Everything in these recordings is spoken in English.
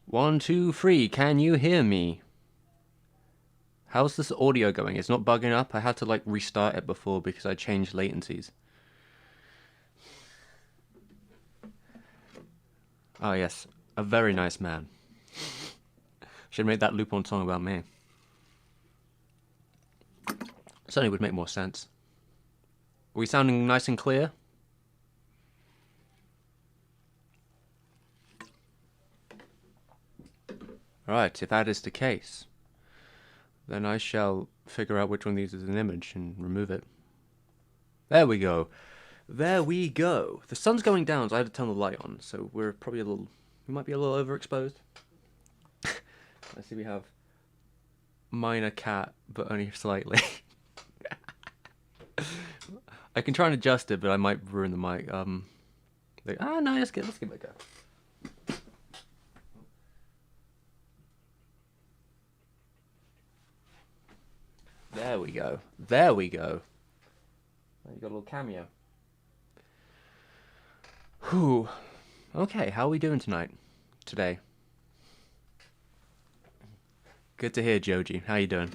1, 2, 3, can you hear me? How's this audio going? It's not bugging up? I had to like restart it before because I changed latencies. Oh yes, a very nice man. Should make that Lupin song about me. Certainly would make more sense. Are we sounding nice and clear? Right, if that is the case, then I shall figure out which one of these is an image and remove it. There we go. There we go. The sun's going down, so I had to turn the light on, so we might be a little overexposed. Let's see, we have minor cat, but only slightly. I can try and adjust it, but I might ruin the mic. No, let's give it a go. There we go. There we go. You got a little cameo. Whew. Okay, how are we doing today? Good to hear, Joji. How you doing?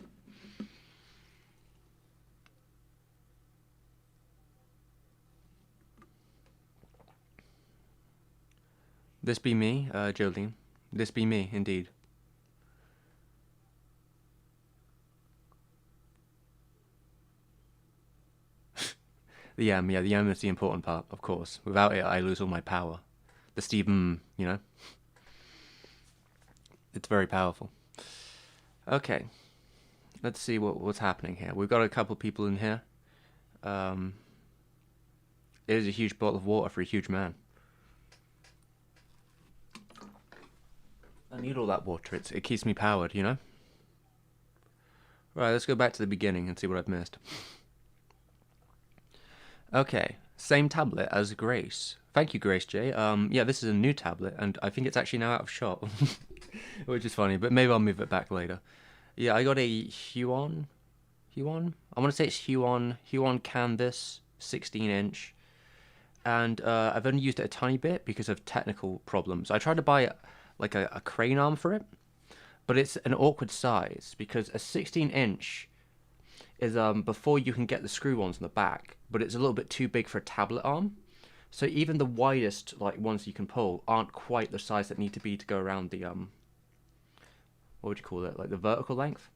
This be me, Jolene. This be me, indeed. The M is the important part, of course. Without it, I lose all my power. The STEVEM, It's very powerful. Okay. Let's see what's happening here. We've got a couple people in here. It is a huge bottle of water for a huge man. I need all that water. It keeps me powered, you know? Right, let's go back to the beginning and see what I've missed. Okay, same tablet as Grace. Thank you, Grace J. Yeah, this is a new tablet, and I think it's actually now out of shop, which is funny. But maybe I'll move it back later. Yeah, I got a Huon. I want to say it's Huon Canvas, 16-inch, and I've only used it a tiny bit because of technical problems. I tried to buy like a crane arm for it, but it's an awkward size because a 16-inch is before you can get the screw ones on the back, but it's a little bit too big for a tablet arm. So even the widest like ones you can pull aren't quite the size that need to be to go around the what would you call it, like the vertical length.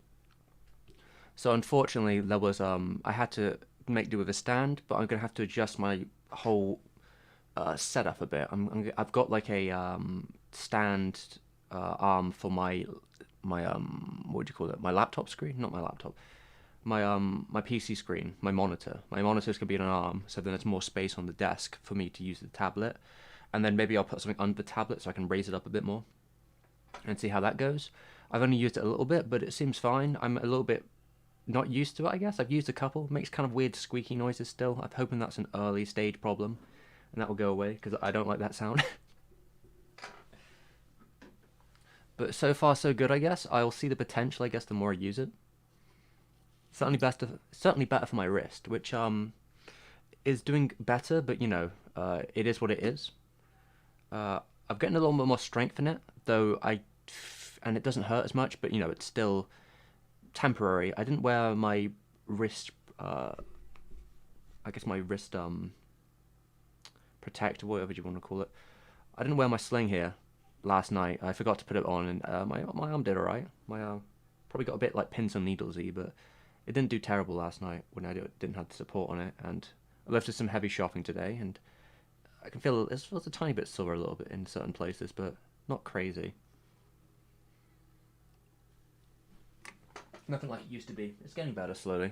So unfortunately there was I had to make do with a stand, but I'm gonna have to adjust my whole setup a bit. I've got like a stand arm for my what would you call it, my laptop screen, not my laptop, my PC screen, my monitor. My monitor's gonna be in an arm, so then there's more space on the desk for me to use the tablet. And then maybe I'll put something under the tablet so I can raise it up a bit more and see how that goes. I've only used it a little bit, but it seems fine. I'm a little bit not used to it, I guess. I've used a couple. It makes kind of weird squeaky noises still. I'm hoping that's an early stage problem and that will go away because I don't like that sound. But so far so good, I guess. I'll see the potential, I guess, the more I use it. Certainly better for my wrist, which is doing better, but you know, it is what it is. I'm getting a little bit more strength in it, though and it doesn't hurt as much, but you know, it's still temporary. I didn't wear my wrist, I guess my wrist protector, whatever you want to call it. I didn't wear my sling here last night. I forgot to put it on, and my arm did alright. My probably got a bit like pins and needlesy, but it didn't do terrible last night when I didn't have the support on it. And I lifted some heavy shopping today, and I can feel it feels a tiny bit sore a little bit in certain places, but not crazy. Nothing like it used to be. It's getting better slowly.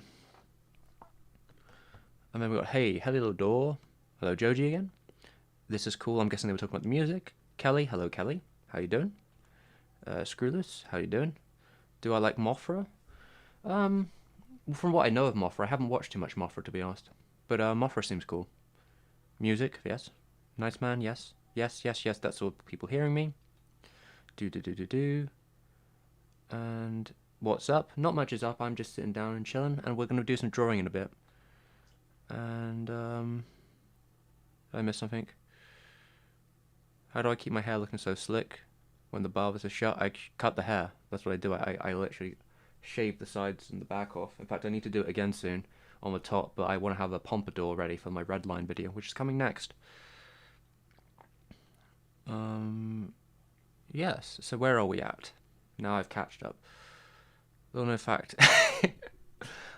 And then we got, hey, hello door. Hello Joji again. This is cool. I'm guessing they were talking about the music. Kelly, hello Kelly. How you doing? Screwless, how you doing? Do I like Mothra? From what I know of Mothra, I haven't watched too much Mothra to be honest. But Mothra seems cool. Music, yes. Nice man, yes. Yes, yes, yes, that's all people hearing me. Do. And what's up? Not much is up, I'm just sitting down and chilling, and we're going to do some drawing in a bit. And, did I miss something? How do I keep my hair looking so slick? When the barbers are shut, I cut the hair. That's what I do. I literally shave the sides and the back off. In fact, I need to do it again soon on the top, but I want to have a pompadour ready for my red line video, which is coming next. Yes, so where are we at? Now I've catched up. Little known fact.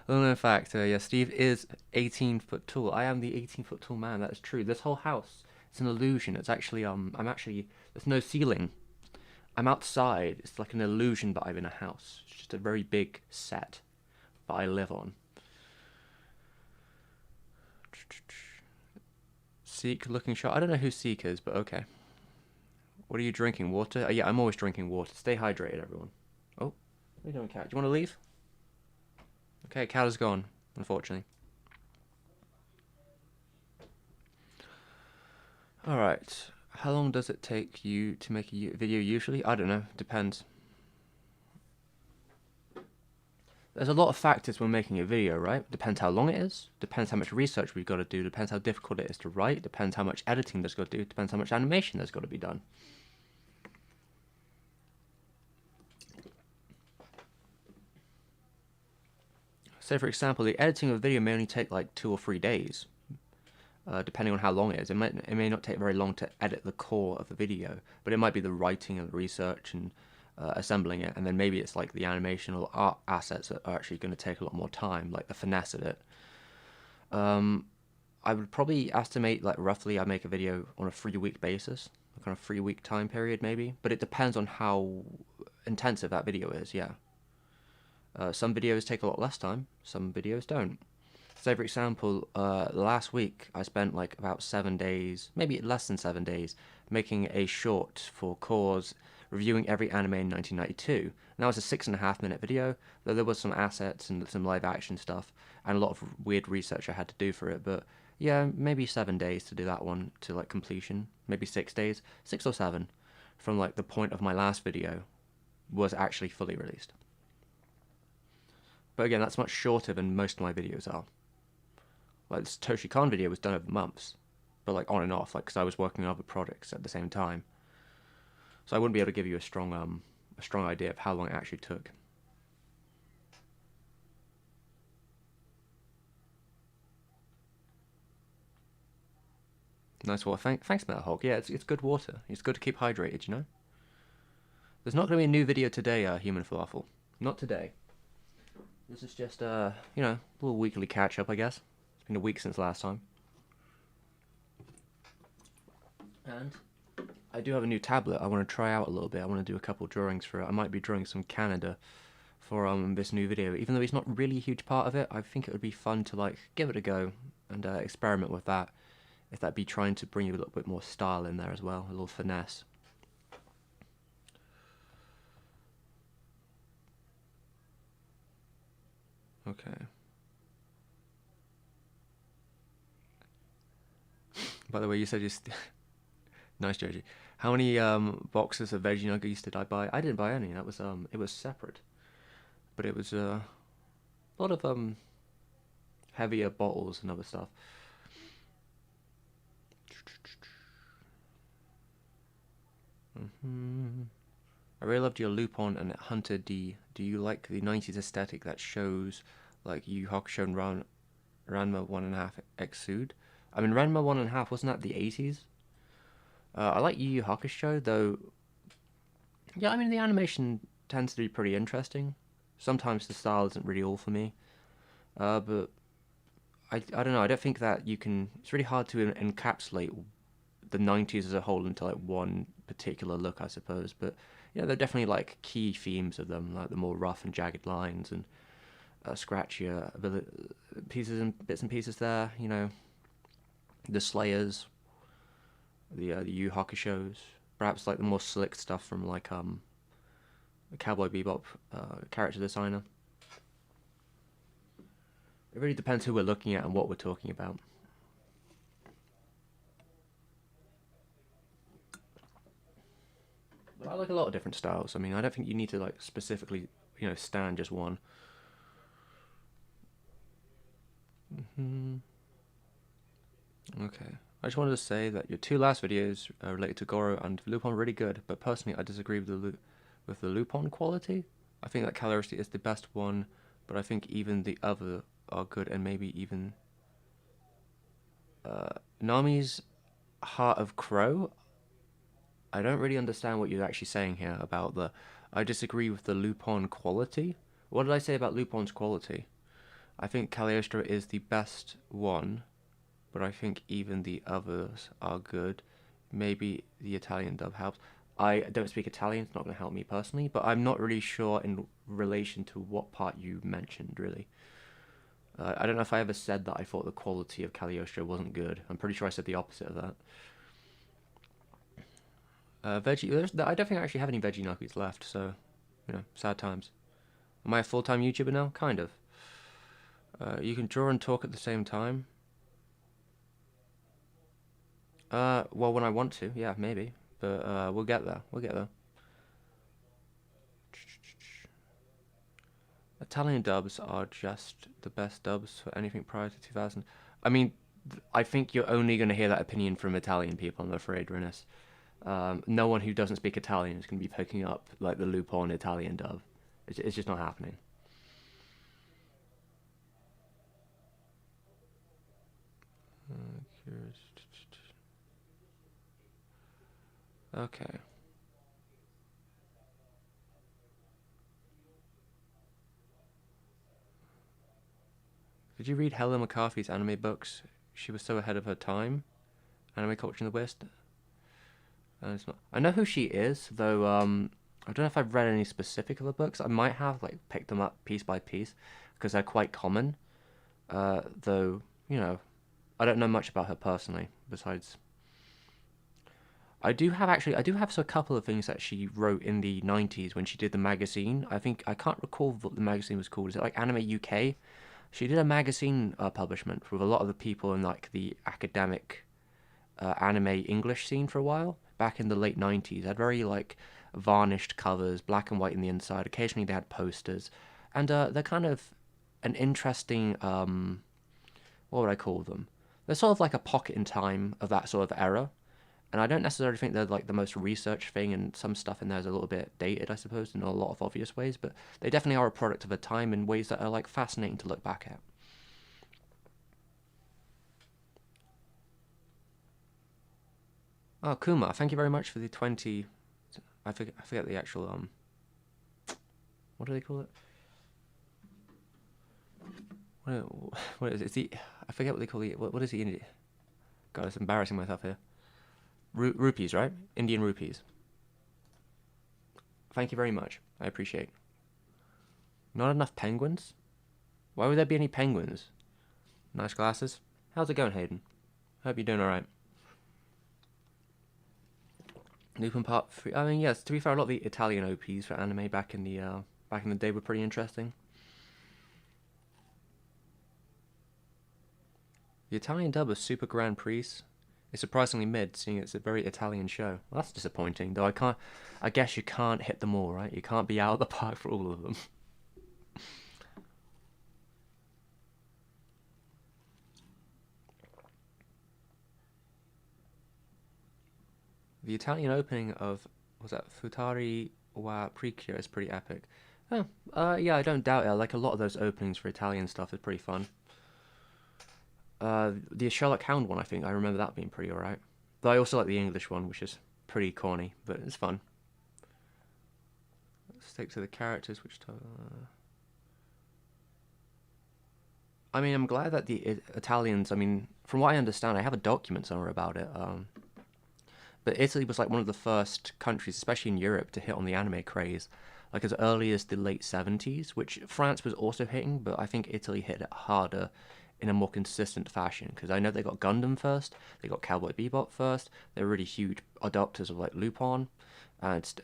Little known fact, yeah, Steve is 18 foot tall. I am the 18 foot tall man, that is true. This whole house, it's an illusion. It's actually, there's no ceiling. I'm outside. It's like an illusion that I'm in a house. It's just a very big set that I live on. Seek looking shot. I don't know who Seek is, but okay. What are you drinking? Water? Yeah, I'm always drinking water. Stay hydrated, everyone. Oh, what are you doing, Cat? Do you want to leave? Okay, Cat is gone, unfortunately. Alright. How long does it take you to make a video usually? I don't know. Depends. There's a lot of factors when making a video, right? Depends how long it is. Depends how much research we've got to do. Depends how difficult it is to write. Depends how much editing there's got to do. Depends how much animation there's got to be done. So for example, the editing of a video may only take like 2 or 3 days. Depending on how long it is. It may not take very long to edit the core of the video, but it might be the writing and the research and assembling it, and then maybe it's like the animation or art assets that are actually going to take a lot more time, like the finesse of it. I would probably estimate, like roughly, I make a video on a 3-week basis, a kind of 3-week time period maybe, but it depends on how intensive that video is, yeah. Some videos take a lot less time, some videos don't. Say for example, last week I spent like about 7 days, maybe less than 7 days, making a short for Cause reviewing every anime in 1992. And that was a 6.5 minute video, though there was some assets and some live action stuff and a lot of weird research I had to do for it. But yeah, maybe 7 days to do that one to like completion. Maybe 6 days, 6 or 7, from like the point of my last video was actually fully released. But again, that's much shorter than most of my videos are. Like this Toshi Khan video was done over months, but like on and off, like because I was working on other projects at the same time. So I wouldn't be able to give you a strong idea of how long it actually took. Nice water. Thanks, Metal Hulk. Yeah, it's good water. It's good to keep hydrated, you know? There's not going to be a new video today, Human Falafel. Not today. This is just, a little weekly catch-up, I guess. It's been a week since last time. And I do have a new tablet I want to try out a little bit. I want to do a couple drawings for it. I might be drawing some Canada for this new video. Even though it's not really a huge part of it, I think it would be fun to like give it a go and experiment with that. If that'd be trying to bring you a little bit more style in there as well, a little finesse. Okay. By the way, you said you nice, Joji. How many boxes of veggie nuggets did I buy? I didn't buy any. That was it was separate, but it was a lot of heavier bottles and other stuff. I really loved your Lupin and Hunter D. Do you like the 90s aesthetic that shows like Yu Hakusho and Ranma 1.5 exude? I mean, Ranma 1.5, wasn't that the 80s? I like Yu Yu Hakusho, though. Yeah, I mean, the animation tends to be pretty interesting. Sometimes the style isn't really all for me. But I don't know, I don't think that you can. It's really hard to encapsulate the 90s as a whole into like one particular look, I suppose. But yeah, there are definitely like key themes of them, like the more rough and jagged lines and scratchier pieces and bits and pieces there. You know, the Slayers, the Yu Hakushos, perhaps like the more slick stuff from like the Cowboy Bebop character designer. It really depends who we're looking at and what we're talking about. But I like a lot of different styles. I mean, I don't think you need to like specifically, stand just one. Okay. I just wanted to say that your two last videos related to Goro and Lupin are really good, but personally I disagree with the Lupin quality. I think that Caloricity is the best one, but I think even the other are good, and maybe even Nami's Heart of Crow. I don't really understand what you're actually saying here about the. I disagree with the Lupin quality. What did I say about Lupin's quality? I think Cagliostro is the best one, but I think even the others are good. Maybe the Italian dub helps. I don't speak Italian, it's not going to help me personally, but I'm not really sure in relation to what part you mentioned, really. I don't know if I ever said that I thought the quality of Cagliostro wasn't good. I'm pretty sure I said the opposite of that. I don't think I actually have any veggie nuggets left, so, sad times. Am I a full-time YouTuber now? Kind of. You can draw and talk at the same time. Well, when I want to, yeah, maybe. But we'll get there. We'll get there. Italian dubs are just the best dubs for anything prior to 2000. I mean, I think you're only going to hear that opinion from Italian people, I'm afraid, Renus. No one who doesn't speak Italian is going to be picking up like the Lupin Italian dub. It's just not happening. Okay. Did you read Helen McCarthy's anime books? She was so ahead of her time. Anime culture in the West. It's not. I know who she is, though. I don't know if I've read any specific of her books. I might have like picked them up piece by piece because they're quite common. Though, I don't know much about her personally, besides I do have a couple of things that she wrote in the 90s when she did the magazine. I can't recall what the magazine was called. Is it like Anime UK? She did a magazine publishment with a lot of the people in like the academic anime English scene for a while back in the late 90s. They had very like varnished covers, black and white in the inside. Occasionally they had posters, and they're kind of an interesting what would I call them? They're sort of like a pocket in time of that sort of era. And I don't necessarily think they're like the most researched thing, and some stuff in there is a little bit dated, I suppose, in a lot of obvious ways. But they definitely are a product of a time in ways that are like fascinating to look back at. Oh, Kuma, thank you very much for the 20. I forget the actual what do they call it? What is it? It's the I forget what they call it. What is the Indian? God, it's embarrassing myself here. Rupees, right? Indian rupees. Thank you very much. I appreciate. Not enough penguins? Why would there be any penguins? Nice glasses. How's it going, Hayden? Hope you're doing alright. Lupin Part 3. I mean, yes, to be fair, a lot of the Italian OPs for anime back in the day were pretty interesting. The Italian dub of Super Grand Prix is surprisingly mid, seeing it's a very Italian show. Well, that's disappointing, though I guess you can't hit them all, right? You can't be out of the park for all of them. The Italian opening of, was that Futari wa Precure is pretty epic. Oh, yeah, I don't doubt it. Like a lot of those openings for Italian stuff is pretty fun. The Sherlock Hound one, I think, I remember that being pretty alright. Though I also like the English one, which is pretty corny, but it's fun. Let's stick to the characters, I mean, I'm glad that the Italians, I mean, from what I understand, I have a document somewhere about it, but Italy was like one of the first countries, especially in Europe, to hit on the anime craze, like as early as the late 70s, which France was also hitting, but I think Italy hit it harder in a more consistent fashion, because I know they got Gundam first, they got Cowboy Bebop first, they're really huge adopters of like Lupin, and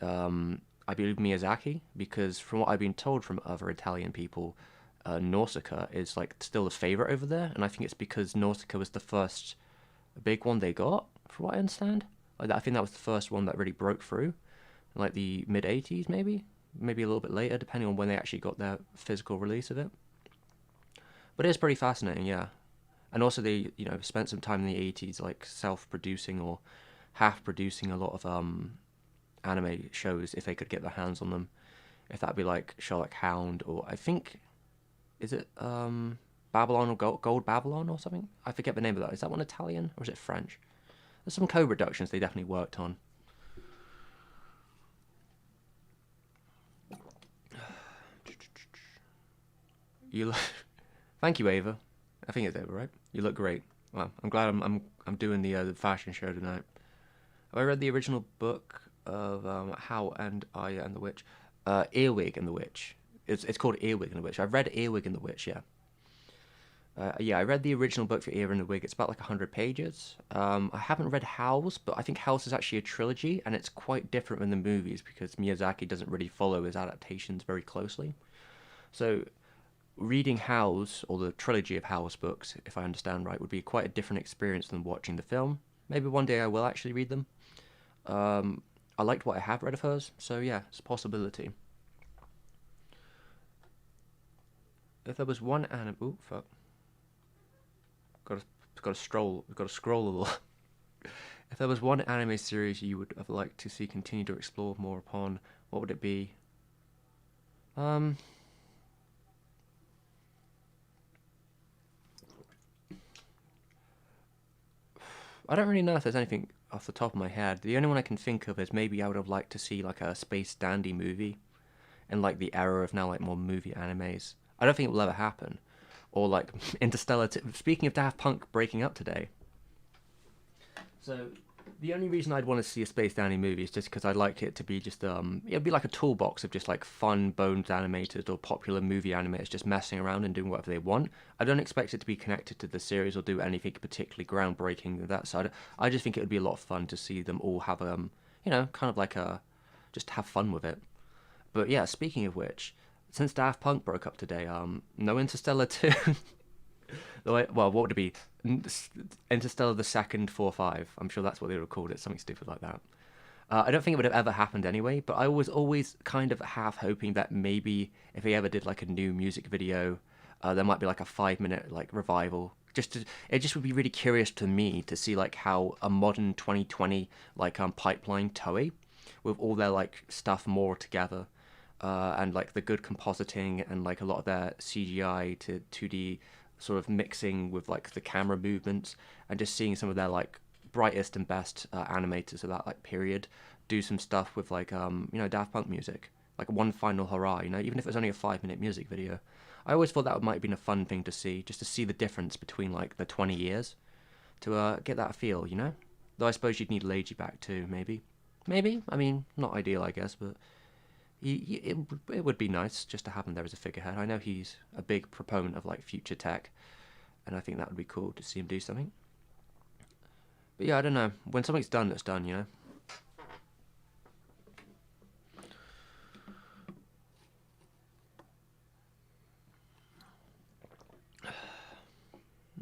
I believe Miyazaki, because from what I've been told from other Italian people, Nausicaa is like still a favorite over there, and I think it's because Nausicaa was the first big one they got, from what I understand. Like I think that was the first one that really broke through, in like the mid '80s, maybe a little bit later, depending on when they actually got their physical release of it. But it is pretty fascinating, yeah. And also they, spent some time in the '80s like self-producing or half-producing a lot of anime shows if they could get their hands on them. If that'd be like Sherlock Hound, or I think, is it Babylon or Gold Babylon or something? I forget the name of that. Is that one Italian or is it French? There's some co-productions they definitely worked on. You look... Thank you, Ava. I think it's Ava, right? You look great. Well, I'm glad I'm doing the fashion show tonight. Have I read the original book of How and I and the Witch? Earwig and the Witch. It's called Earwig and the Witch. I've read Earwig and the Witch, yeah. Yeah, I read the original book for Ear and the Wig. It's about like 100 pages. I haven't read Howl's, but I think Howl's is actually a trilogy, and it's quite different than the movies because Miyazaki doesn't really follow his adaptations very closely. So, reading Howl's, or the trilogy of Howl's books, if I understand right, would be quite a different experience than watching the film. Maybe one day I will actually read them. I liked what I have read of hers, so yeah, it's a possibility. If there was one anime... Ooh, fuck. Got to got to scroll a little. If there was one anime series you would have liked to see continue to explore more upon, what would it be? Um, I don't really know if there's anything off the top of my head. The only one I can think of is maybe I would have liked to see like a Space Dandy movie, in like the era of now like more movie animes. I don't think it will ever happen. Or like Interstellar. Speaking of Daft Punk breaking up today, so The only reason I'd want to see a Space Dandy movie is just because I'd like it to be just it'd be like a toolbox of just like fun Bones animators or popular movie animators just messing around and doing whatever they want. I don't expect it to be connected to the series or do anything particularly groundbreaking on that side. I just think it would be a lot of fun to see them all have kind of like a just have fun with it. But yeah, speaking of which, since Daft Punk broke up today, no Interstellar 2. Well, what would it be? Interstellar the second 4-5. I'm sure that's what they would have called it, something stupid like that. I don't think it would have ever happened anyway, but I was always kind of half hoping that maybe if they ever did like a new music video, there might be like a 5 minute like revival. It just would be really curious to me to see like how a modern 2020 like pipeline Toei, with all their like stuff more together, and like the good compositing and like a lot of their CGI to 2D sort of mixing with like the camera movements and just seeing some of their like brightest and best animators of that like period do some stuff with like Daft Punk music, like one final hurrah, even if it was only a 5 minute music video. I always thought that might have been a fun thing to see, just to see the difference between like the 20 years to get that feel. Though I suppose you'd need Leiji back too, maybe. I mean, not ideal, I guess, but it would be nice just to have him there as a figurehead. I know he's a big proponent of like future tech, and I think that would be cool to see him do something. But yeah, I don't know. When something's done, it's done.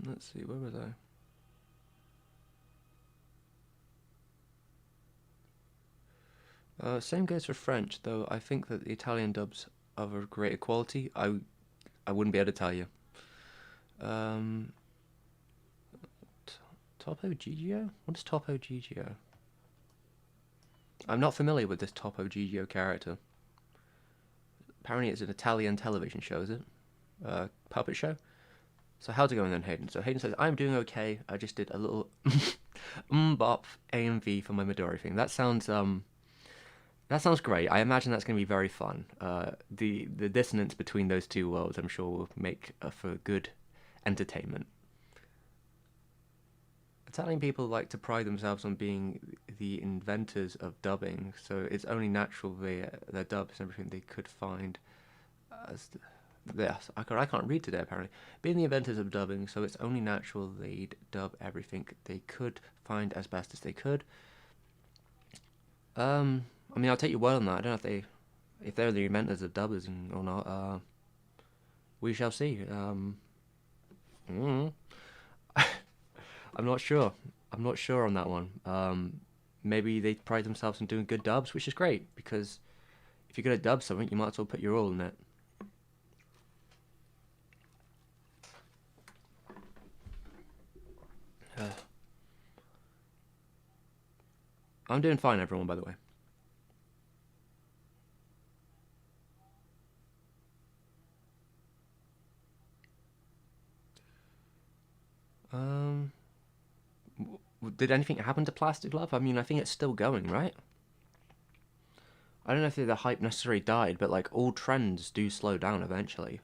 Let's see, where was I? Same goes for French, though I think that the Italian dubs are of greater quality. I wouldn't be able to tell you. Um, Topo Gigio? What is Topo Gigio? I'm not familiar with this Topo Gigio character. Apparently it's an Italian television show, is it? Puppet show? So how's it going then, Hayden? So Hayden says, I'm doing okay. I just did a little bop AMV for my Midori thing. That sounds great. I imagine that's going to be very fun. The dissonance between those two worlds, I'm sure, will make for good entertainment. Italian people like to pride themselves on being the inventors of dubbing, so it's only natural their dubs and everything they could find. As yes, I can't read today apparently. Being the inventors of dubbing, so it's only natural they'd dub everything they could find as best as they could. I mean, I'll take your word on that. I don't know if they're the inventors of dubbers or not. We shall see. Mm, I'm not sure. I'm not sure on that one. Maybe they pride themselves on doing good dubs, which is great because if you're gonna dub something, you might as well put your all in it. Uh, I'm doing fine, everyone. By the way. Um, did anything happen to Plastic Love? I mean, I think it's still going, right? I don't know if the hype necessarily died, but like all trends do slow down eventually.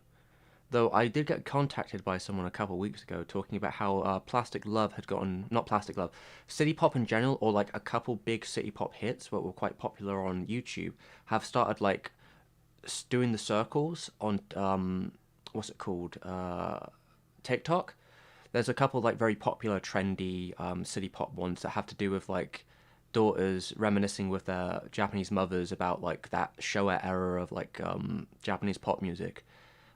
Though I did get contacted by someone a couple of weeks ago talking about how Plastic Love had gotten, not Plastic Love, City Pop in general, or like a couple big City Pop hits that were quite popular on YouTube, have started like doing the circles on, what's it called? TikTok. There's a couple like very popular, trendy City Pop ones that have to do with like daughters reminiscing with their Japanese mothers about like that Showa era of like Japanese pop music,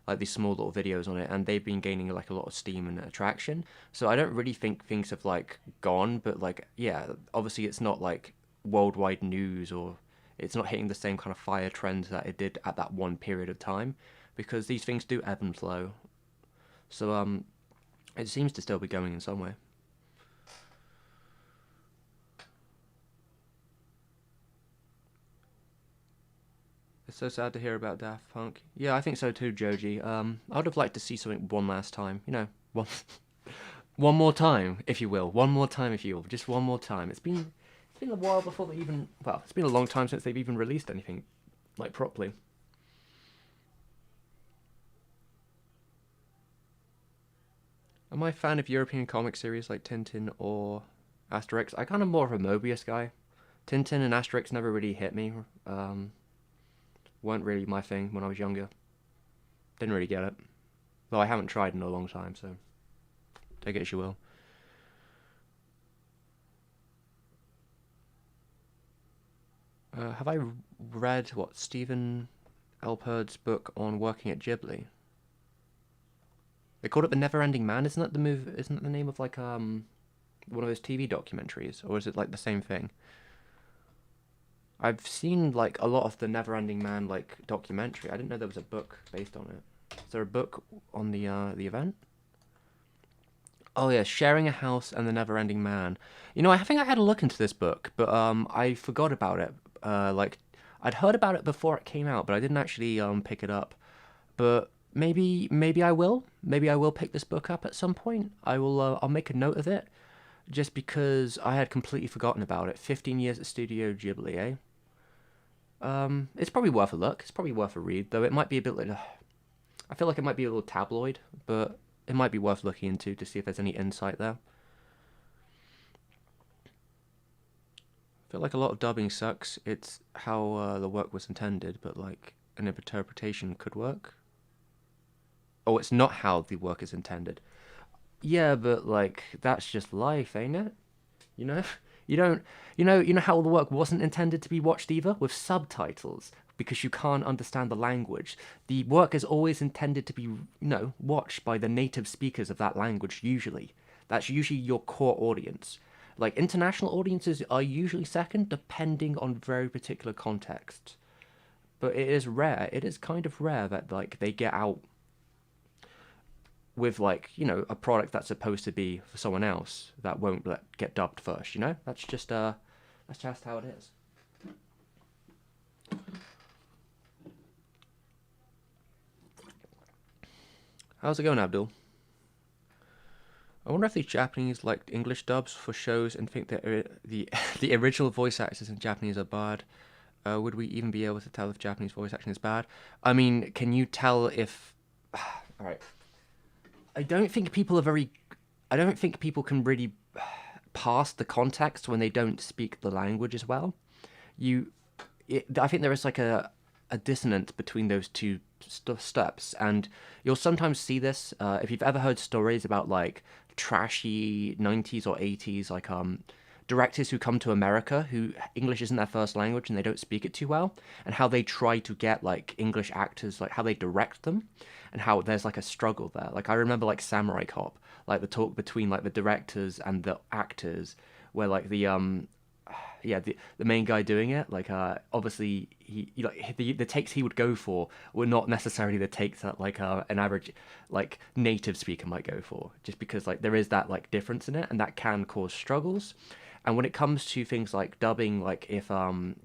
like these small little videos on it, and they've been gaining like a lot of steam and attraction. So I don't really think things have like gone, but like yeah, obviously it's not like worldwide news or it's not hitting the same kind of fire trends that it did at that one period of time, because these things do ebb and flow. So it seems to still be going in some way. It's so sad to hear about Daft Punk. Yeah, I think so too, Joji. I would have liked to see something one last time. One one more time, if you will. One more time, if you will. Just one more time. It's been a while before they even. Well, it's been a long time since they've even released anything like properly. Am I a fan of European comic series like Tintin or Asterix. I kind of more of a Mobius guy. Tintin and Asterix never really hit me. Um, weren't really my thing when I was younger. Didn't really get it. Though I haven't tried in a long time, so take it as you will. Have I read what Stephen Alpert's book on working at Ghibli? They called it The Never-Ending Man. Isn't that the move? Isn't it the name of like one of those TV documentaries, or is it like the same thing? I've seen like a lot of the Never-Ending Man like documentary. I didn't know there was a book based on it. Is there a book on the event? Oh yeah, Sharing a House and the Never-Ending Man. You know, I think I had a look into this book, but I forgot about it. Like I'd heard about it before it came out, but I didn't actually pick it up. But maybe I will. Maybe I will pick this book up at some point. I'll make a note of it, just because I had completely forgotten about it. 15 years at Studio Ghibli, eh? It's probably worth a look. It's probably worth a read, though it might be a bit like. I feel like it might be a little tabloid, but it might be worth looking into to see if there's any insight there. I feel like a lot of dubbing sucks. It's how the work was intended, but like an interpretation could work. Oh, it's not how the work is intended. Yeah, but like that's just life, ain't it? You know, you don't, you know how the work wasn't intended to be watched either with subtitles because you can't understand the language. The work is always intended to be, watched by the native speakers of that language. Usually, that's usually your core audience. Like international audiences are usually second, depending on very particular contexts. But it is rare. It is kind of rare that like they get out with like a product that's supposed to be for someone else that won't get dubbed first. That's just how it is. How's it going, Abdul? I wonder if the Japanese liked English dubs for shows and think that the original voice actors in Japanese are bad. Would we even be able to tell if Japanese voice acting is bad? I mean, can you tell if? All right. I don't think people are very. I don't think people can really pass the context when they don't speak the language as well. You, I think there is like a dissonance between those two steps, and you'll sometimes see this if you've ever heard stories about like trashy 90s or 80s like directors who come to America who English isn't their first language and they don't speak it too well, and how they try to get like English actors, like how they direct them, and how there's like a struggle there. Like I remember like Samurai Cop, like the talk between like the directors and the actors, where like the main guy doing it, like obviously like the takes he would go for were not necessarily the takes that like an average like native speaker might go for, just because like there is that like difference in it, and that can cause struggles. And when it comes to things like dubbing, like if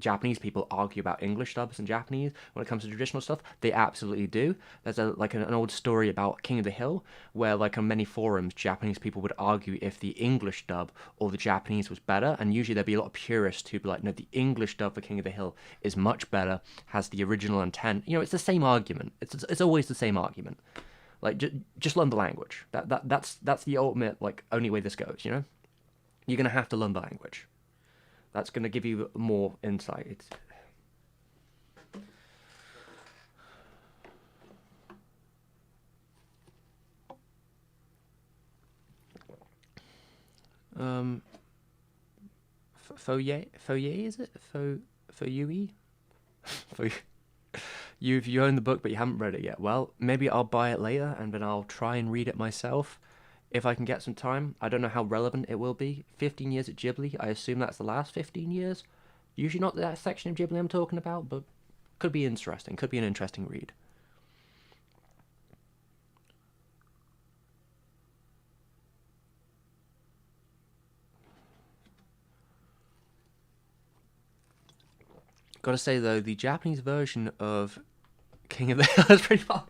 Japanese people argue about English dubs and Japanese, when it comes to traditional stuff, they absolutely do. There's an old story about King of the Hill where like on many forums, Japanese people would argue if the English dub or the Japanese was better, and usually there'd be a lot of purists who'd be like, no, the English dub for King of the Hill is much better, has the original intent. It's the same argument. It's always the same argument. Like just learn the language. That's the ultimate like only way this goes. You're going to have to learn the language. That's going to give you more insight. Um, Foyer, is it? Foyui? Fo- you own the book, but you haven't read it yet. Well, maybe I'll buy it later, and then I'll try and read it myself if I can get some time. I don't know how relevant it will be. 15 years at Ghibli, I assume that's the last 15 years. Usually not that section of Ghibli I'm talking about, but could be interesting. Could be an interesting read. Gotta say though, the Japanese version of King of the Hill is pretty fun.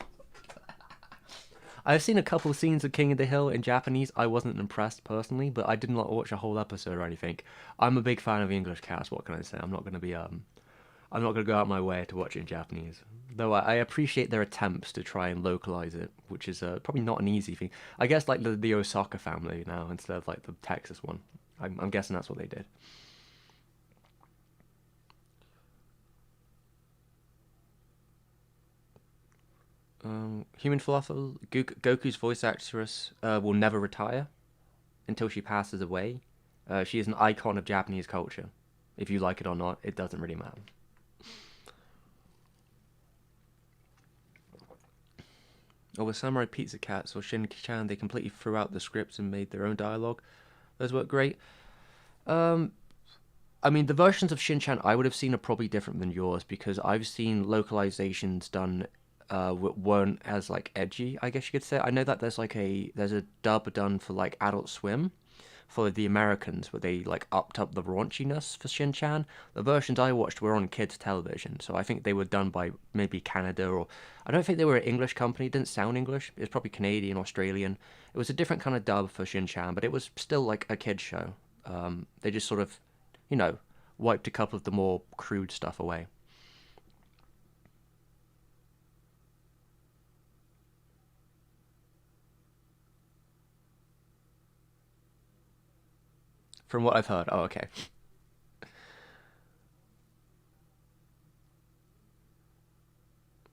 I've seen a couple of scenes of King of the Hill in Japanese. I wasn't impressed personally, but I did not watch a whole episode or anything. I'm a big fan of English cast. What can I say? I'm not gonna go out my way to watch it in Japanese. Though I appreciate their attempts to try and localize it, which is probably not an easy thing. I guess like the Osaka family now instead of like the Texas one. I'm guessing that's what they did. Human philosopher Goku's voice actress will never retire until she passes away. She is an icon of Japanese culture. If you like it or not, it doesn't really matter. Or with Samurai Pizza Cats or Shin-Chan, they completely threw out the scripts and made their own dialogue. Those work great. Um, I mean, the versions of Shin-Chan I would have seen are probably different than yours because I've seen localizations done weren't as like edgy, I guess you could say. I know that there's a dub done for like Adult Swim for the Americans where they like upped up the raunchiness for Shin-Chan. The versions I watched were on kids television, so I think they were done by maybe Canada or I don't think they were an English company. It didn't sound English. It was probably Canadian, Australian. It was a different kind of dub for Shin-Chan, but it was still like a kids show. They just sort of, you know, wiped a couple of the more crude stuff away. From what I've heard. Oh, okay.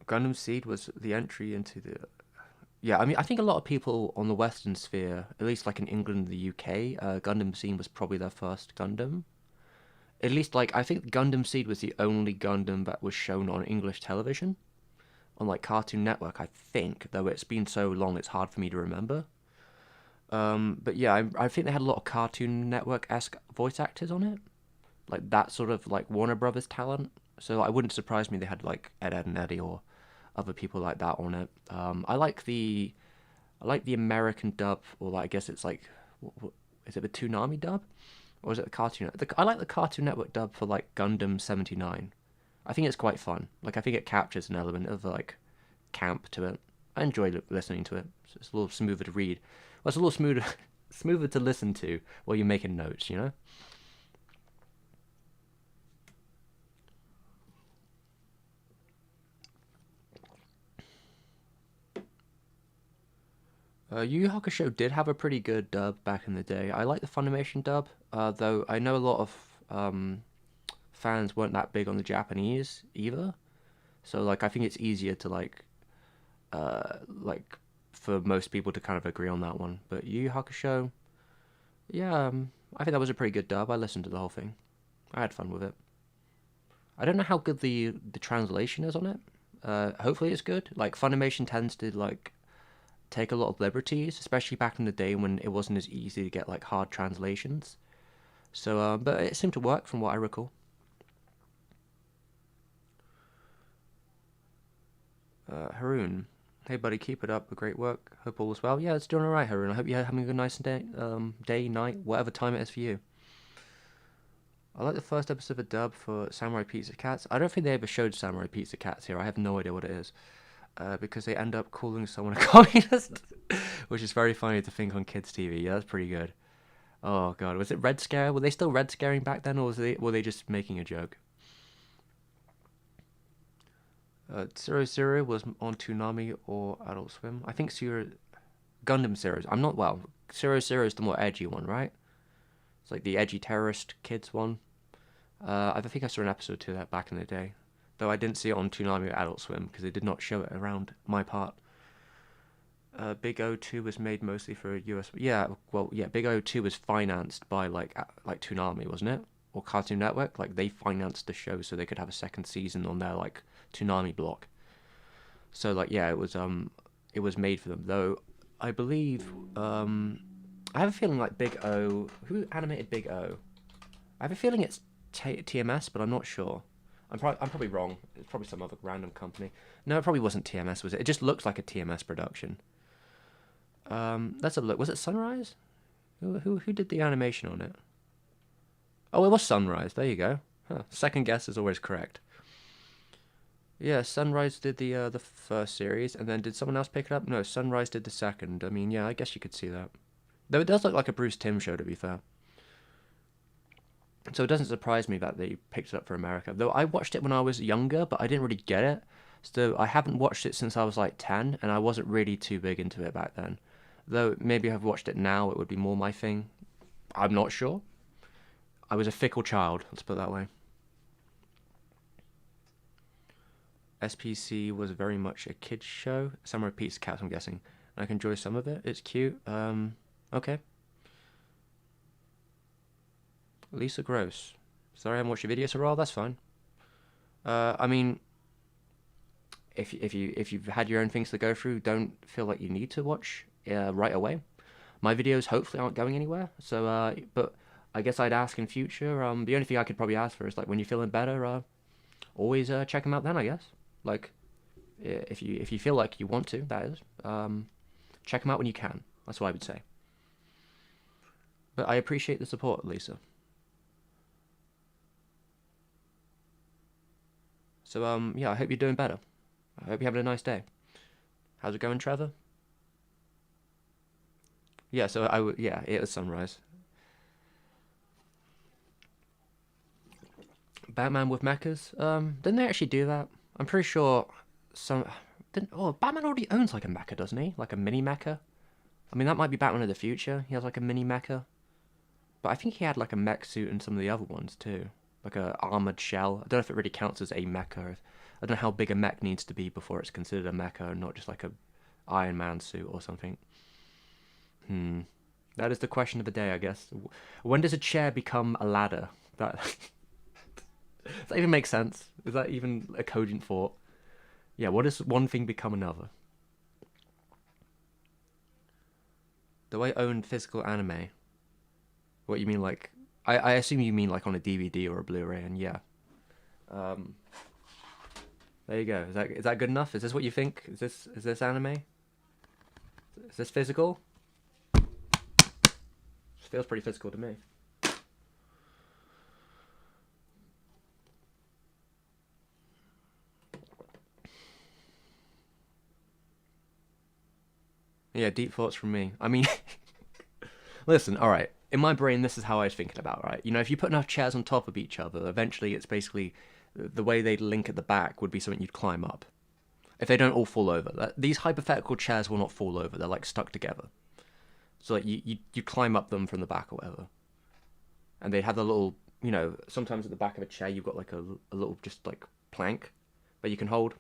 Gundam Seed was the entry into the. Yeah, I mean, I think a lot of people on the Western Sphere, at least like in England and the UK, Gundam Seed was probably their first Gundam. At least, like, I think Gundam Seed was the only Gundam that was shown on English television, on like Cartoon Network, I think, though it's been so long it's hard for me to remember. But yeah, I think they had a lot of Cartoon Network-esque voice actors on it, like that sort of like Warner Brothers talent. So I wouldn't surprise me they had like Ed and Eddie or other people like that on it. I like the American dub, or like, I guess it's like, is it the Toonami dub, or is it the Cartoon? I like the Cartoon Network dub for like Gundam 79. I think it's quite fun. Like I think it captures an element of like camp to it. I enjoy listening to it. It's a little smoother to read. Well, it's a little smoother smoother to listen to while you're making notes. You know. Yu Yu Hakusho did have a pretty good dub back in the day. I like the Funimation dub, though I know a lot of fans weren't that big on the Japanese either. So like I think it's easier to like for most people to kind of agree on that one. But Yu Yu Hakusho, yeah, I think that was a pretty good dub. I listened to the whole thing. I had fun with it. I don't know how good the translation is on it. Hopefully it's good. Like Funimation tends to like take a lot of liberties, especially back in the day when it wasn't as easy to get like hard translations. So, but it seemed to work from what I recall. Haroon, hey buddy, keep it up. Great work. Hope all is well. Yeah, it's doing alright, Haroon. I hope you're having a good nice day, night, whatever time it is for you. I like the first episode of dub for Samurai Pizza Cats. I don't think they ever showed Samurai Pizza Cats here. I have no idea what it is. Because they end up calling someone a communist, which is very funny to think on kids' TV. Yeah, that's pretty good. Oh god, was it Red Scare? Were they still Red Scaring back then, or were they just making a joke? Zero Zero was on Toonami or Adult Swim. I think Zero Gundam Zeros. I'm not well. Zero Zero is the more edgy one, right? It's like the edgy terrorist kids one. I think I saw an episode to that back in the day, though I didn't see it on Toonami or Adult Swim because they did not show it around my part. Big O2 was made mostly for US. Yeah, well, yeah, Big O2 was financed by like Toonami, wasn't it? Or Cartoon Network. Like they financed the show so they could have a second season on their like Toonami block. So like yeah, it was made for them. Though I believe I have a feeling like Big O. Who animated Big O? I have a feeling it's TMS, but I'm not sure. I'm probably wrong. It's probably some other random company. No, it probably wasn't TMS, was it? It just looks like a TMS production. Let's have a look. Was it Sunrise? Who did the animation on it? Oh, it was Sunrise. There you go. Huh. Second guess is always correct. Yeah, Sunrise did the first series, and then did someone else pick it up? No, Sunrise did the second. I mean, yeah, I guess you could see that. Though it does look like a Bruce Timm show, to be fair. So it doesn't surprise me that they picked it up for America. Though I watched it when I was younger, but I didn't really get it. So I haven't watched it since I was like 10, and I wasn't really too big into it back then. Though maybe I've watched it now, it would be more my thing. I'm not sure. I was a fickle child, let's put it that way. SPC was very much a kid's show. Summer repeats cats, I'm guessing. I can enjoy some of it. It's cute. Okay. Lisa Gross. Sorry I haven't watched your videos for a while, that's fine. I mean, if you've had your own things to go through, don't feel like you need to watch right away. My videos hopefully aren't going anywhere, so but I guess I'd ask in future. The only thing I could probably ask for is like when you're feeling better, always check them out then, I guess. Like if you feel like you want to, that is. Check them out when you can. That's what I would say. But I appreciate the support, Lisa. So yeah, I hope you're doing better. I hope you're having a nice day. How's it going, Trevor? Yeah, so yeah, it was sunrise. Batman with mechas? Didn't they actually do that? I'm pretty sure some didn't Batman already owns like a mecha, doesn't he? Like a mini mecha? I mean that might be Batman of the future. He has like a mini mecha. But I think he had like a mech suit in some of the other ones too. Like a armored shell. I don't know if it really counts as a mecha. I don't know how big a mech needs to be before it's considered a mecha and not just like a Iron Man suit or something. That is the question of the day, I guess. When does a chair become a ladder? That does that even make sense? Is that even a cogent thought? Yeah, what does one thing become another? Do I own physical anime? What you mean, like... I assume you mean like on a DVD or a Blu-ray, and yeah. There you go. Is that good enough? Is this what you think? Is this anime? Is this physical? This feels pretty physical to me. Yeah, deep thoughts from me. I mean, listen, alright. In my brain, this is how I was thinking about, right? You know, if you put enough chairs on top of each other, eventually it's basically the way they'd link at the back would be something you'd climb up. If they don't all fall over. These hypothetical chairs will not fall over. They're like stuck together. So like you climb up them from the back or whatever. And they have the little, you know, sometimes at the back of a chair you've got like a little just like plank that you can hold.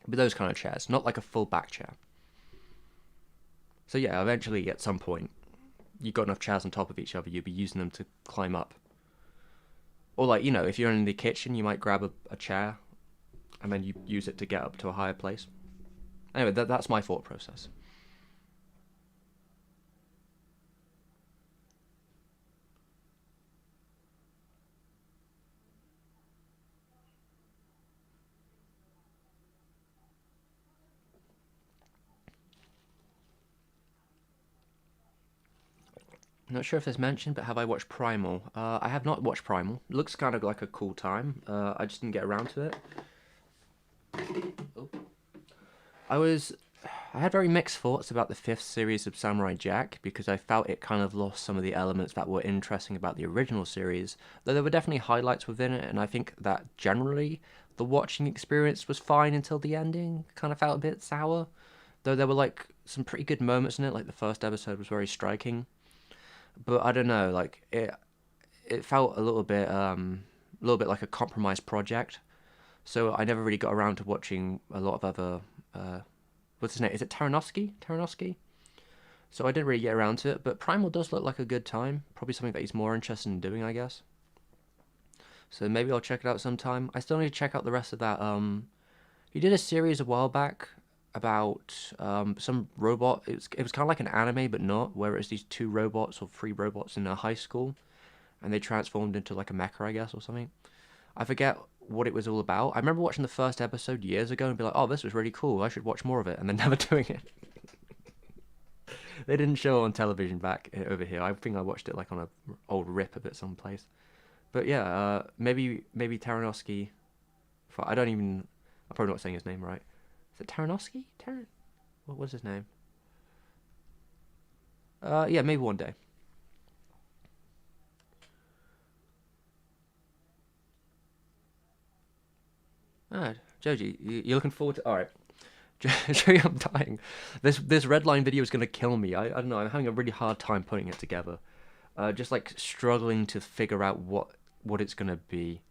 But those kind of chairs, not like a full back chair. So yeah, eventually at some point, you've got enough chairs on top of each other, you'd be using them to climb up. Or like, you know, if you're in the kitchen, you might grab a chair and then you use it to get up to a higher place. Anyway, that's my thought process. I'm not sure if it's mentioned, but have I watched Primal? I have not watched Primal. It looks kind of like a cool time. I just didn't get around to it. Oh. I had very mixed thoughts about the fifth series of Samurai Jack because I felt it kind of lost some of the elements that were interesting about the original series, though there were definitely highlights within it, and I think that generally the watching experience was fine until the ending. Kind of felt a bit sour, though there were like some pretty good moments in it, like the first episode was very striking. But I don't know, like it felt a little bit like a compromised project. So I never really got around to watching a lot of other what's his name? Is it Taranowski? So I didn't really get around to it, but Primal does look like a good time. Probably something that he's more interested in doing, I guess. So maybe I'll check it out sometime. I still need to check out the rest of that. He did a series a while back about some robot. It was kind of like an anime, but not, where it's these two robots or three robots in a high school, and they transformed into like a mecha, I guess, or something. I forget what it was all about. I remember watching the first episode years ago and be like, oh, this was really cool. I should watch more of it, and then never doing it. They didn't show it on television back over here. I think I watched it like on a old rip of it someplace. But yeah, maybe Taranowski. I don't even. I'm probably not saying his name right. Is it Taranowski? What was his name? Yeah, maybe one day. Ah, Joji, you're looking forward to... Alright. Joji, I'm dying. This red line video is going to kill me. I don't know, I'm having a really hard time putting it together. just like struggling to figure out what it's gonna be.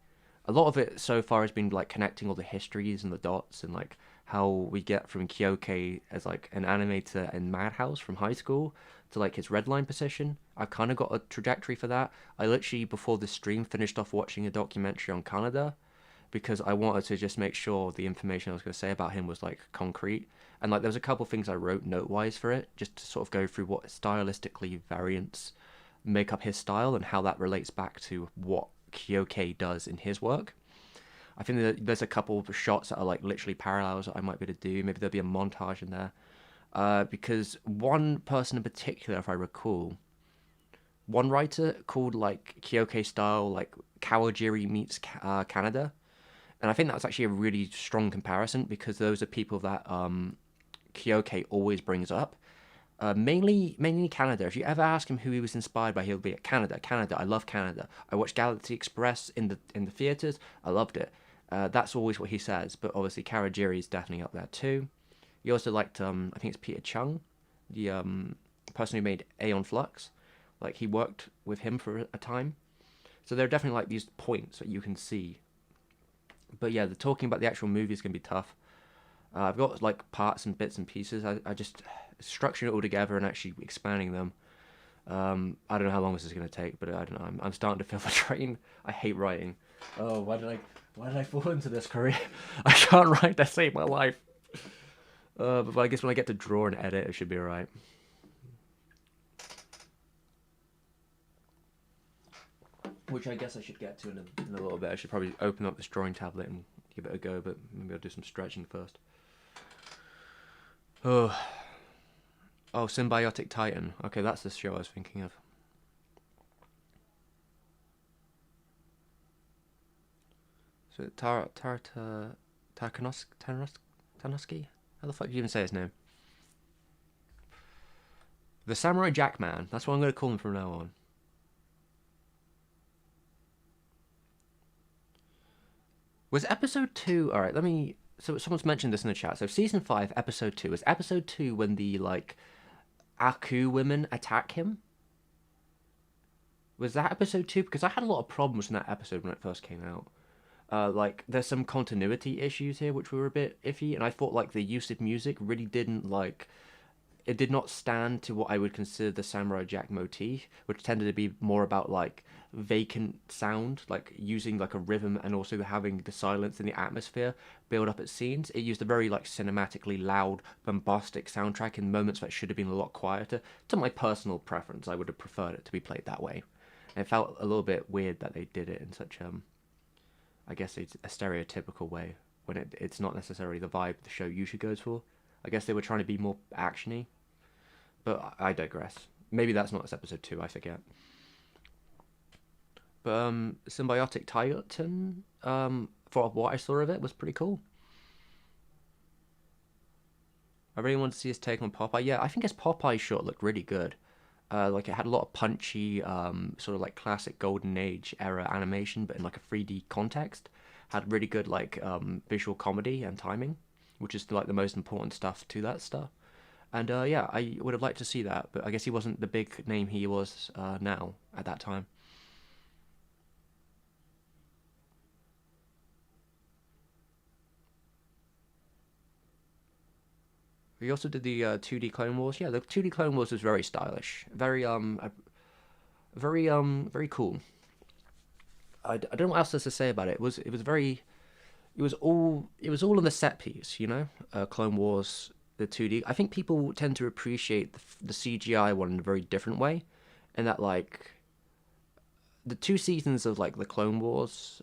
A lot of it so far has been like connecting all the histories and the dots and like how we get from Kyoke as like an animator in Madhouse from high school to like his Redline position. I've kind of got a trajectory for that. I literally before the stream finished off watching a documentary on Canada because I wanted to just make sure the information I was going to say about him was like concrete. And like there was a couple things I wrote note wise for it, just to sort of go through what stylistically variants make up his style and how that relates back to what Kyoke does in his work. I think that there's a couple of shots that are like literally parallels that I might be able to do. Maybe there'll be a montage in there. Because one person in particular, if I recall, one writer called like Kyoke style like Kawajiri meets Canada, and I think that's actually a really strong comparison because those are people that Kyoke always brings up. Mainly Canada. If you ever ask him who he was inspired by, he'll be at Canada. Canada. I love Canada. I watched Galaxy Express in the theaters. I loved it. That's always what he says. But obviously, Kawajiri is definitely up there too. He also liked I think it's Peter Chung, the person who made Aeon Flux. Like he worked with him for a time. So there are definitely like these points that you can see. But yeah, the talking about the actual movie is gonna be tough. I've got like parts and bits and pieces. I just structuring it all together and actually expanding them. I don't know how long this is gonna take, but I don't know. I'm starting to feel the train. I hate writing. Oh, why did I fall into this career? I can't write to save my life. But I guess when I get to draw and edit, it should be alright. Which I guess I should get to in a little bit. I should probably open up this drawing tablet and give it a go, but maybe I'll do some stretching first. Oh, Symbiotic Titan. Okay, that's the show I was thinking of. So Tanoski? How the fuck do you even say his name? The Samurai Jack Man. That's what I'm going to call him from now on. Was episode 2... Alright, let me... So someone's mentioned this in the chat. So season 5, episode 2. Is episode 2 when the, like, Aku women attack him? Was that episode 2? Because I had a lot of problems in that episode when it first came out. Like, there's some continuity issues here which were a bit iffy, and I thought, like, the use of music really didn't, like... It did not stand to what I would consider the Samurai Jack motif, which tended to be more about, like, vacant sound, like, using, like, a rhythm and also having the silence in the atmosphere build up its scenes. It used a very, like, cinematically loud, bombastic soundtrack in moments that should have been a lot quieter. To my personal preference, I would have preferred it to be played that way. And it felt a little bit weird that they did it in such, I guess it's a stereotypical way, when it's not necessarily the vibe the show usually goes for. I guess they were trying to be more actiony, but I digress. Maybe that's not this episode 2, I forget. But Symbiotic Titan, for what I saw of it, was pretty cool. I really want to see his take on Popeye. Yeah, I think his Popeye short looked really good. Like it had a lot of punchy, sort of like classic Golden Age era animation, but in like a 3D context. Had really good like visual comedy and timing, which is like the most important stuff to that stuff. And yeah, I would have liked to see that, but I guess he wasn't the big name he was now at that time. We also did the 2D Clone Wars. Yeah, the 2D Clone Wars was very stylish, very cool. I don't know what else there's to say about it. It was all in the set piece, you know. Clone Wars, the 2D. I think people tend to appreciate the CGI one in a very different way, in that like the 2 seasons of like the Clone Wars,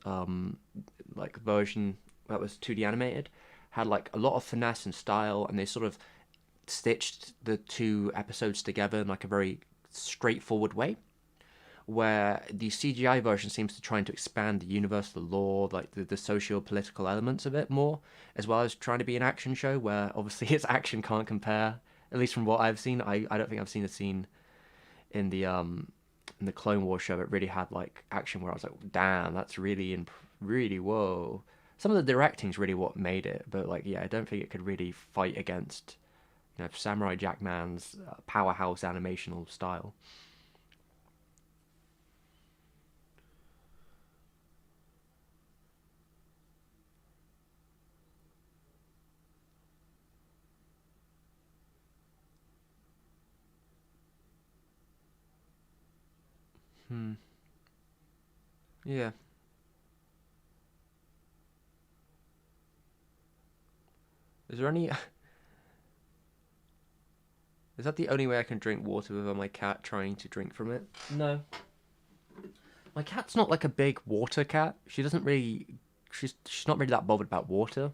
like version that was 2D animated, had like a lot of finesse and style, and they sort of stitched the 2 episodes together in like a very straightforward way, where the CGI version seems to trying to expand the universe, the lore, like the socio-political elements of it more, as well as trying to be an action show where obviously its action can't compare, at least from what I've seen. I don't think I've seen a scene in the Clone Wars show that really had like action where I was like, damn, that's really whoa. Some of the directing's really what made it, but like yeah, I don't think it could really fight against Samurai Jack Man's powerhouse animational style. Yeah. Is there any... Is that the only way I can drink water without my cat trying to drink from it? No. My cat's not like a big water cat. She doesn't really... She's not really that bothered about water.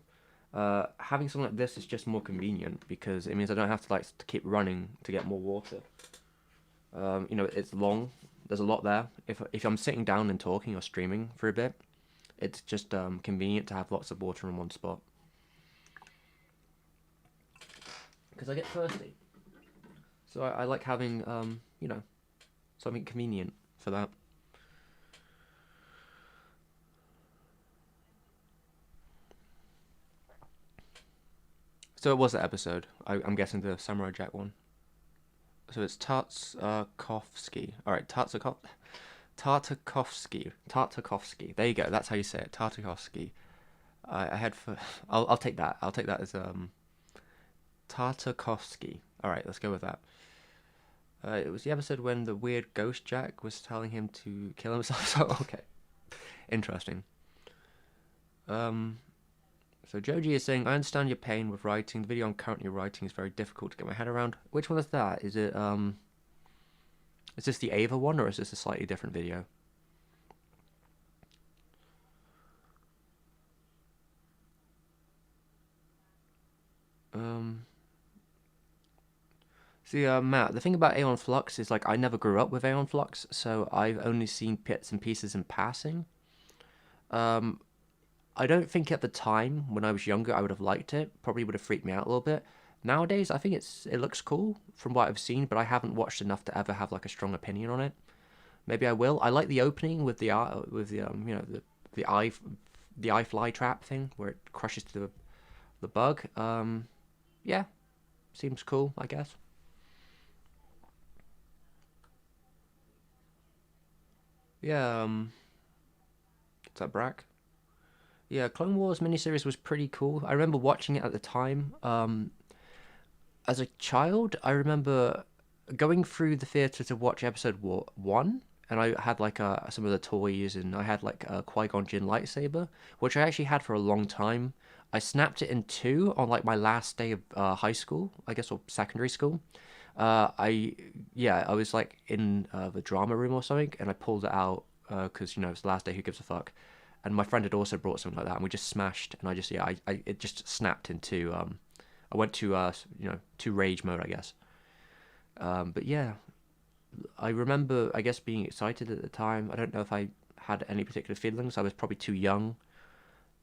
Having something like this is just more convenient because it means I don't have to like to keep running to get more water. You know, it's long. There's a lot there. If I'm sitting down and talking or streaming for a bit, it's just convenient to have lots of water in one spot. Because I get thirsty. So I like having, you know, something convenient for that. So it was that episode. I'm guessing the Samurai Jack one. So it's Tartakovsky. Alright, Tartakovsky. There you go, that's how you say it. Tartakovsky. I had for... I'll take that. I'll take that as Tartakovsky. Alright, let's go with that. It was the episode when the weird ghost Jack was telling him to kill himself. So, okay. Interesting. So Joji is saying, I understand your pain with writing. The video I'm currently writing is very difficult to get my head around. Which one is that? Is it, is this the Ava one, or is this a slightly different video? See, Matt, the thing about Aeon Flux is, like, I never grew up with Aeon Flux, so I've only seen bits and pieces in passing. I don't think at the time, when I was younger, I would have liked it. Probably would have freaked me out a little bit. Nowadays, I think it looks cool from what I've seen, but I haven't watched enough to ever have like a strong opinion on it. Maybe I will. I like the opening with the you know, the eye the eye fly trap thing where it crushes the bug. Yeah, seems cool, I guess. Yeah, is that Brack? Yeah, Clone Wars miniseries was pretty cool. I remember watching it at the time. As a child, I remember going through the theater to watch episode one, and I had like some of the toys, and I had like a Qui-Gon Jinn lightsaber, which I actually had for a long time. I snapped it in two on like my last day of high school, I guess, or secondary school. I Yeah, I was like in the drama room or something, and I pulled it out because you know it's the last day. Who gives a fuck? And my friend had also brought something like that, and we just smashed. And I just it just snapped into I went to you know, to rage mode, I guess. But yeah, I remember, I guess, being excited at the time. I don't know if I had any particular feelings. I was probably too young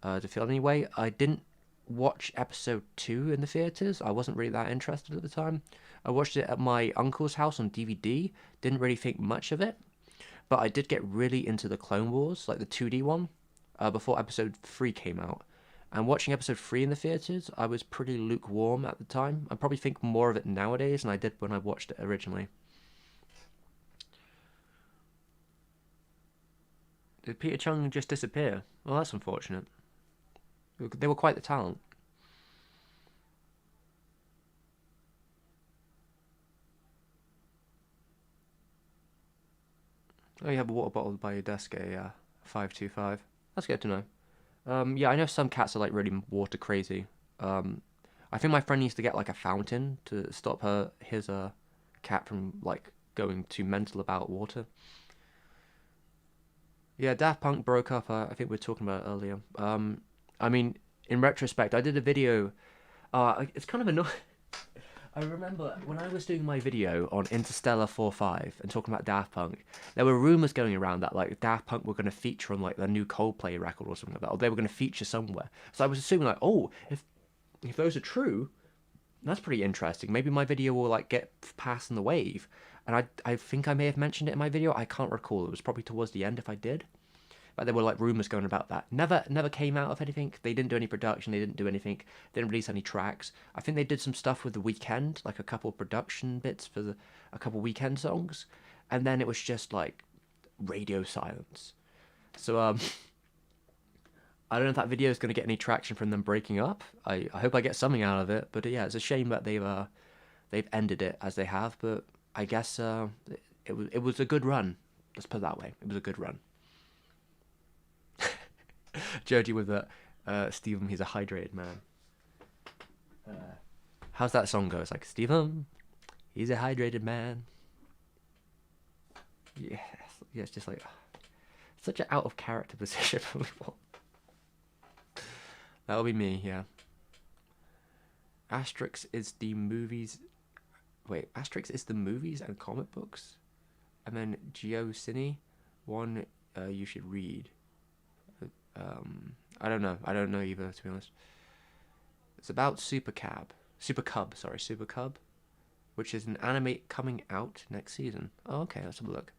to feel any way. I didn't watch episode two in the theaters. I wasn't really that interested at the time. I watched it at my uncle's house on DVD. Didn't really think much of it, but I did get really into the Clone Wars, like the 2D one, before episode 3 came out. And watching episode 3 in the theaters, I was pretty lukewarm at the time. I probably think more of it nowadays than I did when I watched it originally. Did Peter Chung just disappear? Well, that's unfortunate. They were quite the talent. Oh, you have a water bottle by your desk, a 525. That's good to know. Yeah, I know some cats are like really water crazy. Um, I think my friend needs to get like a fountain to stop his cat from like going too mental about water. Yeah, Daft Punk broke up. I think we were talking about it earlier. I mean, in retrospect, I did a video. It's kind of annoying. I remember when I was doing my video on Interstellar 45 and talking about Daft Punk, there were rumors going around that like Daft Punk were going to feature on like the new Coldplay record or something like that, or they were going to feature somewhere. So I was assuming like, oh, if those are true, that's pretty interesting. Maybe my video will like get past in the wave. And I think I may have mentioned it in my video. I can't recall. It was probably towards the end if I did. But there were like rumors going about that. Never came out of anything. They didn't do any production. They didn't do anything. They didn't release any tracks. I think they did some stuff with the Weekend, like a couple of production bits for a couple of Weekend songs, and then it was just like radio silence. So I don't know if that video is going to get any traction from them breaking up. I hope I get something out of it. But yeah, it's a shame that they've ended it as they have. But I guess it was a good run. Let's put it that way. It was a good run. Joji with the Stephen, he's a hydrated man. How's that song go? It's like, Stephen, he's a hydrated man. Yeah, it's just like such an out of character position for me. That'll be me, yeah. Asterix is the movies. Wait, Asterix is the movies and comic books, and then Geocine, one you should read. I don't know. I don't know either, to be honest. It's about Super Cub, which is an anime coming out next season. Oh, okay, let's have a look.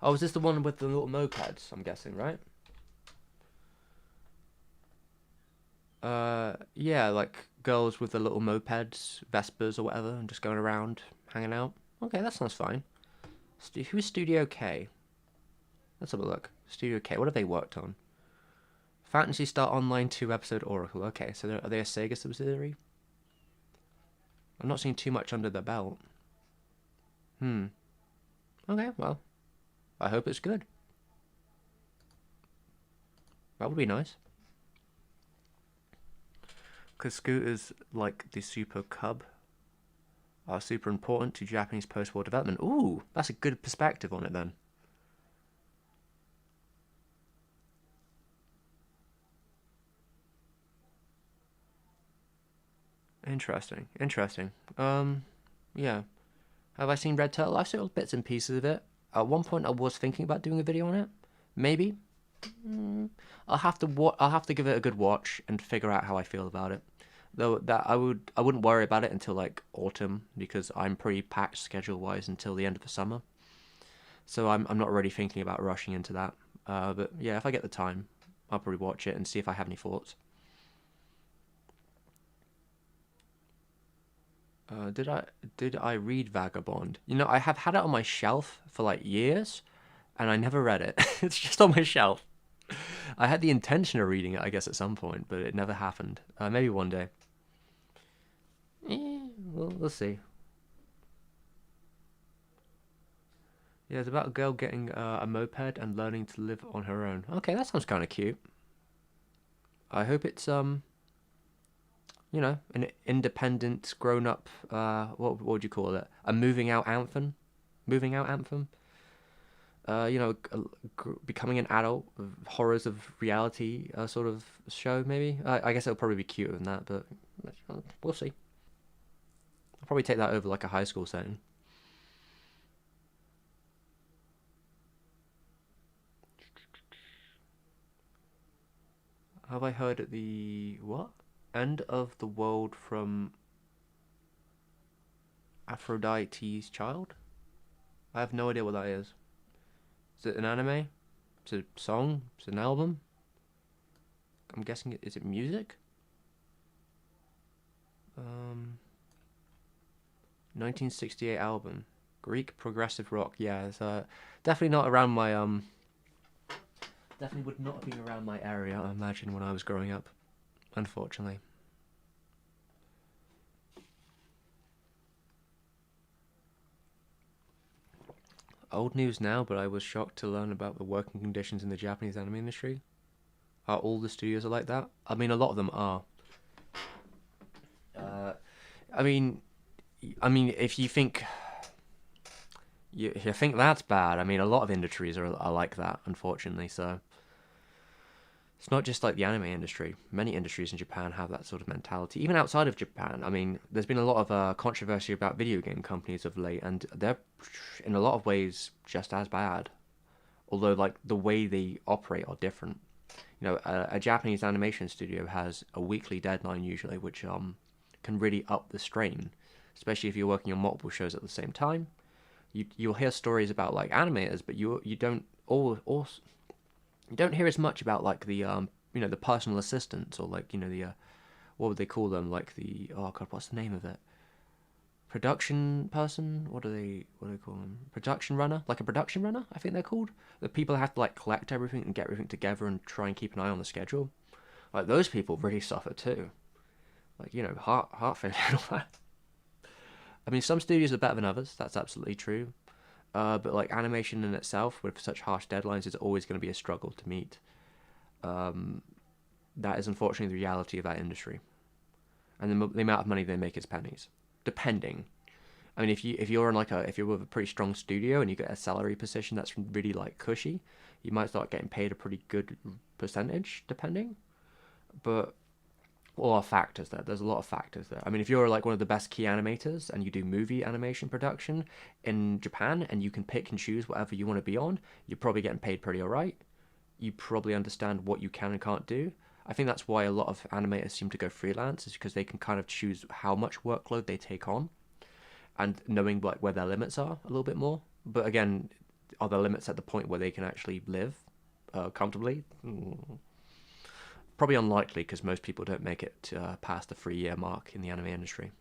Oh, is this the one with the little mopeds? I'm guessing, right? Yeah, like girls with the little mopeds, Vespers or whatever, and just going around hanging out. Okay, that sounds fine. Who's Studio K? Let's have a look. Studio K, what have they worked on? Fantasy Star Online 2 episode Oracle. Okay, so are they a Sega subsidiary? I'm not seeing too much under their belt. Okay, well, I hope it's good. That would be nice. Because scooters like the Super Cub are super important to Japanese post-war development. Ooh, that's a good perspective on it then. Interesting. Yeah. Have I seen Red Turtle? I've seen bits and pieces of it. At one point, I was thinking about doing a video on it. Maybe. I'll have to give it a good watch and figure out how I feel about it. Though that I wouldn't worry about it until like autumn because I'm pretty packed schedule wise until the end of the summer. So I'm not really thinking about rushing into that. But yeah, if I get the time, I'll probably watch it and see if I have any thoughts. Did I read Vagabond? You know, I have had it on my shelf for like years, and I never read it. It's just on my shelf. I had the intention of reading it, I guess, at some point, but it never happened. Maybe one day. We'll see. Yeah, it's about a girl getting a moped and learning to live on her own. Okay, that sounds kind of cute. I hope it's you know, an independent, grown-up. What would you call it? A moving out anthem. Moving out anthem. You know, becoming an adult, horrors of reality sort of show, maybe. I guess it'll probably be cuter than that, but we'll see. I'll probably take that over like a high school setting. Have I heard at the what? End of the world from Aphrodite's Child? I have no idea what that is. Is it an anime? Is it a song? Is it an album? I'm guessing is it music? 1968 album. Greek progressive rock. Yeah, it's definitely not around my definitely would not have been around my area, I imagine, when I was growing up. Unfortunately. Old news now, but I was shocked to learn about the working conditions in the Japanese anime industry. Are all the studios are like that? I mean, a lot of them are. Uh, I mean, if you think you think that's bad, I mean, a lot of industries are like that, unfortunately. So it's not just like the anime industry. Many industries in Japan have that sort of mentality. Even outside of Japan, I mean, there's been a lot of controversy about video game companies of late, and they're, in a lot of ways, just as bad. Although, like, the way they operate are different. You know, a Japanese animation studio has a weekly deadline usually, which can really up the strain, especially if you're working on multiple shows at the same time. You'll hear stories about like animators, but you don't you don't hear as much about like the you know, the personal assistants, or like, you know, the what would they call them, like the, oh god, what's the name of it, production person, what do they call them, production runner, like a production runner, I think they're called, the people that have to like collect everything and get everything together and try and keep an eye on the schedule. Like, those people really suffer too, like, you know, heart failure and all that. I mean, some studios are better than others, that's absolutely true. But like animation in itself, with such harsh deadlines, is always going to be a struggle to meet. That is unfortunately the reality of that industry, and the amount of money they make is pennies, depending. I mean, if you're with a pretty strong studio and you get a salary position that's really like cushy, you might start getting paid a pretty good percentage, depending. But a lot of factors there. There's a lot of factors there. I mean, if you're like one of the best key animators and you do movie animation production in Japan and you can pick and choose whatever you want to be on, you're probably getting paid pretty alright. You probably understand what you can and can't do. I think that's why a lot of animators seem to go freelance, is because they can kind of choose how much workload they take on, and knowing like where their limits are a little bit more. But again, are there limits at the point where they can actually live comfortably? Probably unlikely, because most people don't make it past the 3-year mark in the anime industry.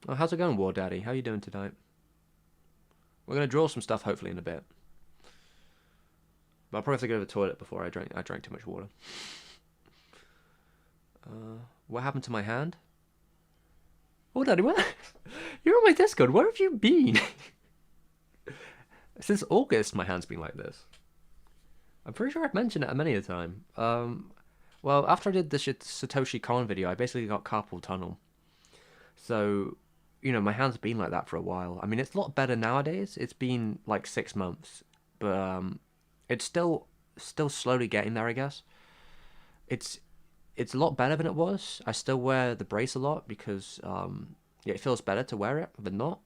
Oh, how's it going, War Daddy? How you doing tonight? We're gonna draw some stuff hopefully in a bit, but I'll probably have to go to the toilet before I drank. I drank too much water. What happened to my hand? War Daddy, what? You're on my Discord. Where have you been? Since August, my hand's been like this. I'm pretty sure I've mentioned it many a time. Well, after I did the Satoshi Kon video, I basically got carpal tunnel. So, my hand's been like that for a while. I mean, it's a lot better nowadays. It's been like 6 months, but it's still slowly getting there, I guess. It's it's a lot better than it was. I still wear the brace a lot because yeah, it feels better to wear it than not.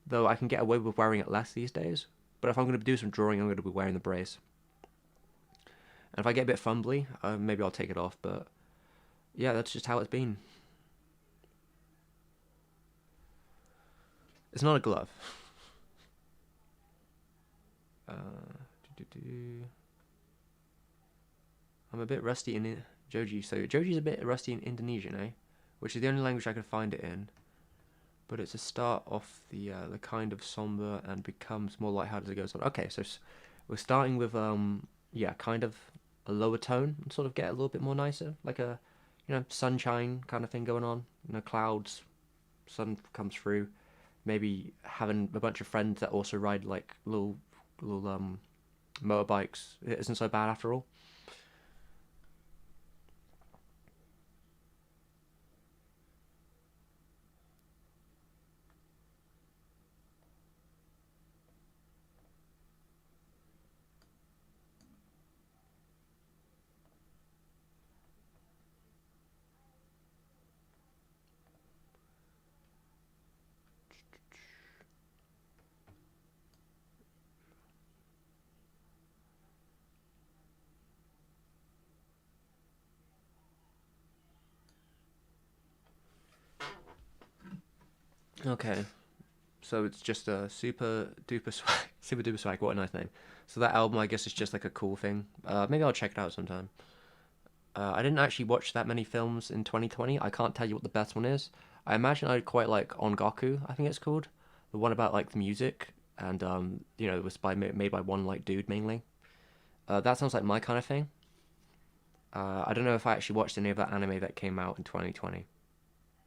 Though I can get away with wearing it less these days. But if I'm going to do some drawing, I'm going to be wearing the brace. And if I get a bit fumbly, maybe I'll take it off. But yeah, that's just how it's been. It's not a glove. I'm a bit rusty in it. Joji. So Joji's a bit rusty in Indonesian, eh? Which is the only language I can find it in. But it's a start off the kind of somber and becomes more lighthearted as it goes on. Okay, so we're starting with yeah, kind of a lower tone and sort of get a little bit more nicer, like a sunshine kind of thing going on. Clouds, sun comes through. Maybe having a bunch of friends that also ride like little motorbikes. It isn't so bad after all. Okay, so it's just a super duper swag, super duper swag. What a nice name. So that album, I guess, is just like a cool thing. Maybe I'll check it out sometime. I didn't actually watch that many films in 2020. I can't tell you what the best one is. I imagine I'd quite like Ongaku, I think it's called, the one about like the music, and it was made by one like dude mainly. That sounds like my kind of thing. I don't know if I actually watched any of that anime that came out in 2020.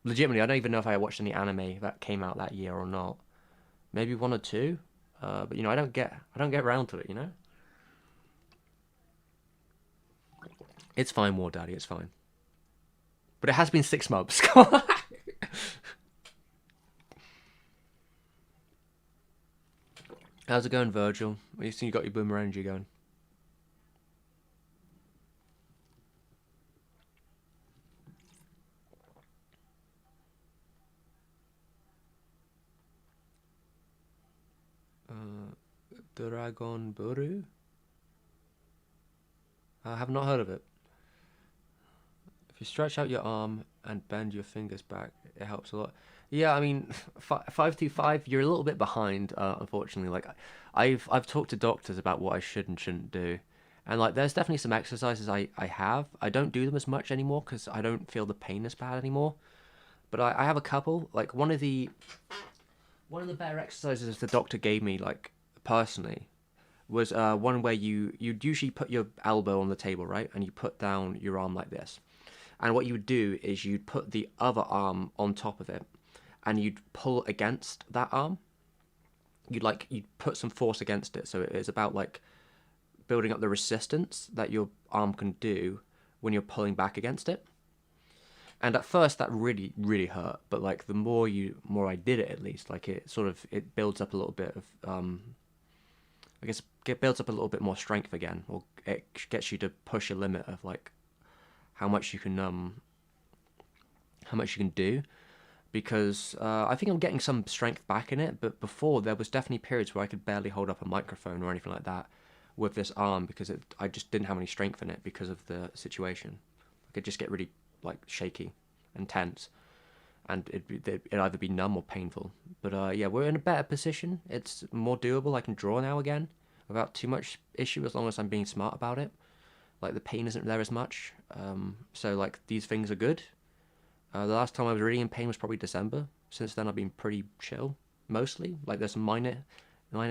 Legitimately, I don't even know if I watched any anime that came out that year or not. Maybe one or two. But I don't get around to it. It's fine, War Daddy. It's fine. But it has been 6 months. How's it going, Virgil? You think you got your boomerang going? Dragon Buru? I have not heard of it. If you stretch out your arm and bend your fingers back, it helps a lot. Yeah, I mean, 525. You're a little bit behind, unfortunately. Like, I've talked to doctors about what I should and shouldn't do, and like, there's definitely some exercises I have. I don't do them as much anymore because I don't feel the pain as bad anymore. But I have a couple. Like one of the better exercises the doctor gave me, like personally, was one where you'd usually put your elbow on the table, right, and you put down your arm like this. And what you would do is you'd put the other arm on top of it, and you'd pull against that arm. You'd put some force against it. So it's about like building up the resistance that your arm can do when you're pulling back against it. And at first that really really hurt, but like the more I did it, at least like it builds up a little bit of I guess it builds up a little bit more strength again, or it gets you to push a limit of like how much you can do, because I think I'm getting some strength back in it. But before, there was definitely periods where I could barely hold up a microphone or anything like that with this arm, because I just didn't have any strength in it because of the situation. I could just get really like shaky and tense, and it'd either be numb or painful. But yeah, we're in a better position. It's more doable. I can draw now again without too much issue, as long as I'm being smart about it. Like the pain isn't there as much. So like these things are good. The last time I was really in pain was probably December. Since then I've been pretty chill, mostly. Like there's some minor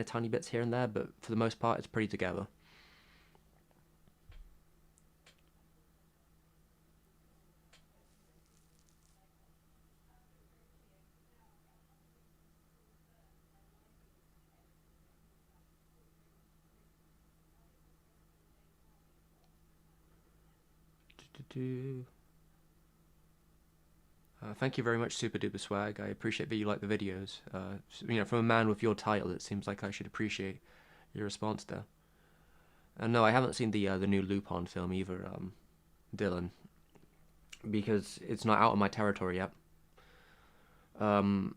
tiny bits here and there, but for the most part it's pretty together. Thank you very much, Super Duper Swag. I appreciate that you like the videos. From a man with your title, it seems like I should appreciate your response there. And no, I haven't seen the new Lupin film either, Dylan, because it's not out of my territory yet. Um,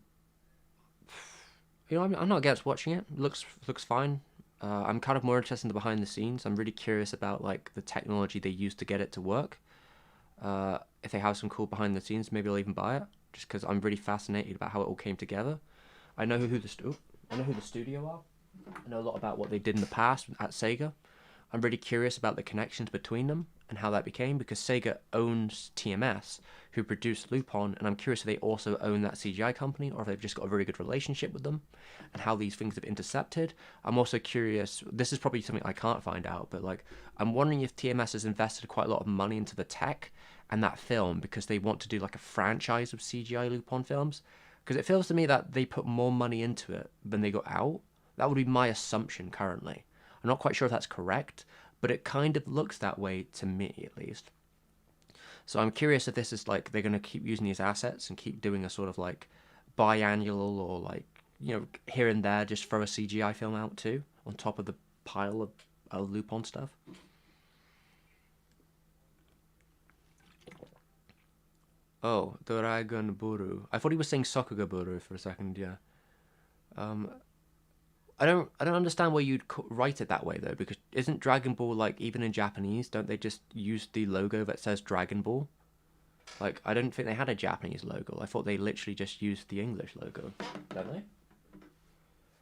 I'm not against watching it. Looks fine. I'm kind of more interested in the behind the scenes. I'm really curious about like the technology they use to get it to work. If they have some cool behind the scenes, maybe I'll even buy it, just because I'm really fascinated about how it all came together. I know who the studio are. I know a lot about what they did in the past at Sega. I'm really curious about the connections between them and how that became, because Sega owns TMS, who produced Lupin, and I'm curious if they also own that CGI company, or if they've just got a very good relationship with them, and how these things have intercepted. I'm also curious, this is probably something I can't find out, but like, I'm wondering if TMS has invested quite a lot of money into the tech and that film because they want to do like a franchise of CGI Lupin films, because it feels to me that they put more money into it than they got out. That would be my assumption currently. I'm not quite sure if that's correct, but it kind of looks that way to me, at least. So I'm curious if this is like they're going to keep using these assets and keep doing a sort of like biannual, or like, here and there just throw a CGI film out too on top of the pile of Lupin stuff. Oh, Dragon Buru. I thought he was saying Sokugaburu for a second. Yeah. Um, I don't understand why you'd write it that way though, because isn't Dragon Ball, like, even in Japanese, don't they just use the logo that says Dragon Ball? Like, I don't think they had a Japanese logo. I thought they literally just used the English logo. Don't they?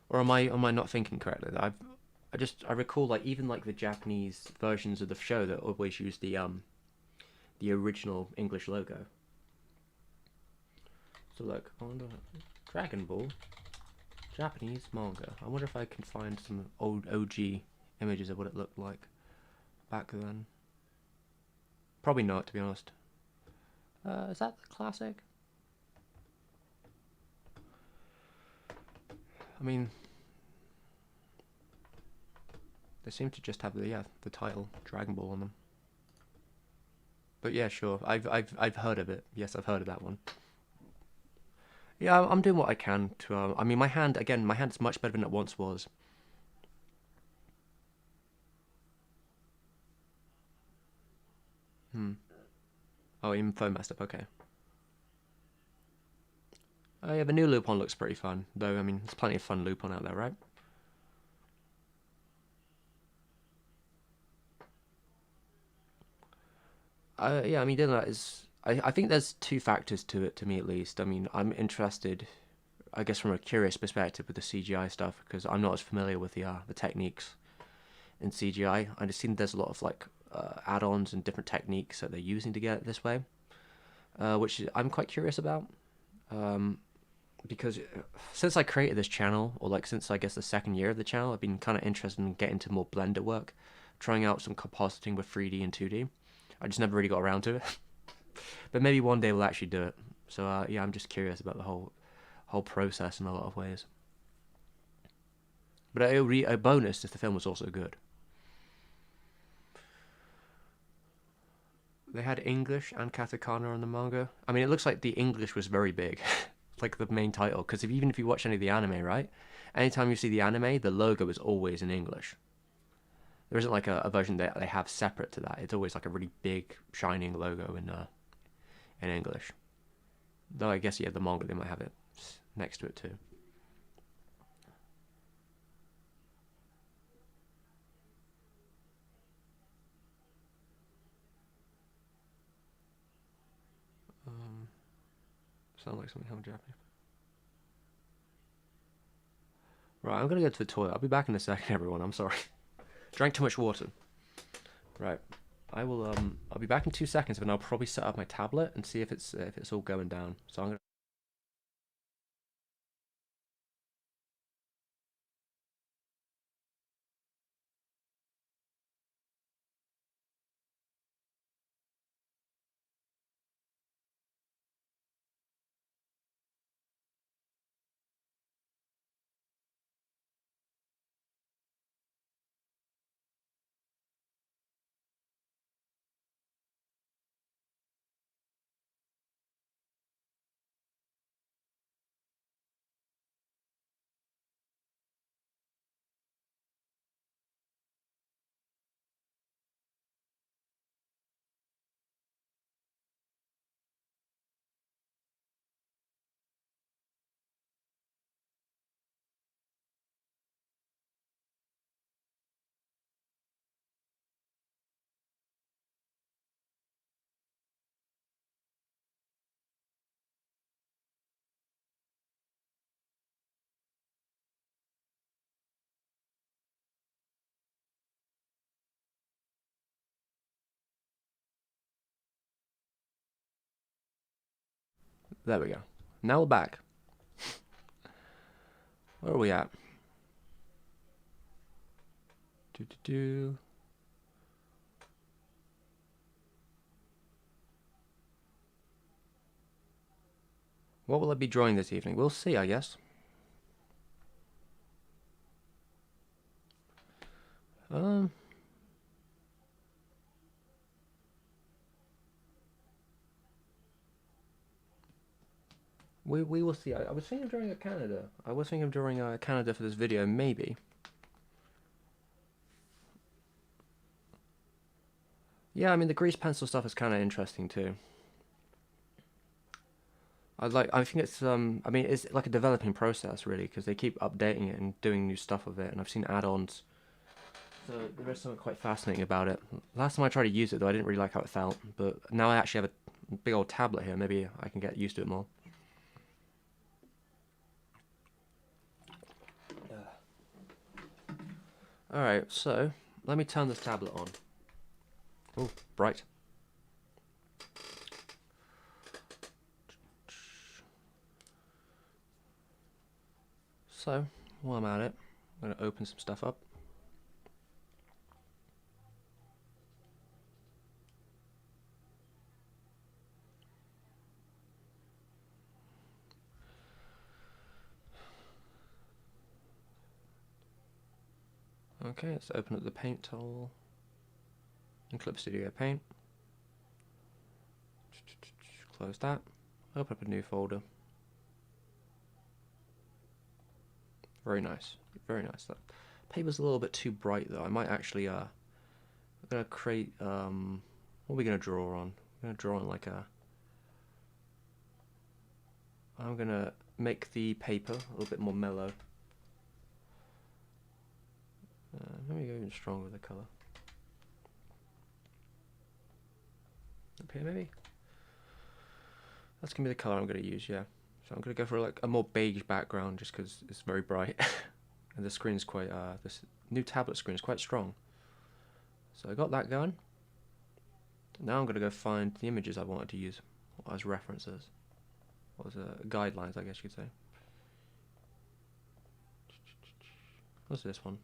Or am I not thinking correctly? I recall, like, even like the Japanese versions of the show that always use the original English logo. So look, I wonder, Dragon Ball Japanese manga. I wonder if I can find some old OG images of what it looked like back then. Probably not, to be honest. Is that the classic? I mean, they seem to just have the title Dragon Ball on them. But yeah, sure. I've heard of it. Yes, I've heard of that one. Yeah, I'm doing what I can to. I mean, my hand's much better than it once was. Hmm. Oh, even phone messed up. Okay. Oh yeah, the new Lupin looks pretty fun, though. I mean, there's plenty of fun Lupin out there, right? Yeah, I mean, doing that is. I think there's two factors to it, to me at least. I mean, I'm interested, I guess, from a curious perspective with the CGI stuff, because I'm not as familiar with the techniques in CGI. I just seen there's a lot of like add-ons and different techniques that they're using to get it this way, which I'm quite curious about. Um, because since I created this channel, or like since I guess the second year of the channel, I've been kind of interested in getting to more Blender work, trying out some compositing with 3D and 2D. I just never really got around to it, but maybe one day we'll actually do it. So yeah, I'm just curious about the whole process in a lot of ways. But it would be a bonus if the film was also good. They had English and katakana on the manga. I mean, it looks like the English was very big, like the main title. Because even if you watch any of the anime, right? Anytime you see the anime, the logo is always in English. There isn't like a version that they have separate to that. It's always like a really big, shining logo in English. Though I guess yeah, the manga they might have it next to it too. Um, Sound like something from Japanese. Right, I'm gonna go to the toilet. I'll be back in a second, everyone. I'm sorry. Drank too much water. Right. I'll be back in 2 seconds, but I'll probably set up my tablet and see if it's all going down. So I'm gonna. There we go. Now we're back. Where are we at? Do do do. What will I be drawing this evening? We'll see, I guess. Um. We will see. I was thinking of drawing a Canada. I was thinking of drawing a Canada for this video, maybe. Yeah, I mean the grease pencil stuff is kind of interesting too. I think it's I mean it's like a developing process really because they keep updating it and doing new stuff with it, and I've seen add-ons. So there is something quite fascinating about it. Last time I tried to use it though, I didn't really like how it felt, but now I actually have a big old tablet here. Maybe I can get used to it more. All right, so let me turn this tablet on. Oh, bright. So, while I'm at it, I'm going to open some stuff up. Okay, let's open up the paint tool and Clip Studio Paint. Close that. Open up a new folder. Very nice, very nice. That paper's a little bit too bright though. I might actually I'm gonna create what are we gonna draw on? I'm gonna draw on like a. I'm gonna make the paper a little bit more mellow. Let me go even stronger with the color. Up here maybe. That's gonna be the color I'm gonna use. Yeah. So I'm gonna go for like a more beige background just because it's very bright, and the screen's quite this new tablet screen is quite strong. So I got that going. Now I'm gonna go find the images I wanted to use as references, or as guidelines, I guess you could say. What's this one?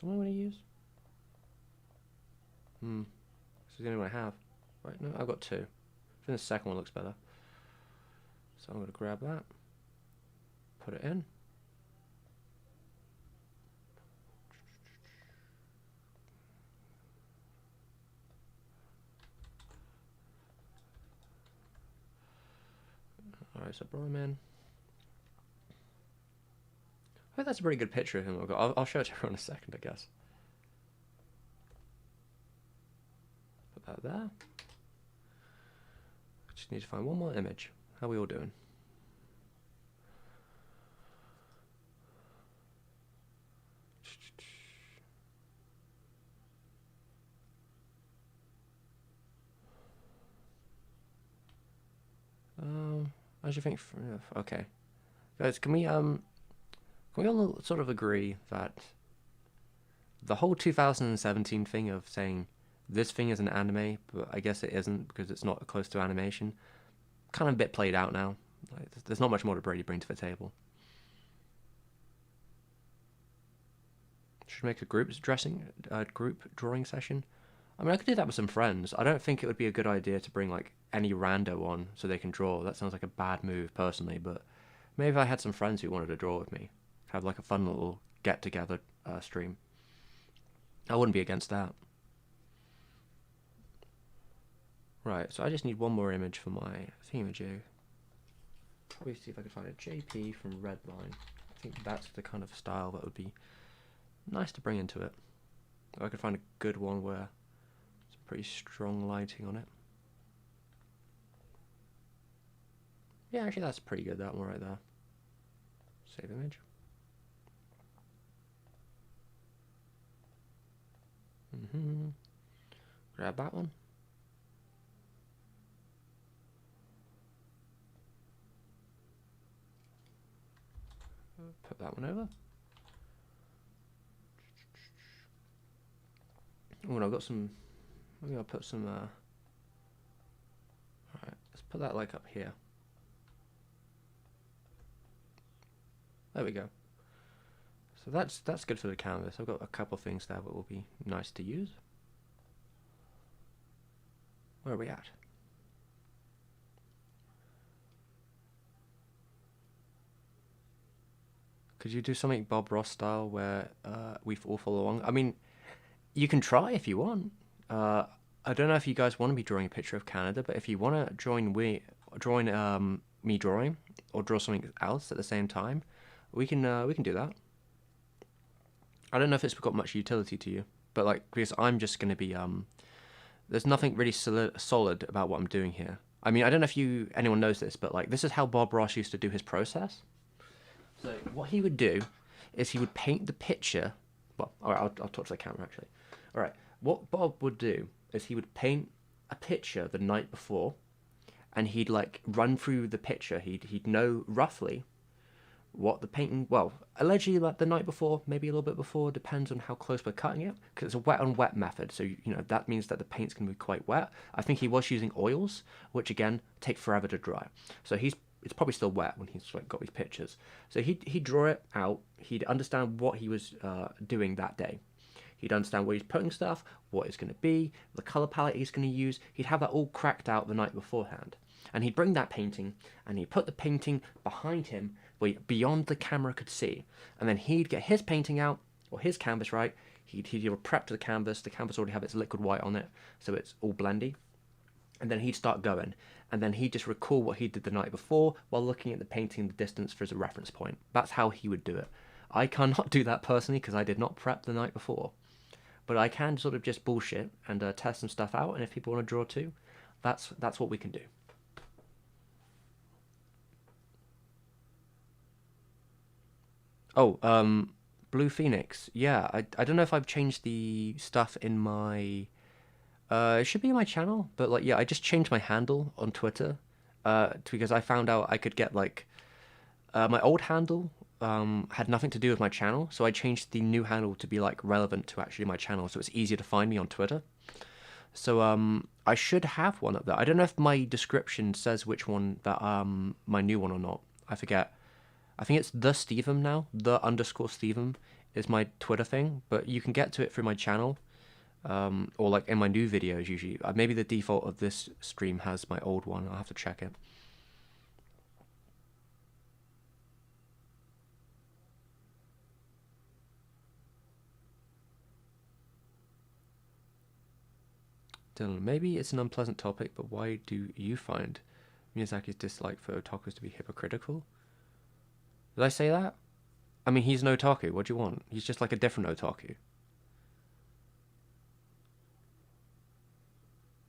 What am I going to use? This is the only one I have. Right, no, I've got two. I think the second one looks better. So I'm going to grab that. Put it in. Alright, so brought him in. I think that's a pretty good picture of him. I'll show it to everyone in a second, I guess. Put that there. I just need to find one more image. How are we all doing? How do you think? Okay, guys, can we all sort of agree that the whole 2017 thing of saying this thing is an anime, but I guess it isn't because it's not close to animation, kind of a bit played out now. Like, there's not much more to Brady bring to the table. Should make a group drawing session. I mean, I could do that with some friends. I don't think it would be a good idea to bring like any rando on so they can draw. That sounds like a bad move personally, but maybe if I had some friends who wanted to draw with me, have like a fun little get-together stream, I wouldn't be against that. Right, so I just need one more image for my thingamajig. Probably see if I can find a JP from Redline. I think that's the kind of style that would be nice to bring into it. If I could find a good one where some pretty strong lighting on it. Yeah, actually that's pretty good, that one right there. Save image. Grab that one. Put that one over. Oh, and I've got some. Maybe I'll put some. Alright, let's put that like up here. There we go. So that's good for the canvas. I've got a couple of things there that will be nice to use. Where are we at? Could you do something Bob Ross style where we all follow along? I mean, you can try if you want. I don't know if you guys want to be drawing a picture of Canada, but if you want to join me drawing or draw something else at the same time, we can do that. I don't know if it's got much utility to you, but like because I'm just going to be there's nothing really solid about what I'm doing here. I mean, I don't know if anyone knows this, but like this is how Bob Ross used to do his process. So what he would do is he would paint the picture. Well, all right, I'll talk to the camera actually. All right, what Bob would do is he would paint a picture the night before, and he'd like run through the picture. He'd know roughly what the painting. Well, allegedly like the night before, maybe a little bit before, depends on how close we're cutting it, because it's a wet on wet method. So you know that means that the paint's gonna be quite wet. I think he was using oils, which again take forever to dry. So it's probably still wet when he's like got these pictures. So he'd draw it out. He'd understand what he was doing that day. He'd understand where he's putting stuff, what it's going to be, the color palette he's going to use. He'd have that all cracked out the night beforehand. And he'd bring that painting and he'd put the painting behind him where beyond the camera could see. And then he'd get his painting out, or his canvas, right? He'd prep to the canvas. The canvas already have its liquid white on it, so it's all blendy. And then he'd start going. And then he'd just recall what he did the night before while looking at the painting in the distance for as a reference point. That's how he would do it. I cannot do that personally because I did not prep the night before. But I can sort of just bullshit and test some stuff out, and if people want to draw too, that's what we can do. Oh, Blue Phoenix. Yeah, I don't know if I've changed the stuff in my... it should be in my channel, but like, yeah, I just changed my handle on Twitter because I found out I could get like... my old handle had nothing to do with my channel, so I changed the new handle to be like relevant to actually my channel, so it's easier to find me on Twitter. So I should have one up there. I don't know if my description says which one that my new one or not. I forget. I think it's the STEVEM now. The underscore STEVEM is my Twitter thing, but you can get to it through my channel, or like in my new videos usually. Maybe the default of this stream has my old one. I'll have to check it. Dylan, maybe it's an unpleasant topic, but why do you find Miyazaki's dislike for otakus to be hypocritical? Did I say that? I mean, he's an otaku. What do you want? He's just like a different otaku.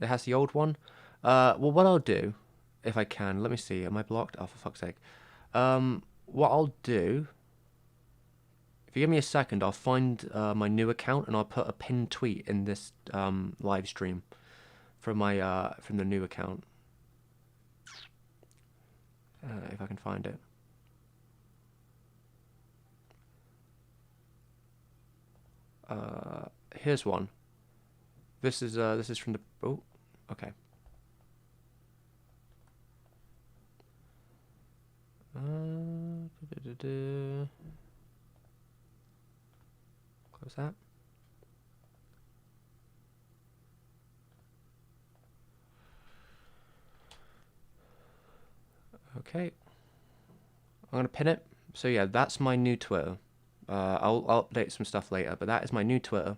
It has the old one. Well, what I'll do, if I can, let me see. Am I blocked? Oh, for fuck's sake. What I'll do, if you give me a second, I'll find my new account and I'll put a pinned tweet in this live stream from my from the new account. If I can find it. Here's one. This is from the. Oh, okay. Close that. Okay. I'm gonna pin it. So yeah, that's my new Twitter. I'll update some stuff later, but that is my new Twitter.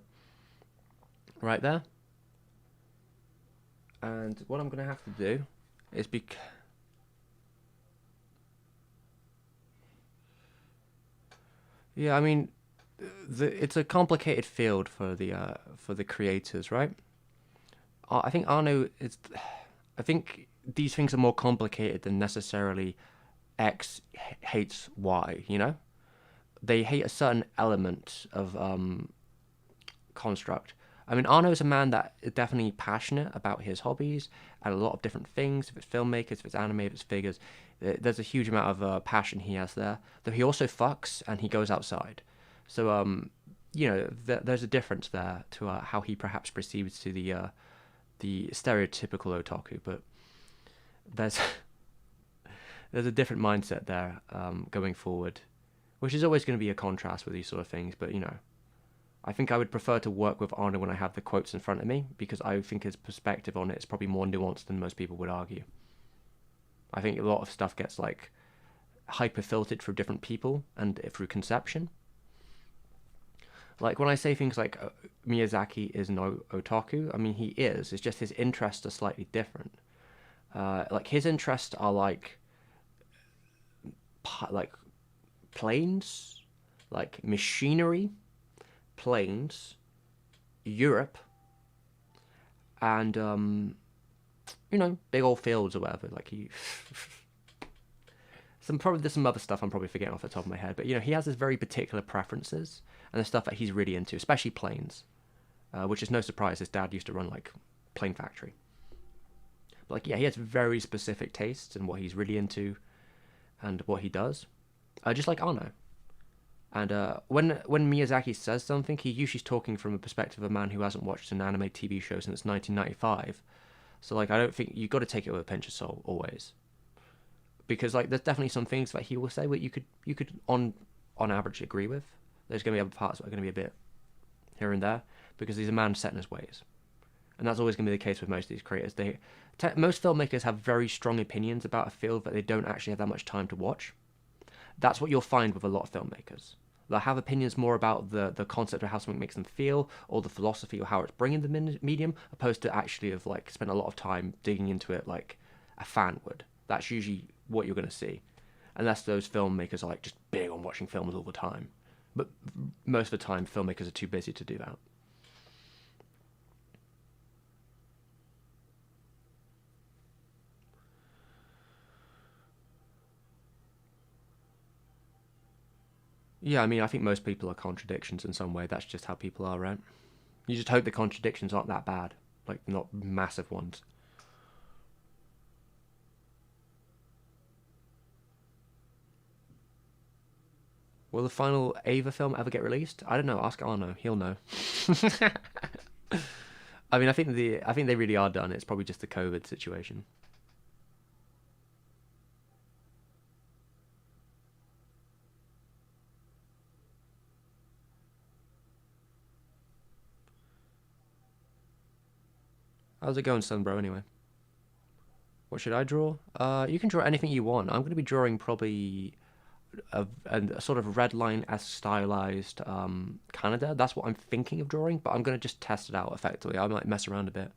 Right there. And what I'm gonna have to do is yeah, I mean, it's a complicated field for the creators, right? I think Arno is. I think these things are more complicated than necessarily X hates Y. You know, they hate a certain element of construct. I mean, Arno is a man that is definitely passionate about his hobbies and a lot of different things. If it's filmmakers, if it's anime, if it's figures, there's a huge amount of passion he has there. Though he also fucks and he goes outside. So, you know, there's a difference there to how he perhaps perceives to the stereotypical otaku. But there's there's a different mindset there going forward, which is always going to be a contrast with these sort of things. But, you know, I think I would prefer to work with Arno when I have the quotes in front of me, because I think his perspective on it is probably more nuanced than most people would argue. I think a lot of stuff gets like hyper filtered for different people and through conception. Like when I say things like Miyazaki is no otaku, I mean he is. It's just his interests are slightly different. Like his interests are like planes, like machinery, planes, Europe, and you know, big old fields or whatever. Like he, there's some other stuff I'm probably forgetting off the top of my head, but you know, he has his very particular preferences and the stuff that he's really into, especially planes, which is no surprise. His dad used to run like plane factory. But like, yeah, he has very specific tastes and what he's really into, and what he does. Just like Arno. And when Miyazaki says something, he usually is talking from a perspective of a man who hasn't watched an anime TV show since 1995. So like, I don't think you've got to take it with a pinch of salt always, because like there's definitely some things that he will say what you could on average agree with. There's going to be other parts that are going to be a bit here and there, because he's a man set in his ways, and that's always going to be the case with most of these creators. Most filmmakers have very strong opinions about a field that they don't actually have that much time to watch. That's what you'll find with a lot of filmmakers. They'll have opinions more about the concept of how something makes them feel, or the philosophy, or how it's bringing the medium, opposed to actually have like spent a lot of time digging into it like a fan would. That's usually what you're going to see, unless those filmmakers are like just big on watching films all the time. But most of the time, filmmakers are too busy to do that. Yeah, I mean, I think most people are contradictions in some way. That's just how people are, right? You just hope the contradictions aren't that bad, like not massive ones. Will the final Ava film ever get released? I don't know. Ask Arno. He'll know. I mean, I think they really are done. It's probably just the COVID situation. How's it going, son, bro, anyway? What should I draw? You can draw anything you want. I'm going to be drawing probably a sort of red line as stylized Canada. That's what I'm thinking of drawing, but I'm going to just test it out effectively. I might mess around a bit.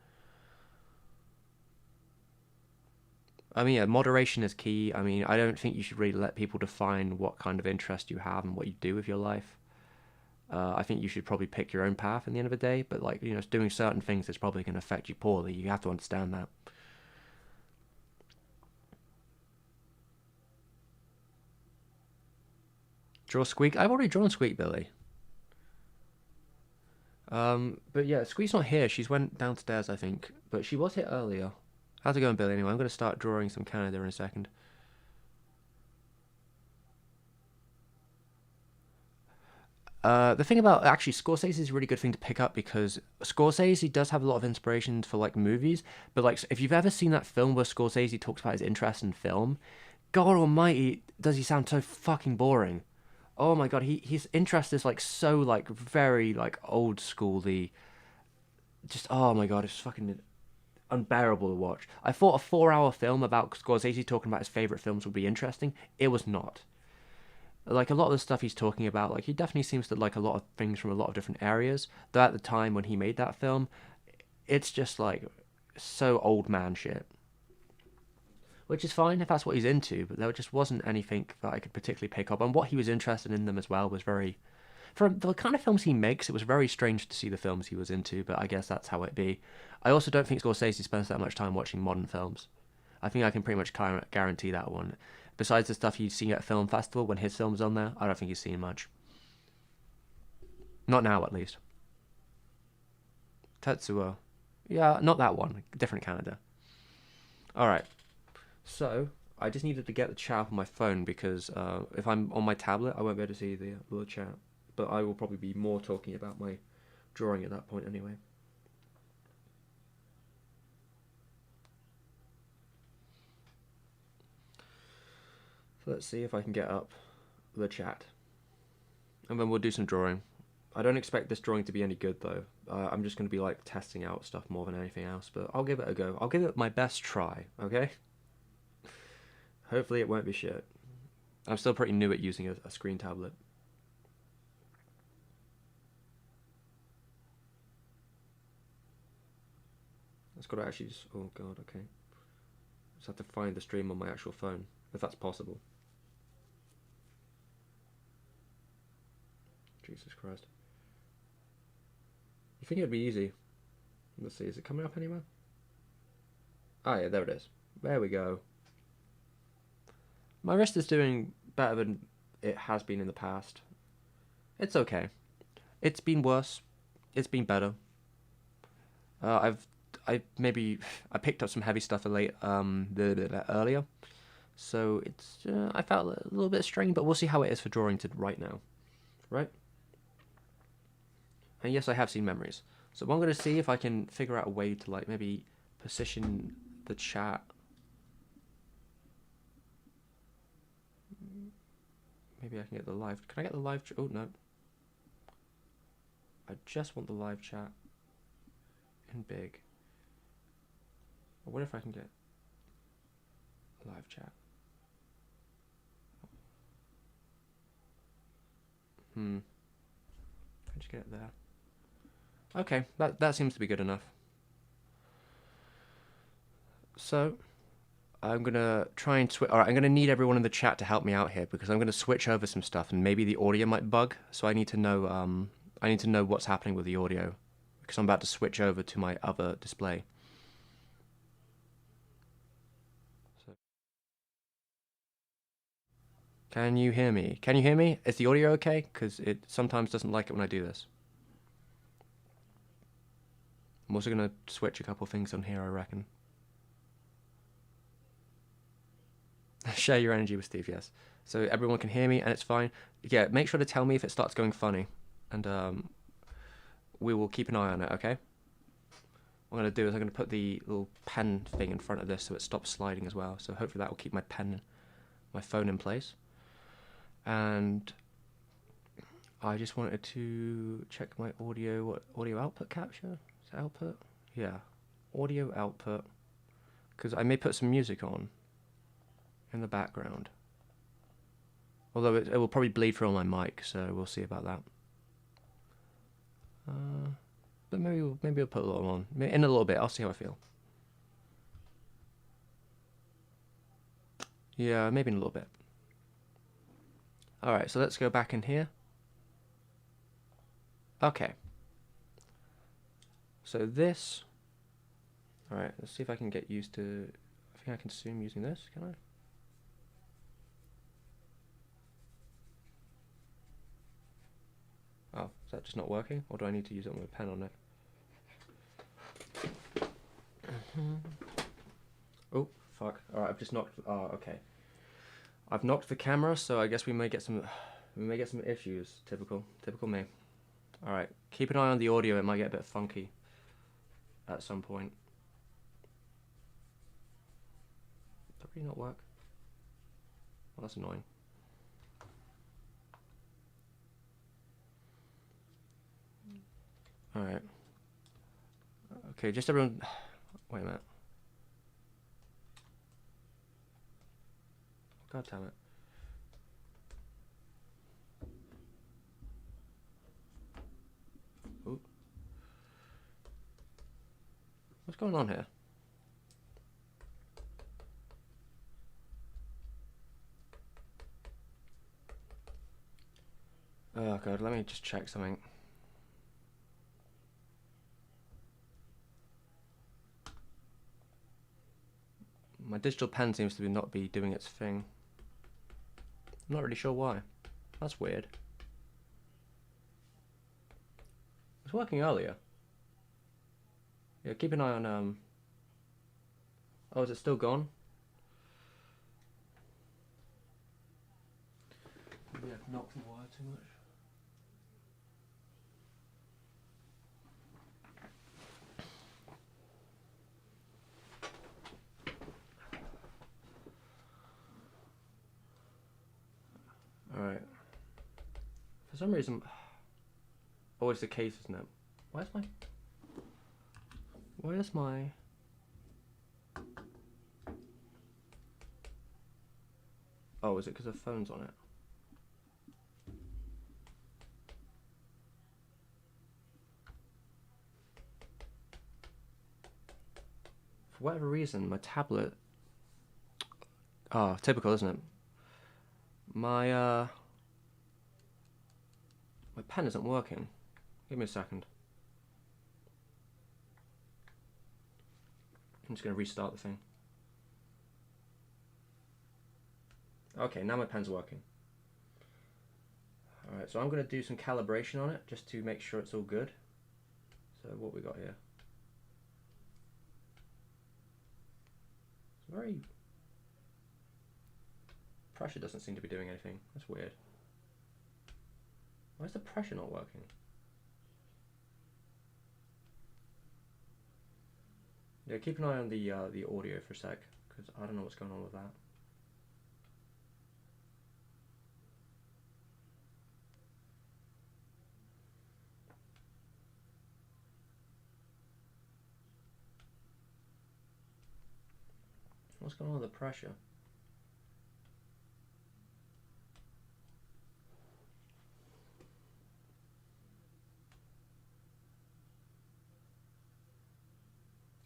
I mean, yeah, moderation is key. I mean, I don't think you should really let people define what kind of interest you have and what you do with your life. I think you should probably pick your own path in the end of the day, but like, doing certain things is probably going to affect you poorly. You have to understand that. Draw Squeak. I've already drawn Squeak, Billy. But yeah, Squeak's not here. She's went downstairs, I think. But she was here earlier. How's it going, Billy? Anyway, I'm going to start drawing some Canada in a second. The thing about actually Scorsese is a really good thing to pick up because Scorsese does have a lot of inspirations for like movies, but like if you've ever seen that film where Scorsese talks about his interest in film, God Almighty, does he sound so fucking boring? Oh my God, his interest is like so like very like old schooly. Just oh my God, it's fucking unbearable to watch. I thought a 4 hour film about Scorsese talking about his favorite films would be interesting. It was not. Like a lot of the stuff he's talking about, like he definitely seems to like a lot of things from a lot of different areas. Though at the time when he made that film, it's just like so old man shit. Which is fine if that's what he's into, but there just wasn't anything that I could particularly pick up. And what he was interested in them as well was very, for the kind of films he makes, it was very strange to see the films he was into, but I guess that's how it be. I also don't think Scorsese spends that much time watching modern films. I think I can pretty much guarantee that one. Besides the stuff you've seen at a film festival when his film's on there, I don't think he's seen much. Not now, at least. Tetsuo. Yeah, not that one. Different Canada. Alright, so I just needed to get the chat up on my phone because if I'm on my tablet, I won't be able to see the chat. But I will probably be more talking about my drawing at that point anyway. So let's see if I can get up the chat. And then we'll do some drawing. I don't expect this drawing to be any good though. I'm just going to be like testing out stuff more than anything else, but I'll give it a go. I'll give it my best try, okay? Hopefully it won't be shit. I'm still pretty new at using a screen tablet. It's got to actually just, oh god, okay. Just have to find the stream on my actual phone, if that's possible. Jesus Christ. You think it'd be easy? Let's see, is it coming up anywhere? Ah yeah, there it is. There we go. My wrist is doing better than it has been in the past. It's okay. It's been worse. It's been better. I picked up some heavy stuff earlier, so it's I felt a little bit strained, but we'll see how it is for drawing to right now, right? And yes, I have seen memories. So I'm going to see if I can figure out a way to like maybe position the chat. Maybe I can get the live. Can I get the live? Oh no. I just want the live chat in big. I wonder if I can get live chat. Can I just get it there? Okay, that seems to be good enough. So, I'm gonna try and switch. Alright, I'm gonna need everyone in the chat to help me out here because I'm gonna switch over some stuff and maybe the audio might bug. So I need to know what's happening with the audio because I'm about to switch over to my other display. So, can you hear me? Can you hear me? Is the audio okay? Because it sometimes doesn't like it when I do this. I'm also gonna switch a couple things on here, I reckon. Share your energy with Steve, yes. So everyone can hear me and it's fine. Yeah, make sure to tell me if it starts going funny. And we will keep an eye on it, okay? What I'm going to do is I'm going to put the little pen thing in front of this so it stops sliding as well. So hopefully that will keep my phone in place. And I just wanted to check my audio output capture. Is it output? Yeah. audio output, because I may put some music on in the background. Although it will probably bleed through on my mic, so we'll see about that. But maybe we'll put a little on in a little bit. I'll see how I feel. Yeah, maybe in a little bit. All right, so let's go back in here. Okay. So this. All right, let's see if I can get used to. I think I can zoom using this. Can I? Oh, is that just not working? Or do I need to use it with a pen on it? Oh, fuck. Alright, I've just knocked... Oh, okay. I've knocked the camera, so I guess we may get some issues. Typical me. Alright, keep an eye on the audio. It might get a bit funky at some point. Does that really not work? Well, that's annoying. Alright. Okay, just everyone... Wait a minute. God damn it. Ooh. What's going on here? Oh god, let me just check something. My digital pen seems to not be doing its thing. I'm not really sure why. That's weird. It was working earlier. Yeah, keep an eye on Oh, is it still gone? Maybe I've knocked the wire too much. Alright. For some reason... Oh, it's the case, isn't it? Where's my... Oh, is it because the phone's on it? For whatever reason, my tablet... Oh, typical, isn't it? My pen isn't working. Give me a second. I'm just going to restart the thing. Okay, now my pen's working. Alright, so I'm going to do some calibration on it just to make sure it's all good. So what we got here? It's very... Pressure doesn't seem to be doing anything. That's weird. Why is the pressure not working? Yeah, keep an eye on the audio for a sec, because I don't know what's going on with that. What's going on with the pressure?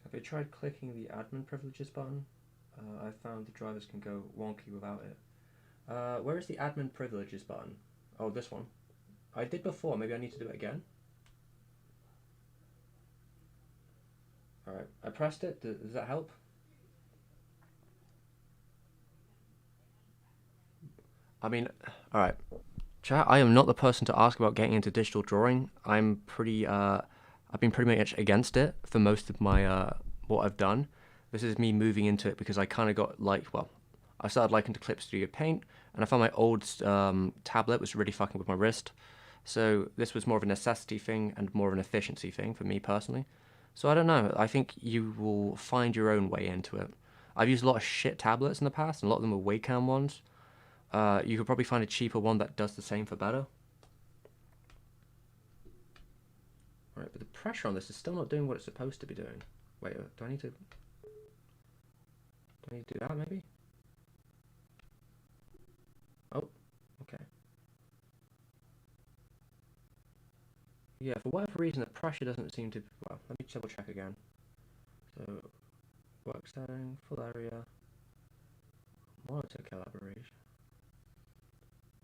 Have you tried clicking the admin privileges button? I found the drivers can go wonky without it. Where is the admin privileges button? Oh, this one. I did before, maybe I need to do it again. Alright, I pressed it, does that help? I mean, alright. Chat, I am not the person to ask about getting into digital drawing. I've been pretty much against it for most of my, what I've done. This is me moving into it because I kind of got I started liking to Clip Studio Paint, and I found my old tablet was really fucking with my wrist. So this was more of a necessity thing and more of an efficiency thing for me personally. So I don't know, I think you will find your own way into it. I've used a lot of shit tablets in the past, and a lot of them were Wacom ones. You could probably find a cheaper one that does the same for better. Right, but the pressure on this is still not doing what it's supposed to be doing. Wait, do I need to do that maybe? Oh, okay. Yeah, for whatever reason the pressure doesn't seem to, well, let me double check again. So, work setting, full area, monitor calibration.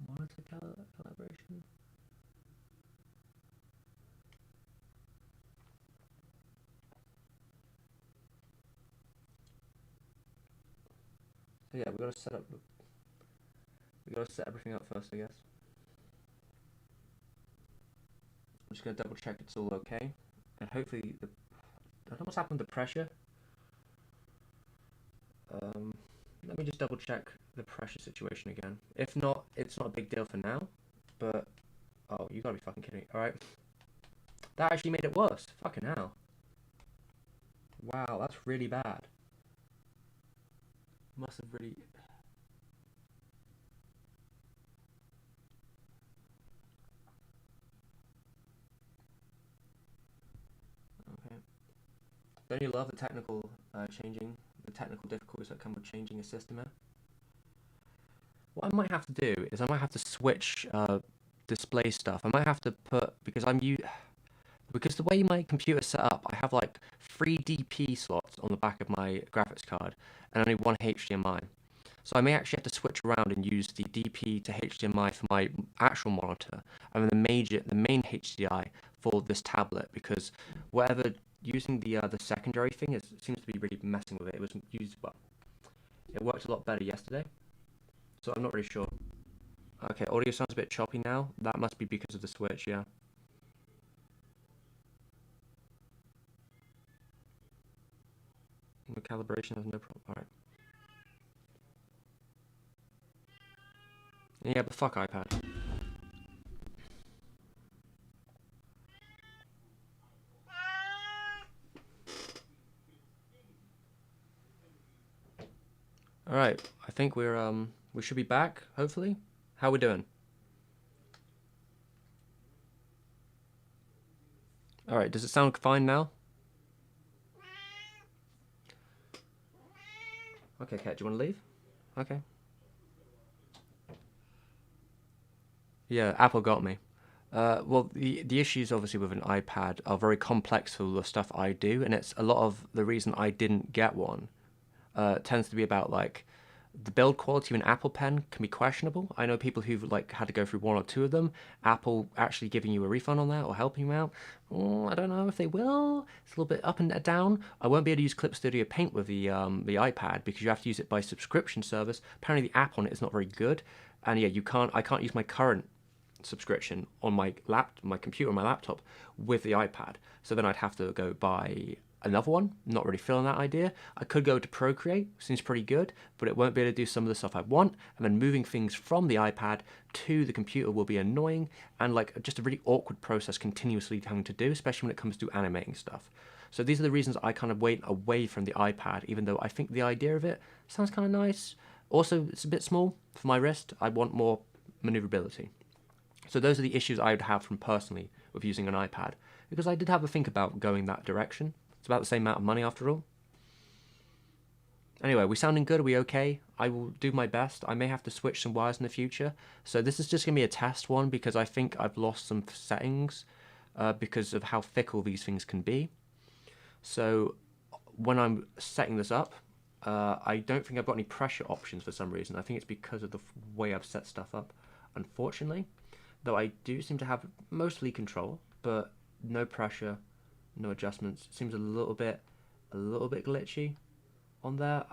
Monitor calibration? So yeah, we gotta set everything up first, I guess. I'm just gonna double check it's all okay, and hopefully I don't know what's happened to pressure. Let me just double check the pressure situation again. If not, it's not a big deal for now, but oh, you gotta be fucking kidding me. All right, that actually made it worse. Fucking hell. Wow, that's really bad. Must have really. Okay. Don't you love the technical the technical difficulties that come with changing a system here? What I might have to do is I might have to switch display stuff. I might have to put, because because the way my computer's set up, I have like 3 DP slots on the back of my graphics card and only one HDMI. So I may actually have to switch around and use the DP to HDMI for my actual monitor, and then the main HDI for this tablet, because whatever using the secondary thing seems to be really messing with it. It was used well. It worked a lot better yesterday, so I'm not really sure. Okay, audio sounds a bit choppy now. That must be because of the switch, yeah. The calibration has no problem. Alright. Yeah, but fuck iPad. Alright, I think we should be back, hopefully. How we doing? Alright, does it sound fine now? Okay, Kat, do you want to leave? Okay. Yeah, Apple got me. Well, the issues obviously with an iPad are very complex for the stuff I do, and it's a lot of the reason I didn't get one tends to be about like the build quality of an Apple Pen can be questionable. I know people who've like had to go through one or two of them. Apple actually giving you a refund on that or helping you out. I don't know if they will. It's a little bit up and down. I won't be able to use Clip Studio Paint with the iPad because you have to use it by subscription service. Apparently the app on it is not very good, and yeah, I can't use my current subscription on my computer, my laptop with the iPad. So then I'd have to go buy another one. Not really feeling that idea. I could go to Procreate, seems pretty good, but it won't be able to do some of the stuff I want. And then moving things from the iPad to the computer will be annoying and like just a really awkward process continuously having to do, especially when it comes to animating stuff. So these are the reasons I kind of went away from the iPad, even though I think the idea of it sounds kind of nice. Also, it's a bit small for my wrist. I want more maneuverability. So those are the issues I would have from personally with using an iPad, because I did have a think about going that direction. It's about the same amount of money after all. Anyway, we sounding good? Are we okay? I will do my best. I may have to switch some wires in the future. So this is just going to be a test one because I think I've lost some settings because of how fickle these things can be. So when I'm setting this up, I don't think I've got any pressure options for some reason. I think it's because of the way I've set stuff up, unfortunately. Though I do seem to have mostly control, but no pressure, no adjustments. Seems a little bit glitchy on there,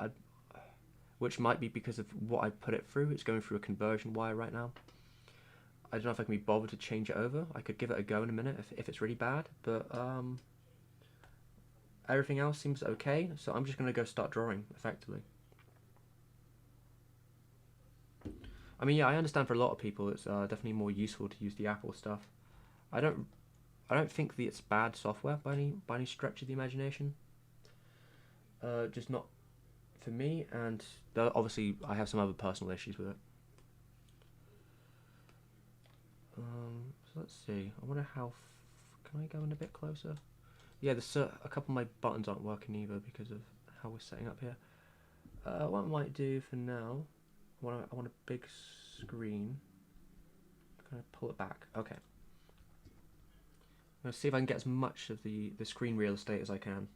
which might be because of what I put it through. It's going through a conversion wire right now. I don't know if I can be bothered to change it over. I could give it a go in a minute if it's really bad, but everything else seems okay, so I'm just going to go start drawing, effectively. I mean, yeah, I understand for a lot of people it's definitely more useful to use the Apple stuff. I don't think it's bad software by any stretch of the imagination. Just not for me, and obviously I have some other personal issues with it. So let's see. I wonder how. Can I go in a bit closer? Yeah, there's a couple of my buttons aren't working either because of how we're setting up here. What I might do for now, I want a big screen. I'm gonna pull it back. Okay. I'm gonna see if I can get as much of the screen real estate as I can.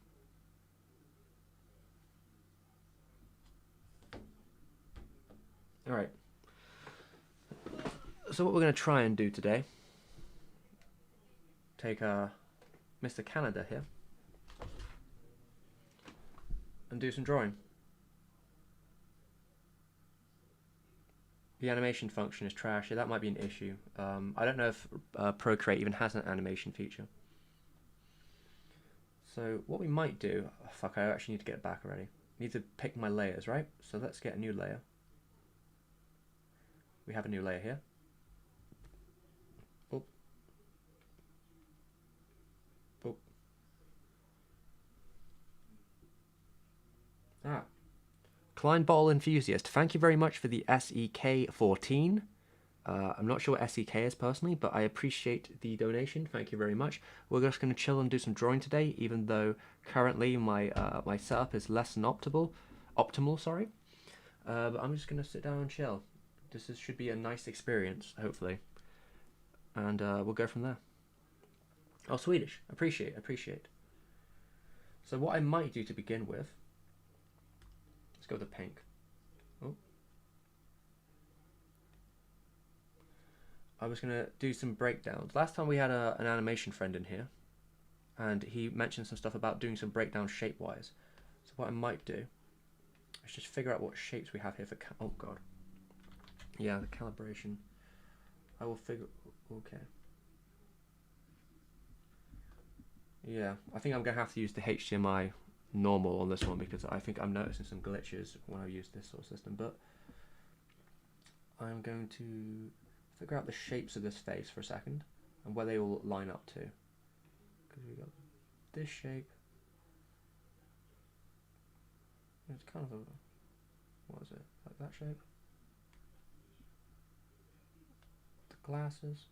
All right. So what we're gonna try and do today, take Mr. Canada here and do some drawing. The animation function is trash. Yeah, that might be an issue. I don't know if Procreate even has an animation feature. So what we might do... Oh, fuck, I actually need to get it back already. I need to pick my layers, right? So let's get a new layer. We have a new layer here. Boop. Boop. Ah. Klein Bottle Enthusiast, thank you very much for the SEK14. I'm not sure what SEK is personally, but I appreciate the donation. Thank you very much. We're just going to chill and do some drawing today, even though currently my my setup is less than optimal. Sorry, but I'm just going to sit down and chill. Should be a nice experience, hopefully, and we'll go from there. Oh, Swedish. Appreciate. So what I might do to begin with, let's go with the pink. Oh. I was going to do some breakdowns. Last time we had an animation friend in here, and he mentioned some stuff about doing some breakdowns shape-wise. So what I might do is just figure out what shapes we have here for... Oh, God. Yeah, the calibration. I will figure... Okay. Yeah, I think I'm going to have to use the HDMI normal on this one because I think I'm noticing some glitches when I use this sort of system. But I'm going to figure out the shapes of this face for a second and where they all line up to. Because we got this shape. It's kind of a... What is it? Like that shape? The glasses.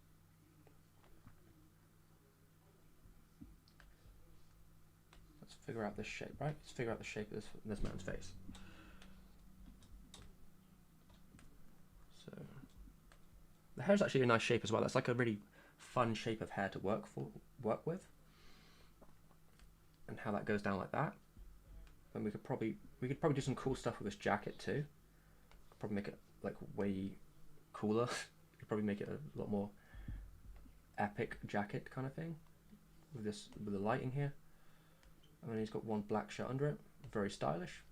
Let's figure out this shape, right? Let's figure out the shape of this man's face. So... The hair's actually a nice shape as well. That's like a really fun shape of hair to work with. And how that goes down like that. And we could probably do some cool stuff with this jacket too. Could probably make it like way cooler. Could probably make it a lot more epic jacket kind of thing. With the lighting here. And then he's got one black shirt under it. Very stylish.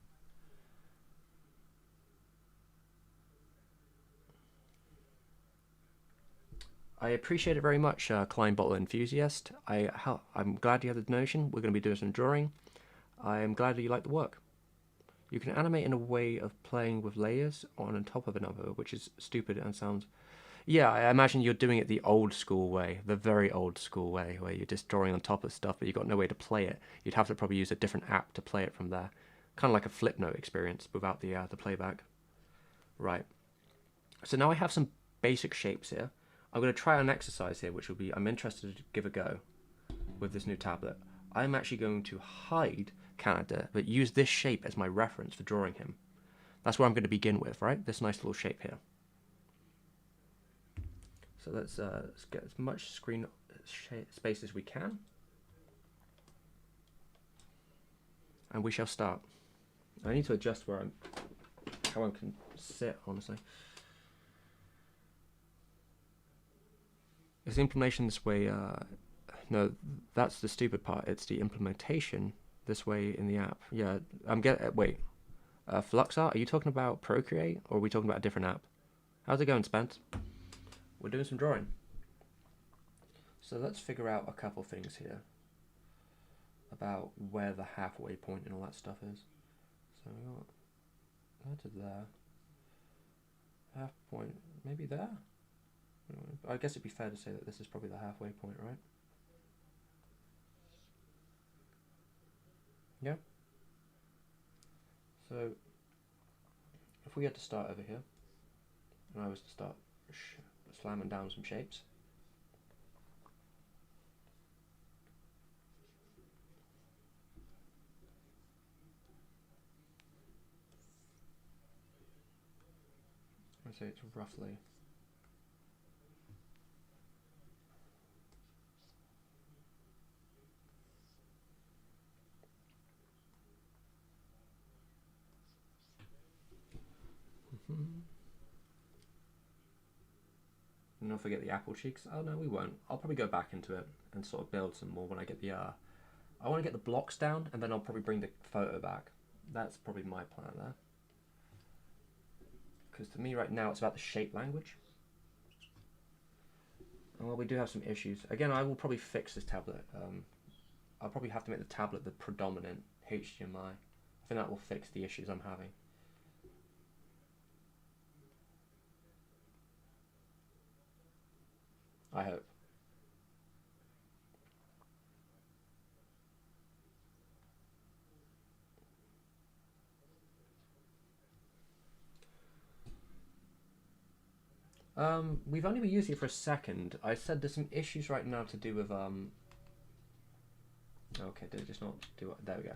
I appreciate it very much, Klein Bottle Enthusiast. I'm glad you had the donation. We're going to be doing some drawing. I'm glad that you like the work. You can animate in a way of playing with layers on top of another, which is stupid and sounds... Yeah, I imagine you're doing it the old school way, the very old school way, where you're just drawing on top of stuff, but you've got no way to play it. You'd have to probably use a different app to play it from there. Kind of like a Flipnote experience without the playback. Right. So now I have some basic shapes here. I'm going to try an exercise here, which will be, I'm interested to give a go with this new tablet. I'm actually going to hide Canada, but use this shape as my reference for drawing him. That's where I'm going to begin with, right? This nice little shape here. So let's get as much screen space as we can. And we shall start. I need to adjust how I can sit, honestly. Is the implementation this way? No, that's the stupid part. It's the implementation this way in the app. Yeah, wait. Fluxart, are you talking about Procreate, or are we talking about a different app? How's it going, Spence? We're doing some drawing. So let's figure out a couple things here about where the halfway point and all that stuff is. So we got that to there. Half point, maybe there? I guess it'd be fair to say that this is probably the halfway point, right? Yeah. So if we had to start over here, and I was to start slamming down some shapes, I'd say it's roughly. And don't forget the apple cheeks. Oh no, we won't. I'll probably go back into it and sort of build some more when I get the I want to get the blocks down, and then I'll probably bring the photo back. That's probably my plan there. Because to me right now it's about the shape language. And well, we do have some issues. Again, I will probably fix this tablet. I'll probably have to make the tablet the predominant HDMI. I think that will fix the issues I'm having. I hope. We've only been using it for a second. I said there's some issues right now to do with okay, did it just not do it? There we go.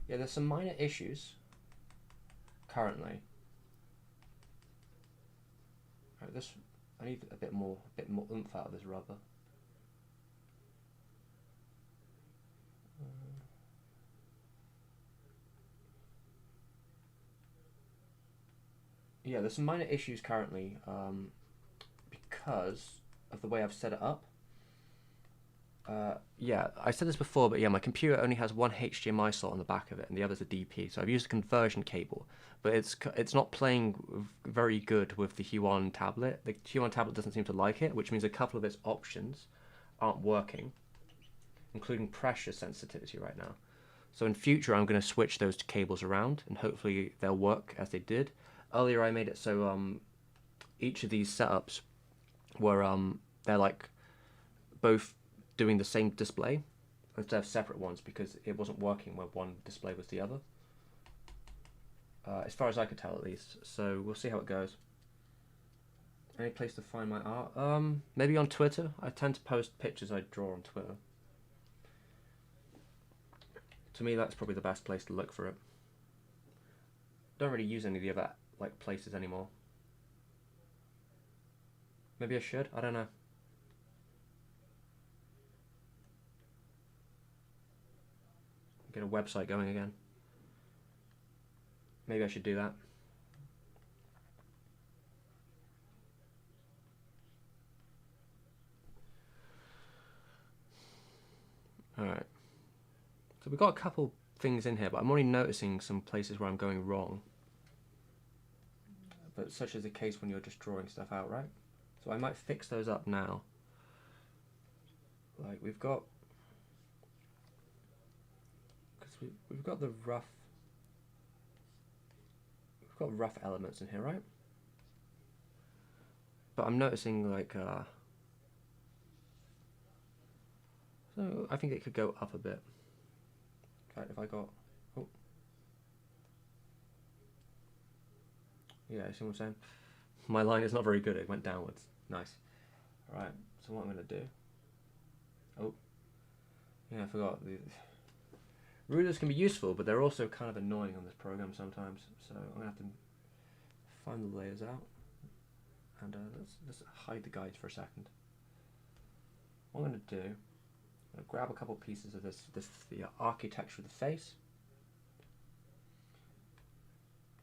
Yeah, there's some minor issues currently. Right, this I need a bit more oomph out of this rubber. Yeah, there's some minor issues currently because of the way I've set it up. Yeah, I said this before, but yeah, my computer only has one HDMI slot on the back of it, and the other's a DP. So I've used a conversion cable, but it's not playing very good with the Huon tablet. The Huon tablet doesn't seem to like it, which means a couple of its options aren't working, including pressure sensitivity right now. So in future, I'm going to switch those cables around, and hopefully they'll work as they did. Earlier, I made it so each of these setups were they're like both doing the same display instead of separate ones because it wasn't working where one display was the other. As far as I could tell, at least. So we'll see how it goes. Any place to find my art? Maybe on Twitter. I tend to post pictures I draw on Twitter. To me, that's probably the best place to look for it. Don't really use any of the other like places anymore. Maybe I should. I don't know. Get a website going again. Maybe I should do that. Alright. So we've got a couple things in here, but I'm already noticing some places where I'm going wrong. But such is the case when you're just drawing stuff out, right? So I might fix those up now. Like we've got we've got the rough elements in here, right? But I'm noticing like so I think it could go up a bit. In fact, if I got yeah, you see what I'm saying? My line is not very good, it went downwards. Nice. Alright, so what I'm gonna do. Oh. Yeah, I forgot. Rulers can be useful, but they're also kind of annoying on this program sometimes. So I'm going to have to find the layers out. And let's hide the guides for a second. What I'm going to do, I'm going to grab a couple pieces of the architecture of the face.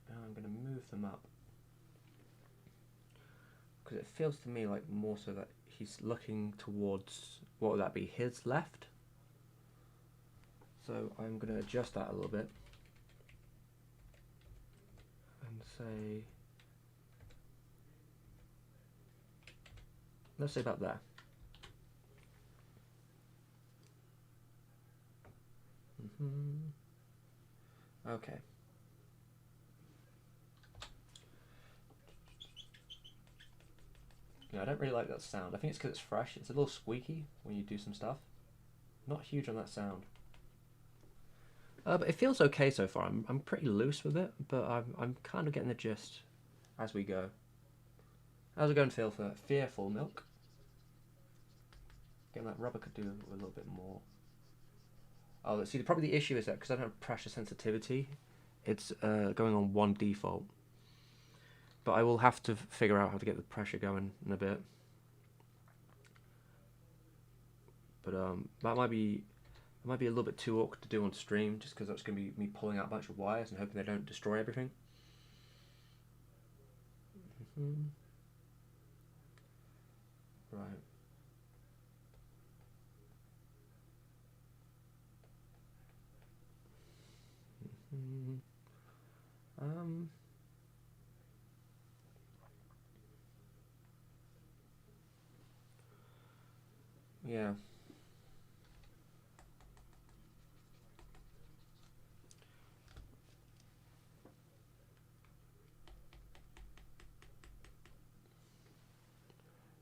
And I'm going to move them up. Because it feels to me like more so that he's looking towards, what would that be, his left? So I'm going to adjust that a little bit and say, let's say about there. Okay. Yeah, I don't really like that sound. I think it's because it's fresh. It's a little squeaky when you do some stuff. Not huge on that sound. But it feels okay so far. I'm pretty loose with it, but I'm kind of getting the gist as we go. How's it going to feel for Fearful Milk? Getting that rubber could do a little bit more. Oh, see, probably the issue is that because I don't have pressure sensitivity, it's going on one default. but I will have to figure out how to get the pressure going in a bit. But that might be a little bit too awkward to do on stream, just because that's going to be me pulling out a bunch of wires and hoping they don't destroy everything. Right. Yeah.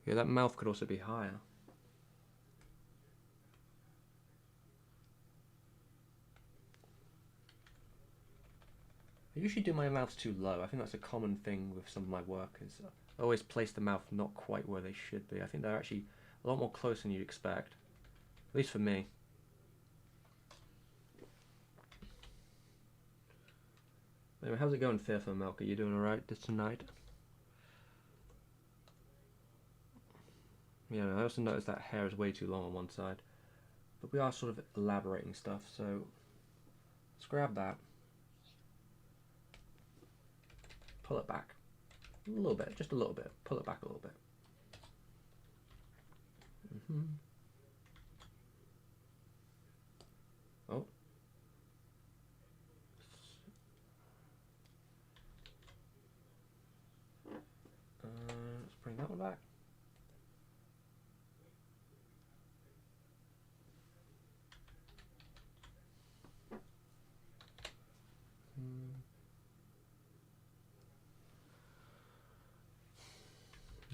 Yeah, that mouth could also be higher. I usually do my mouths too low. I think that's a common thing with some of my work, is I always place the mouth not quite where they should be. I think they're actually a lot more close than you'd expect. At least for me. Anyway, how's it going, Fearful Milk? Are you doing alright this tonight? Yeah, I also noticed that hair is way too long on one side. But we are sort of elaborating stuff, so let's grab that. Pull it back. A little bit, just a little bit. Pull it back a little bit. Oh. Let's bring that one back.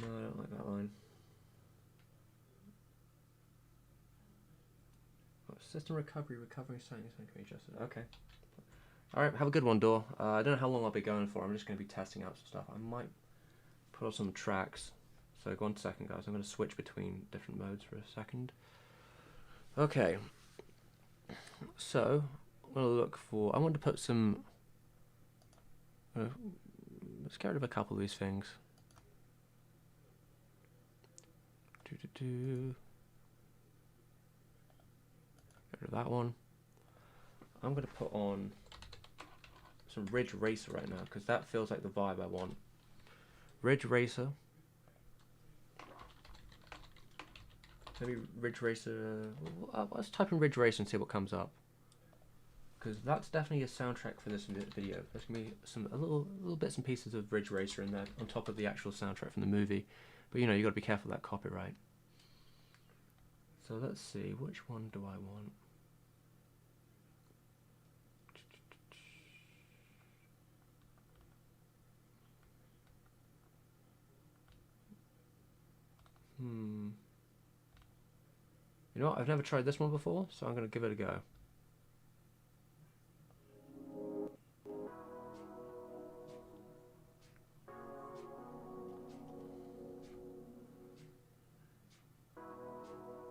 No, I don't like that line. Oh, system recovery settings can be adjusted. Okay. Alright, have a good one, Dor. I don't know how long I'll be going for. I'm just going to be testing out some stuff. I might put on some tracks. So, 1 second, guys. I'm going to switch between different modes for a second. Okay. So, I'm going to look for... I want to put some... let's get rid of a couple of these things. Get rid of that one. I'm going to put on some Ridge Racer right now, because that feels like the vibe I want. Ridge Racer. Maybe Ridge Racer... let's type in Ridge Racer and see what comes up. Because that's definitely a soundtrack for this video. There's going to be some little bits and pieces of Ridge Racer in there, on top of the actual soundtrack from the movie. But you know, you got to be careful of that copyright. So let's see, which one do I want? You know what? I've never tried this one before, so I'm going to give it a go.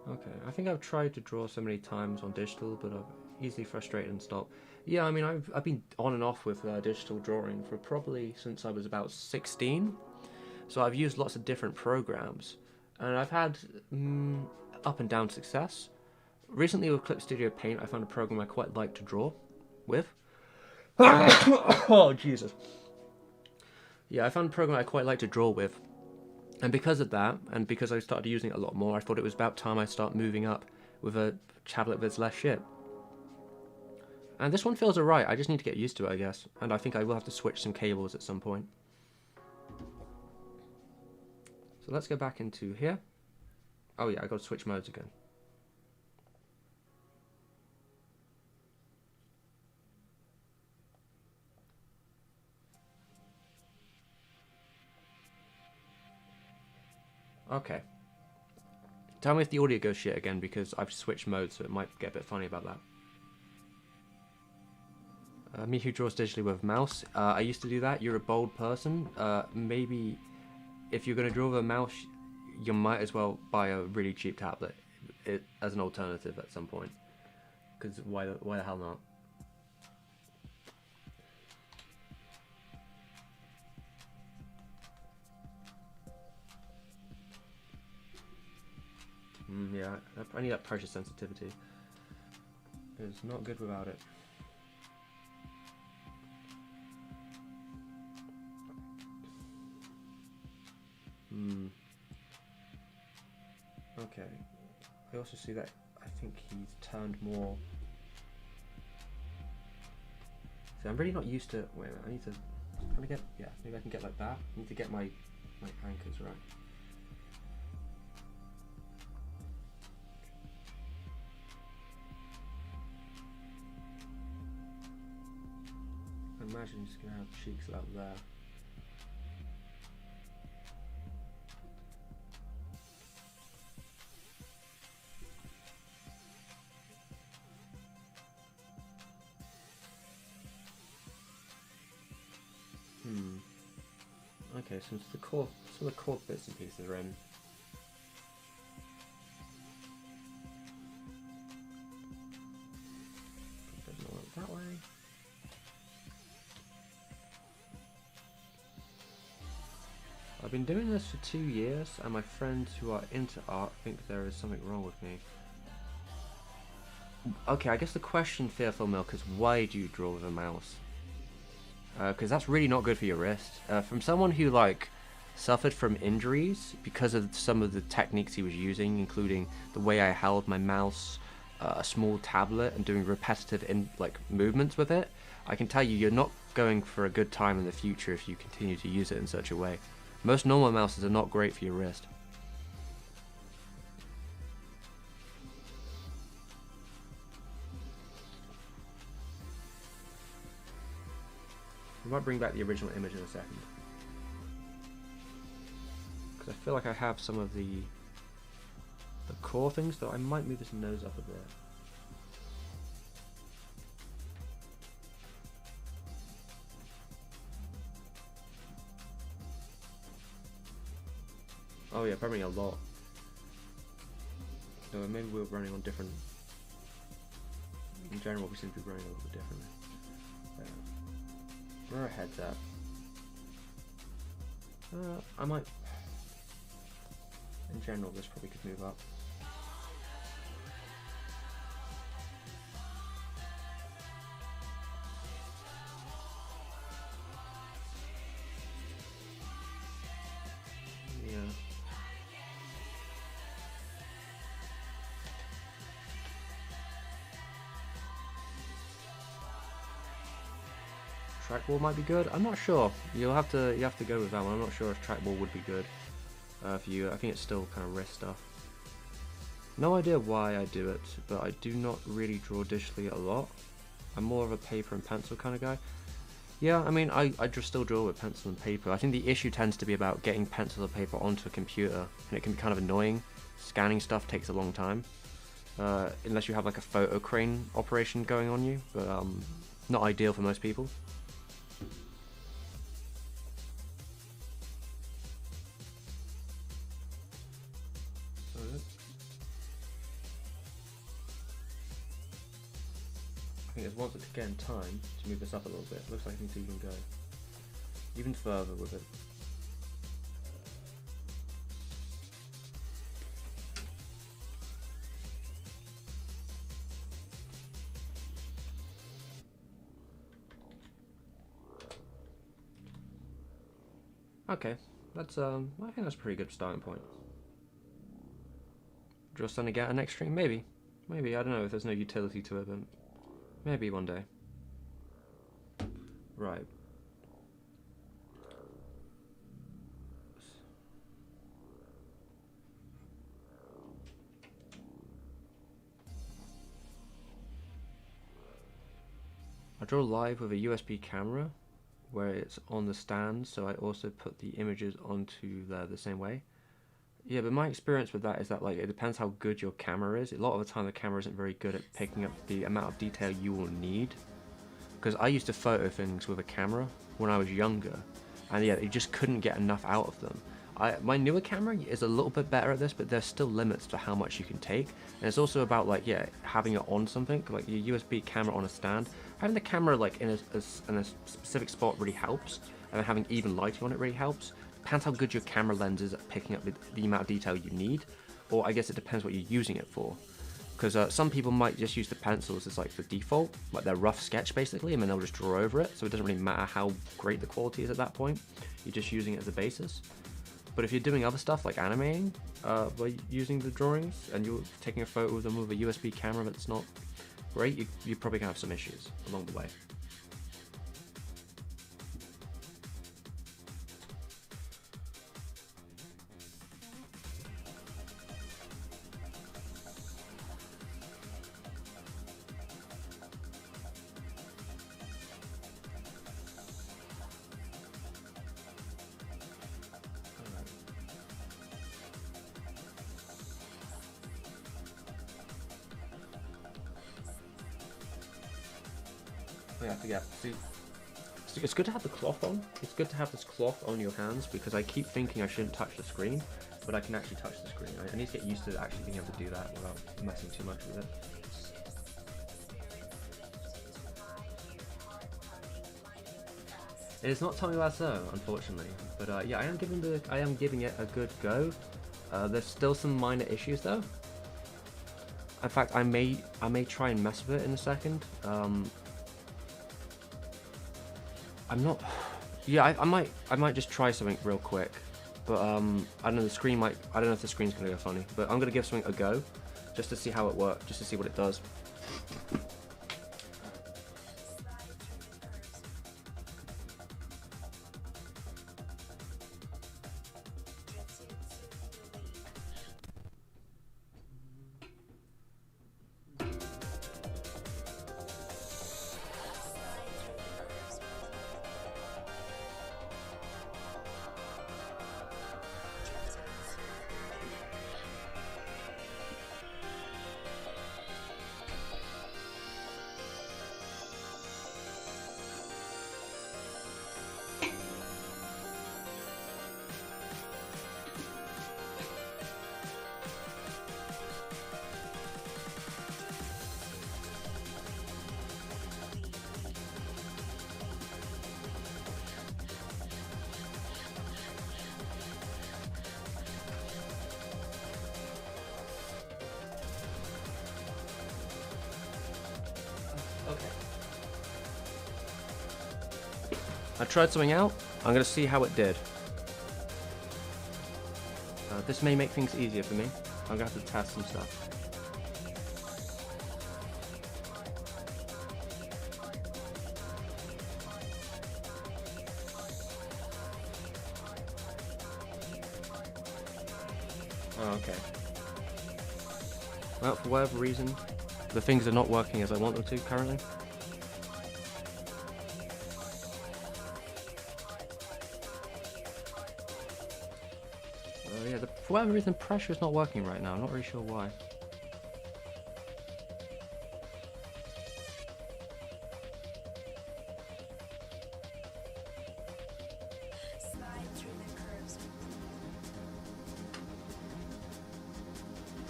Okay, I think I've tried to draw so many times on digital, but I've easily frustrated and stopped. Yeah, I mean, I've been on and off with digital drawing for probably since I was about 16. So I've used lots of different programs, and I've had up and down success. Recently with Clip Studio Paint, I found a program I quite like to draw with. Oh, Jesus. Yeah, I found a program I quite like to draw with. And because of that, and because I started using it a lot more, I thought it was about time I start moving up with a tablet that's less shit. And this one feels alright, I just need to get used to it, I guess. And I think I will have to switch some cables at some point. So let's go back into here. Oh yeah, I got to switch modes again. Okay. Tell me if the audio goes shit again, because I've switched modes, so it might get a bit funny about that. Me who draws digitally with a mouse. I used to do that. You're a bold person. Maybe if you're going to draw with a mouse, you might as well buy a really cheap tablet as an alternative at some point. Because why the hell not? Yeah, I need that pressure sensitivity. It's not good without it. Okay. I also see that I think he's turned more. See, I'm really not used to. Wait a minute, I need to. I'm trying to get. Yeah, maybe I can get like that. I need to get my anchors right. I imagine he's gonna have cheeks out there. Okay, so some of the core bits and pieces are in. A bit more that way. I've been doing this for 2 years, and my friends who are into art think there is something wrong with me. Okay, I guess the question, Fearful Milk, is why do you draw with a mouse? Because that's really not good for your wrist. From someone who suffered from injuries because of some of the techniques he was using, including the way I held my mouse, a small tablet, and doing repetitive movements with it, I can tell you you're not going for a good time in the future if you continue to use it in such a way. Most normal mouses are not great for your wrist. I might bring back the original image in a second, because I feel like I have some of the core things, though I might move his nose up a bit. Oh yeah, probably a lot. No, maybe we're running on different. In general, we seem to be running a little bit differently. Where are our heads at? I might. In general, this probably could move up. Yeah. Trackball might be good. I'm not sure. You have to go with that one. I'm not sure if trackball would be good for you. I think it's still kind of wrist stuff. No idea why I do it, but I do not really draw digitally a lot. I'm more of a paper and pencil kind of guy. Yeah, I mean, I just still draw with pencil and paper. I think the issue tends to be about getting pencil or paper onto a computer, and it can be kind of annoying. Scanning stuff takes a long time, unless you have like a photo crane operation going on you, but not ideal for most people. I think it's once again time to move this up a little bit. Looks like I need to even go even further with it. Okay, that's I think that's a pretty good starting point. Draw something out an extreme, maybe, I don't know if there's no utility to it, but maybe one day. Right. I draw live with a USB camera where it's on the stand, so I also put the images onto there the same way. Yeah, but my experience with that is that it depends how good your camera is. A lot of the time the camera isn't very good at picking up the amount of detail you will need. Because I used to photo things with a camera when I was younger, and yeah, you just couldn't get enough out of them. My newer camera is a little bit better at this, but there's still limits to how much you can take. And it's also about having it on something, like your USB camera on a stand. Having the camera in a specific spot really helps, and then having even lighting on it really helps. Depends how good your camera lens is at picking up the amount of detail you need. or I guess it depends what you're using it for. Because some people might just use the pencils as like the default, like their rough sketch basically, and then they'll just draw over it, so it doesn't really matter how great the quality is at that point. You're just using it as a basis. But if you're doing other stuff like animating by using the drawings, and you're taking a photo of them with a USB camera that's not great, you probably gonna have some issues along the way. Yeah, see, it's good to have the cloth on. It's good to have this cloth on your hands, because I keep thinking I shouldn't touch the screen, but I can actually touch the screen. I need to get used to actually being able to do that without messing too much with it. It is not Tommy Wiseau, unfortunately, but yeah, I am giving it a good go. There's still some minor issues though. In fact, I may try and mess with it in a second. I'm not. Yeah, I might just try something real quick, but I don't know. I don't know if the screen's gonna go funny, but I'm gonna give something a go, just to see how it works, just to see what it does. I tried something out. I'm gonna see how it did. This may make things easier for me. I'm gonna have to test some stuff. Oh, okay. Well, for whatever reason, the things are not working as I want them to currently. Yeah, for whatever reason, pressure is not working right now. I'm not really sure why.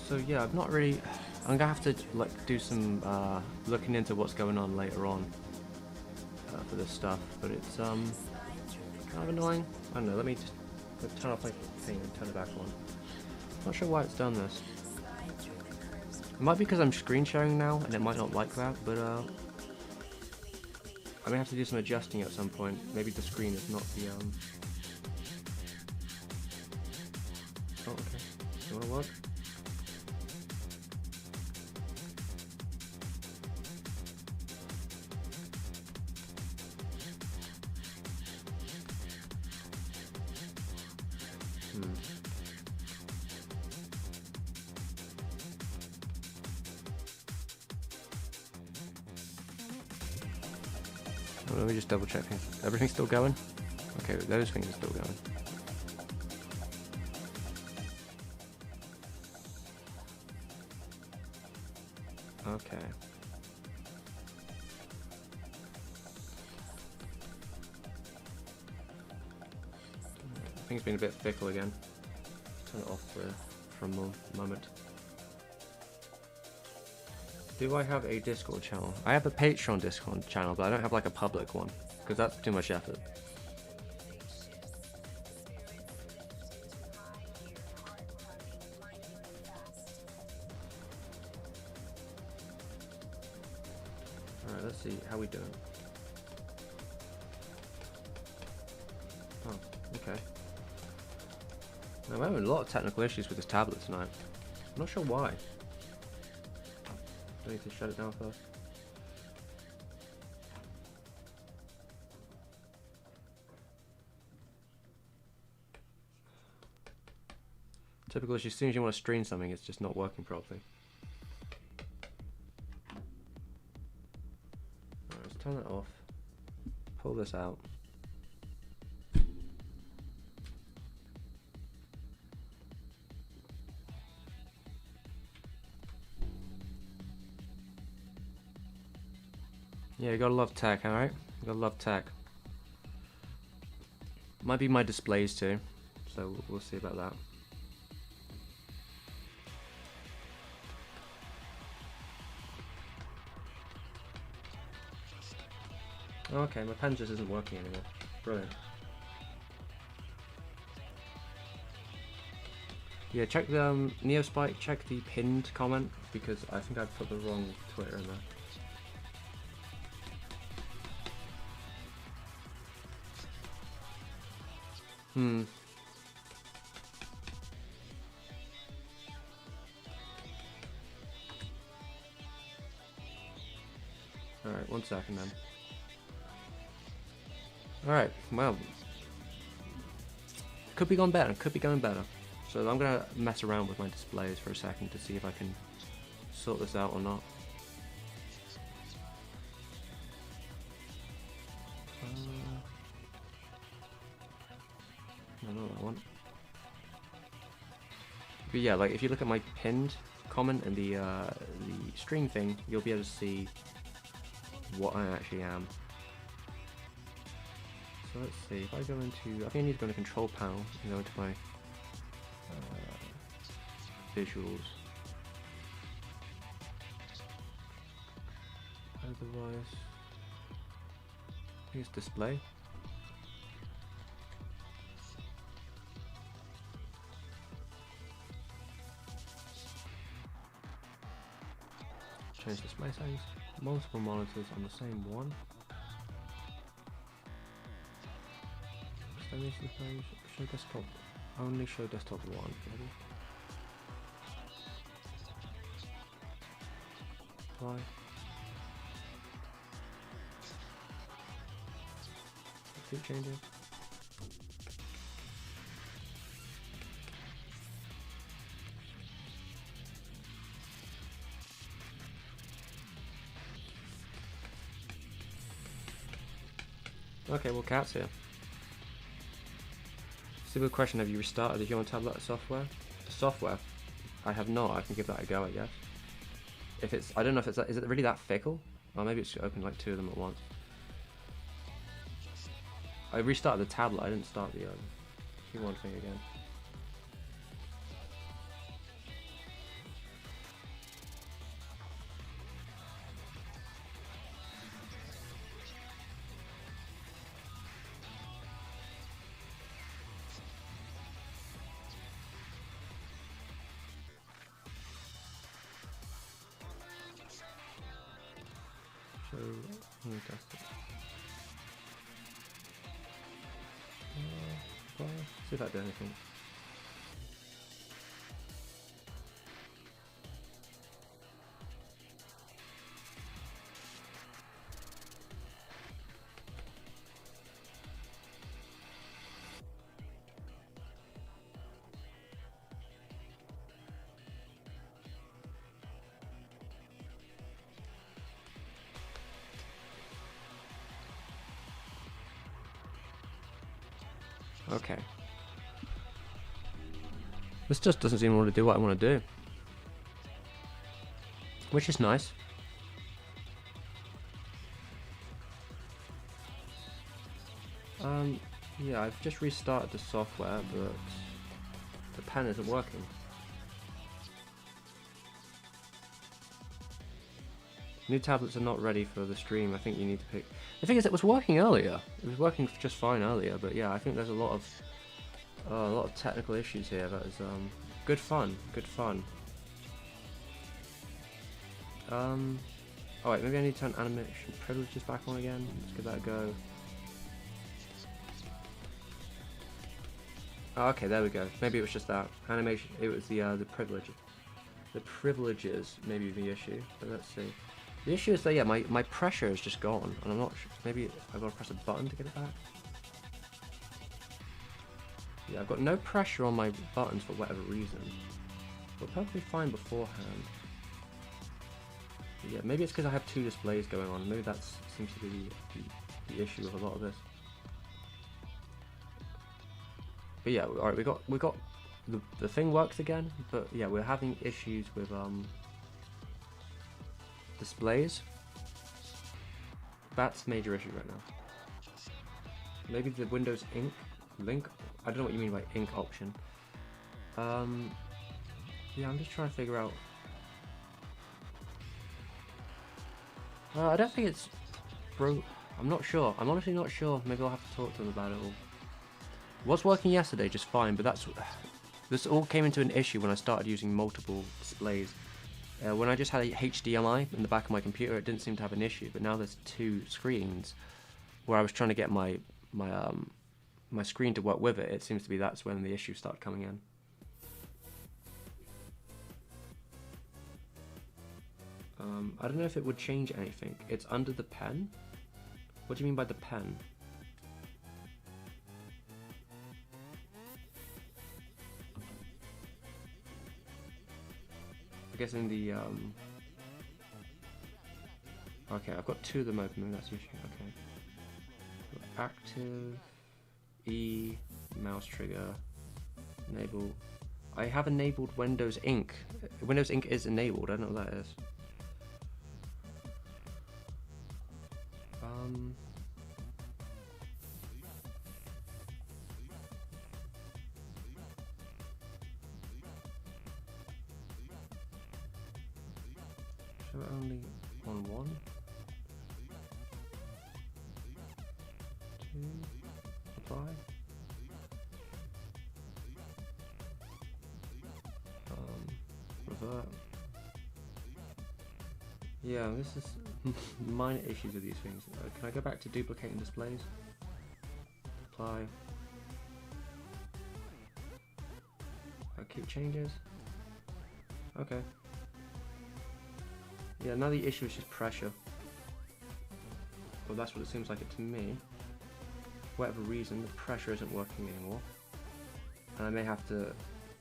So yeah, I'm not really. I'm gonna have to like do some looking into what's going on later on for this stuff, but it's kind of annoying. I don't know. Let me just turn off my thing and turn it back on. Not sure why it's done this. It might be because I'm screen sharing now, and it might not like that, but I may have to do some adjusting at some point. Maybe the screen is not the Oh, okay. You wanna work? Let me just double check things. Everything's still going? Okay, those things are still going. Okay. I think it's been a bit fickle again. Turn it off for a moment. Do I have a Discord channel? I have a Patreon Discord channel, but I don't have like a public one, because that's too much effort. Let's see, how we doing? Oh, okay. Now, we're having a lot of technical issues with this tablet tonight. I'm not sure why. Do I need to shut it down first? Typical issue, as soon as you want to stream something, it's just not working properly. Alright, let's turn that off. Pull this out. Yeah, you gotta love tech, alright? You gotta love tech. Might be my displays too, so we'll see about that. Okay, my pen just isn't working anymore. Brilliant. Yeah, check the Neospike, check the pinned comment, because I think I put the wrong Twitter in there. Alright, 1 second then. Alright, well. Could be gone better, could be going better. So I'm gonna mess around with my displays for a second to see if I can sort this out or not. I know what I want. But yeah, like if you look at my pinned comment in the stream thing, you'll be able to see what I actually am. So let's see, if I go into, I think I need to go into control panel and go into my visuals. Otherwise, I think it's display. Change display settings. Multiple monitors on the same one. Show desktop. Only show desktop 1. Ready? Apply. Keep changing. Okay, well, Cat's here. Simple question, have you restarted the Human Tablet software? The software? I have not, I can give that a go, I guess. If it's, I don't know if it's, is it really that fickle? Or maybe it's opened like 2 of them at once. I restarted the tablet, I didn't start the Human thing again. See if that does anything. Okay. This just doesn't seem to want to do what I want to do. Which is nice. Yeah, I've just restarted the software, but the pen isn't working. New tablets are not ready for the stream. I think you need to pick... The thing is, it was working earlier. It was working just fine earlier, but yeah, I think there's a lot of technical issues here. That is good fun. Good fun. Oh wait, maybe I need to turn animation privileges back on again. Let's give that a go. Oh, okay, there we go. Maybe it was just that animation. It was the privileges. The privileges may be the issue, but let's see. The issue is that yeah, my pressure is just gone, and I'm not sure. Maybe I've got to press a button to get it back. Yeah, I've got no pressure on my buttons for whatever reason. We're perfectly fine beforehand. But yeah, maybe it's because I have two displays going on. Maybe that seems to be the issue with a lot of this. But yeah, alright, we got the thing works again, but yeah, we're having issues with displays. That's a major issue right now. Maybe the Windows link. I don't know what you mean by ink option. Yeah, I'm just trying to figure out. I don't think it's broke. I'm not sure. I'm honestly not sure. Maybe I'll have to talk to them about it all. Was working yesterday just fine, but this all came into an issue when I started using multiple displays. When I just had a HDMI in the back of my computer, it didn't seem to have an issue, but now there's two screens where I was trying to get my screen to work with it. It seems to be that's when the issues start coming in. I don't know if it would change anything. It's under the pen? What do you mean by the pen? I guess in the okay, I've got two of them open, that's the issue. Okay. So active, E, mouse trigger, enable. I have enabled Windows Ink. Windows Ink is enabled, I don't know what that is. Show it only on 1, 2, apply. Revert. Yeah, this is minor issues with these things. Can I go back to duplicating displays? Apply. Keep changes. Okay. Yeah, now the issue is just pressure. Well, that's what it seems like it to me. For whatever reason, the pressure isn't working anymore. And I may have to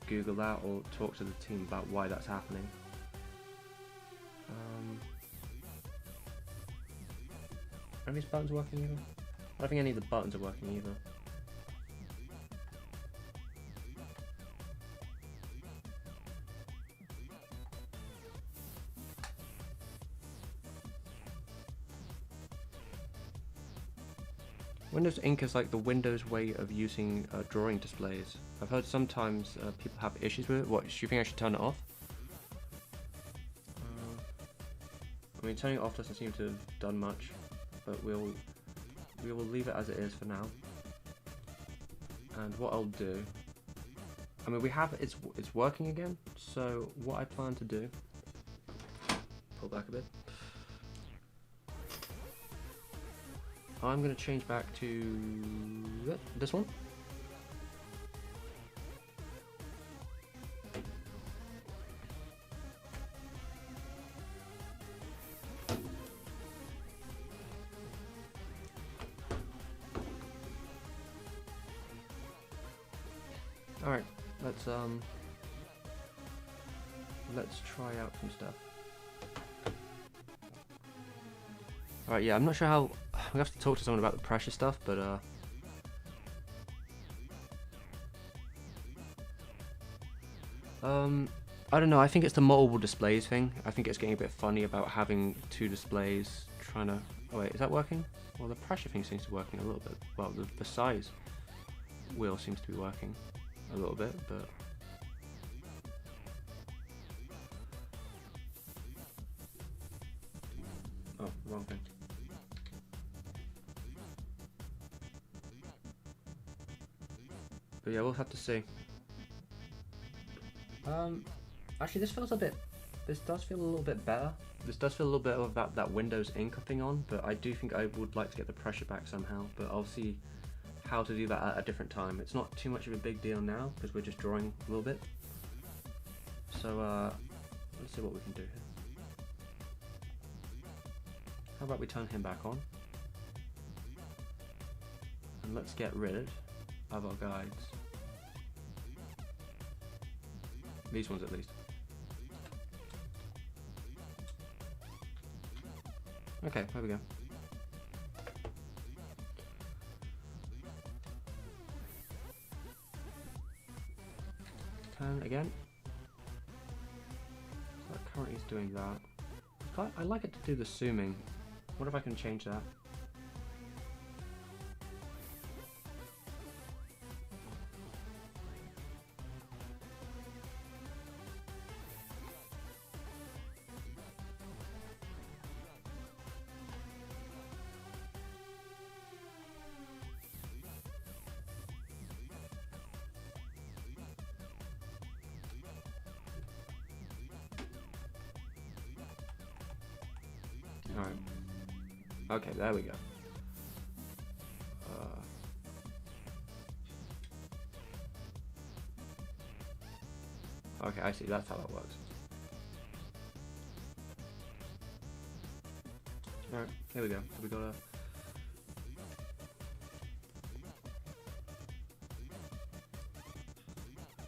Google that or talk to the team about why that's happening. Are these buttons working either? I don't think any of the buttons are working either. Windows Ink is like the Windows way of using drawing displays. I've heard sometimes people have issues with it. What, do you think I should turn it off? I mean, turning it off doesn't seem to have done much, but we will leave it as it is for now. And what I'll do, I mean, it's working again. So what I plan to do, pull back a bit. I'm going to change back to this one. Alright, let's try out some stuff. Alright, yeah, I'm not sure how. We have to talk to someone about the pressure stuff, but I don't know. I think it's the multiple displays thing. I think it's getting a bit funny about having two displays. Trying to. Oh wait, is that working? Well, the pressure thing seems to be working a little bit. Well, the size wheel seems to be working a little bit, but. Oh, wrong thing. But yeah, we'll have to see. Actually, this feels a bit this does feel a little bit better. This does feel a little bit of that Windows ink thing on, but I do think I would like to get the pressure back somehow, but I'll see how to do that at a different time. It's not too much of a big deal now, because we're just drawing a little bit. So, let's see what we can do here. How about we turn him back on? And let's get rid of our guides. These ones at least. Okay, there we go. Turn again. So currently it's doing that. I like it to do the zooming. What if I can change that? Alright. Okay, there we go. Okay, I see, that's how that works. Alright, here we go. So we got a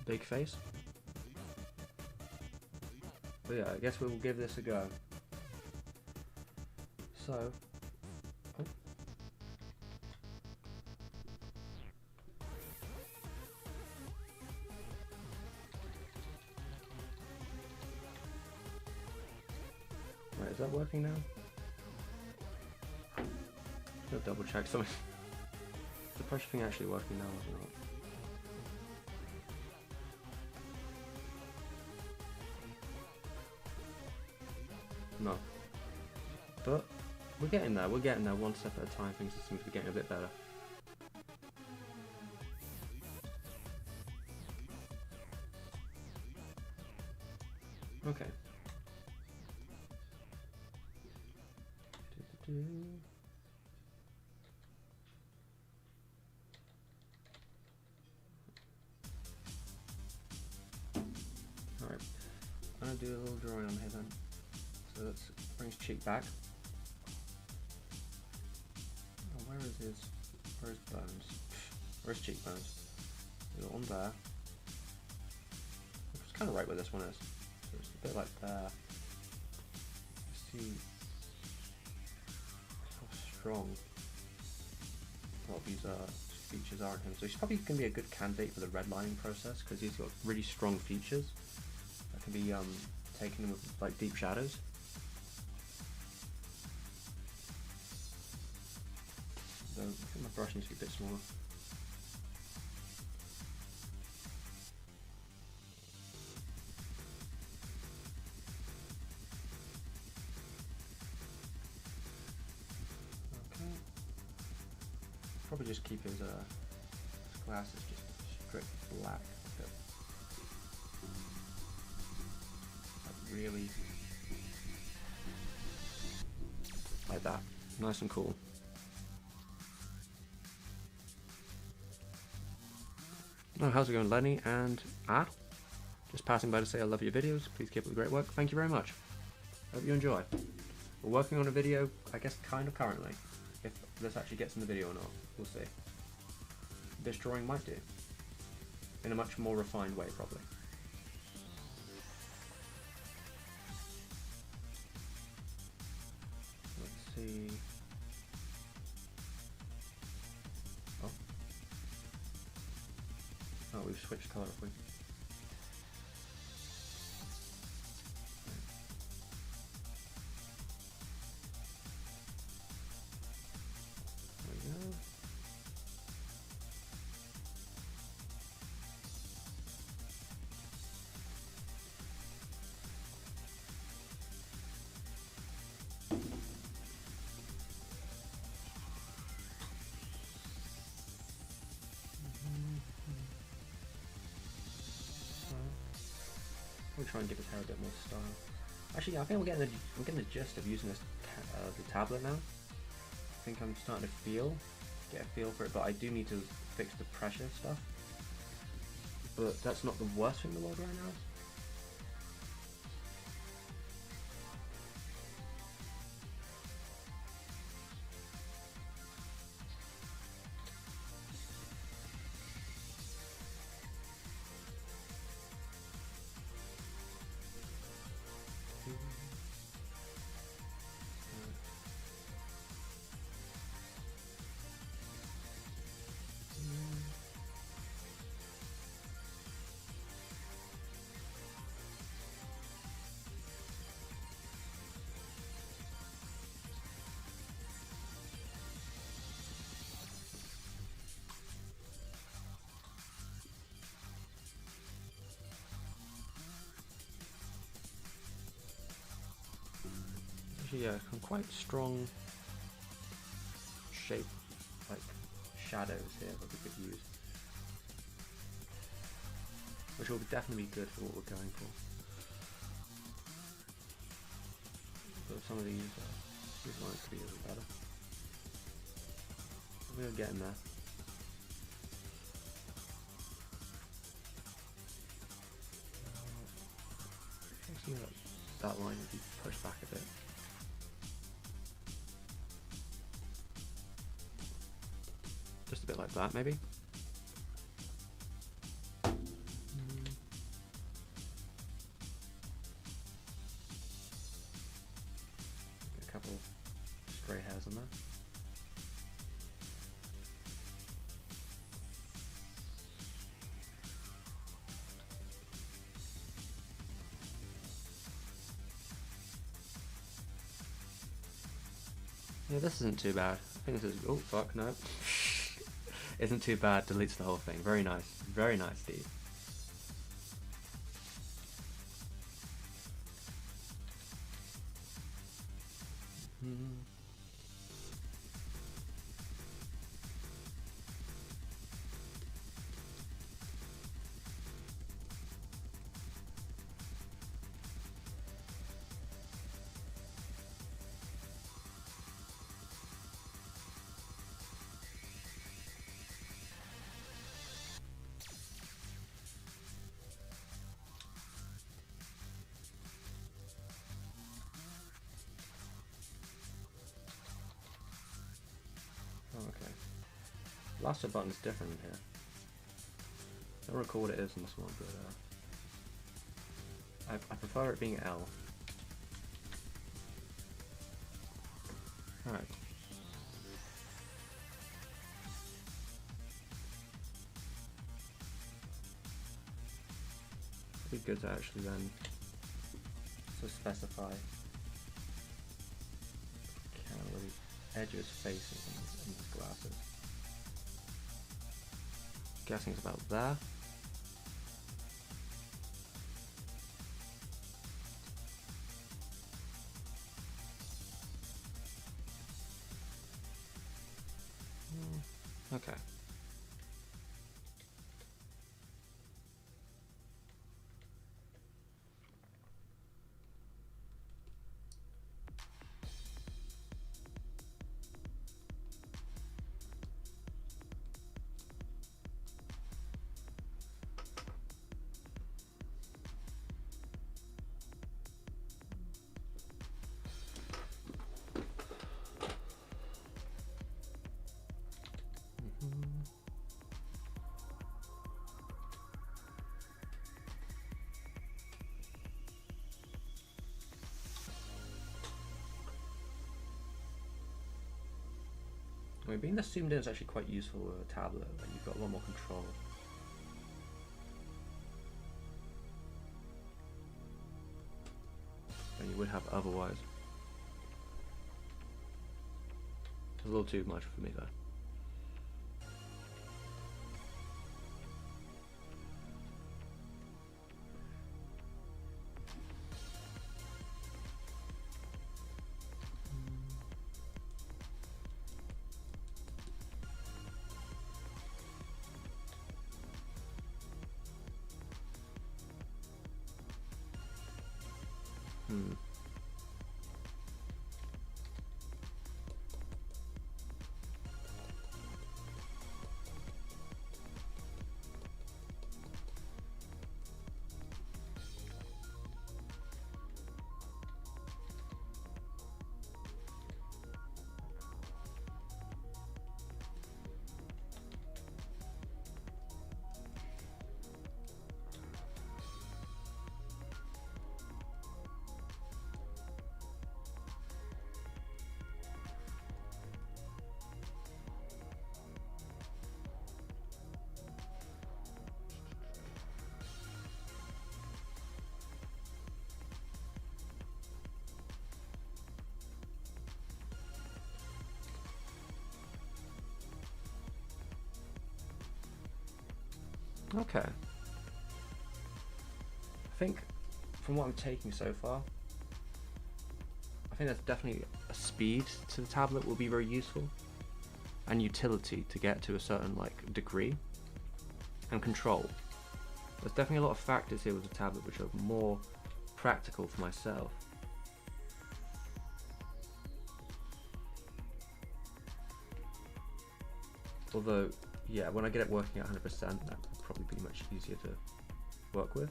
big face. But yeah, I guess we will give this a go. So, oh. Right, is that working now? I'll double check something. Is the pressure thing actually working now or not? No. But we're getting there, one step at a time. Things seem to be getting a bit better. Okay. Alright, I'm gonna do a little drawing on here then. So let's bring his cheek back. Oh, where's his bones? Where's cheekbones? They're on there. It's kind of right where this one is. So it's a bit like there. See how strong a lot of these features are in him. So he's probably going to be a good candidate for the redlining process because he's got really strong features that can be taken with like deep shadows. So I think my brush needs to be a bit smaller. Okay. Probably just keep his glasses just strict black. Like really like that. Nice and cool. Oh, how's it going, Lenny? And just passing by to say I love your videos. Please keep up the great work. Thank you very much. Hope you enjoy. We're working on a video, I guess, kind of currently. If this actually gets in the video or not, we'll see. This drawing might do. In a much more refined way, probably. Let's see. Oh, we've switched colour, have we? There we go. We'll try and give his hair a bit more style. Actually, I think I'm getting the gist of using the tablet now. I think I'm starting to get a feel for it, but I do need to fix the pressure stuff. But that's not the worst thing in the world right now. Actually, yeah, some quite strong shape, like shadows here that we could use, which will definitely be good for what we're going for. But some of these lines could be a little better. We're getting there. That line would be pushed back a bit. Just a bit like that, maybe. A couple stray hairs on there. Yeah, this isn't too bad. I think this is. Oh fuck, no. Isn't too bad. Deletes the whole thing. Very nice. Very nice, Steve. Oh, okay. Blaster button's different here. I don't recall what it is in this one, but I prefer it being L. Alright. It'd be good to actually then to specify where the edge of his face is in his glasses. Guessing it's about there. Okay. I mean, being this zoomed in is actually quite useful with a tablet, like you've got a lot more control. Than you would have otherwise. It's a little too much for me though. Hmm. Okay. I think from what I'm taking so far, I think that's definitely a speed to the tablet will be very useful, and utility to get to a certain like degree, and control. There's definitely a lot of factors here with the tablet which are more practical for myself. Although, yeah, when I get it working at 100%, that will probably be much easier to work with.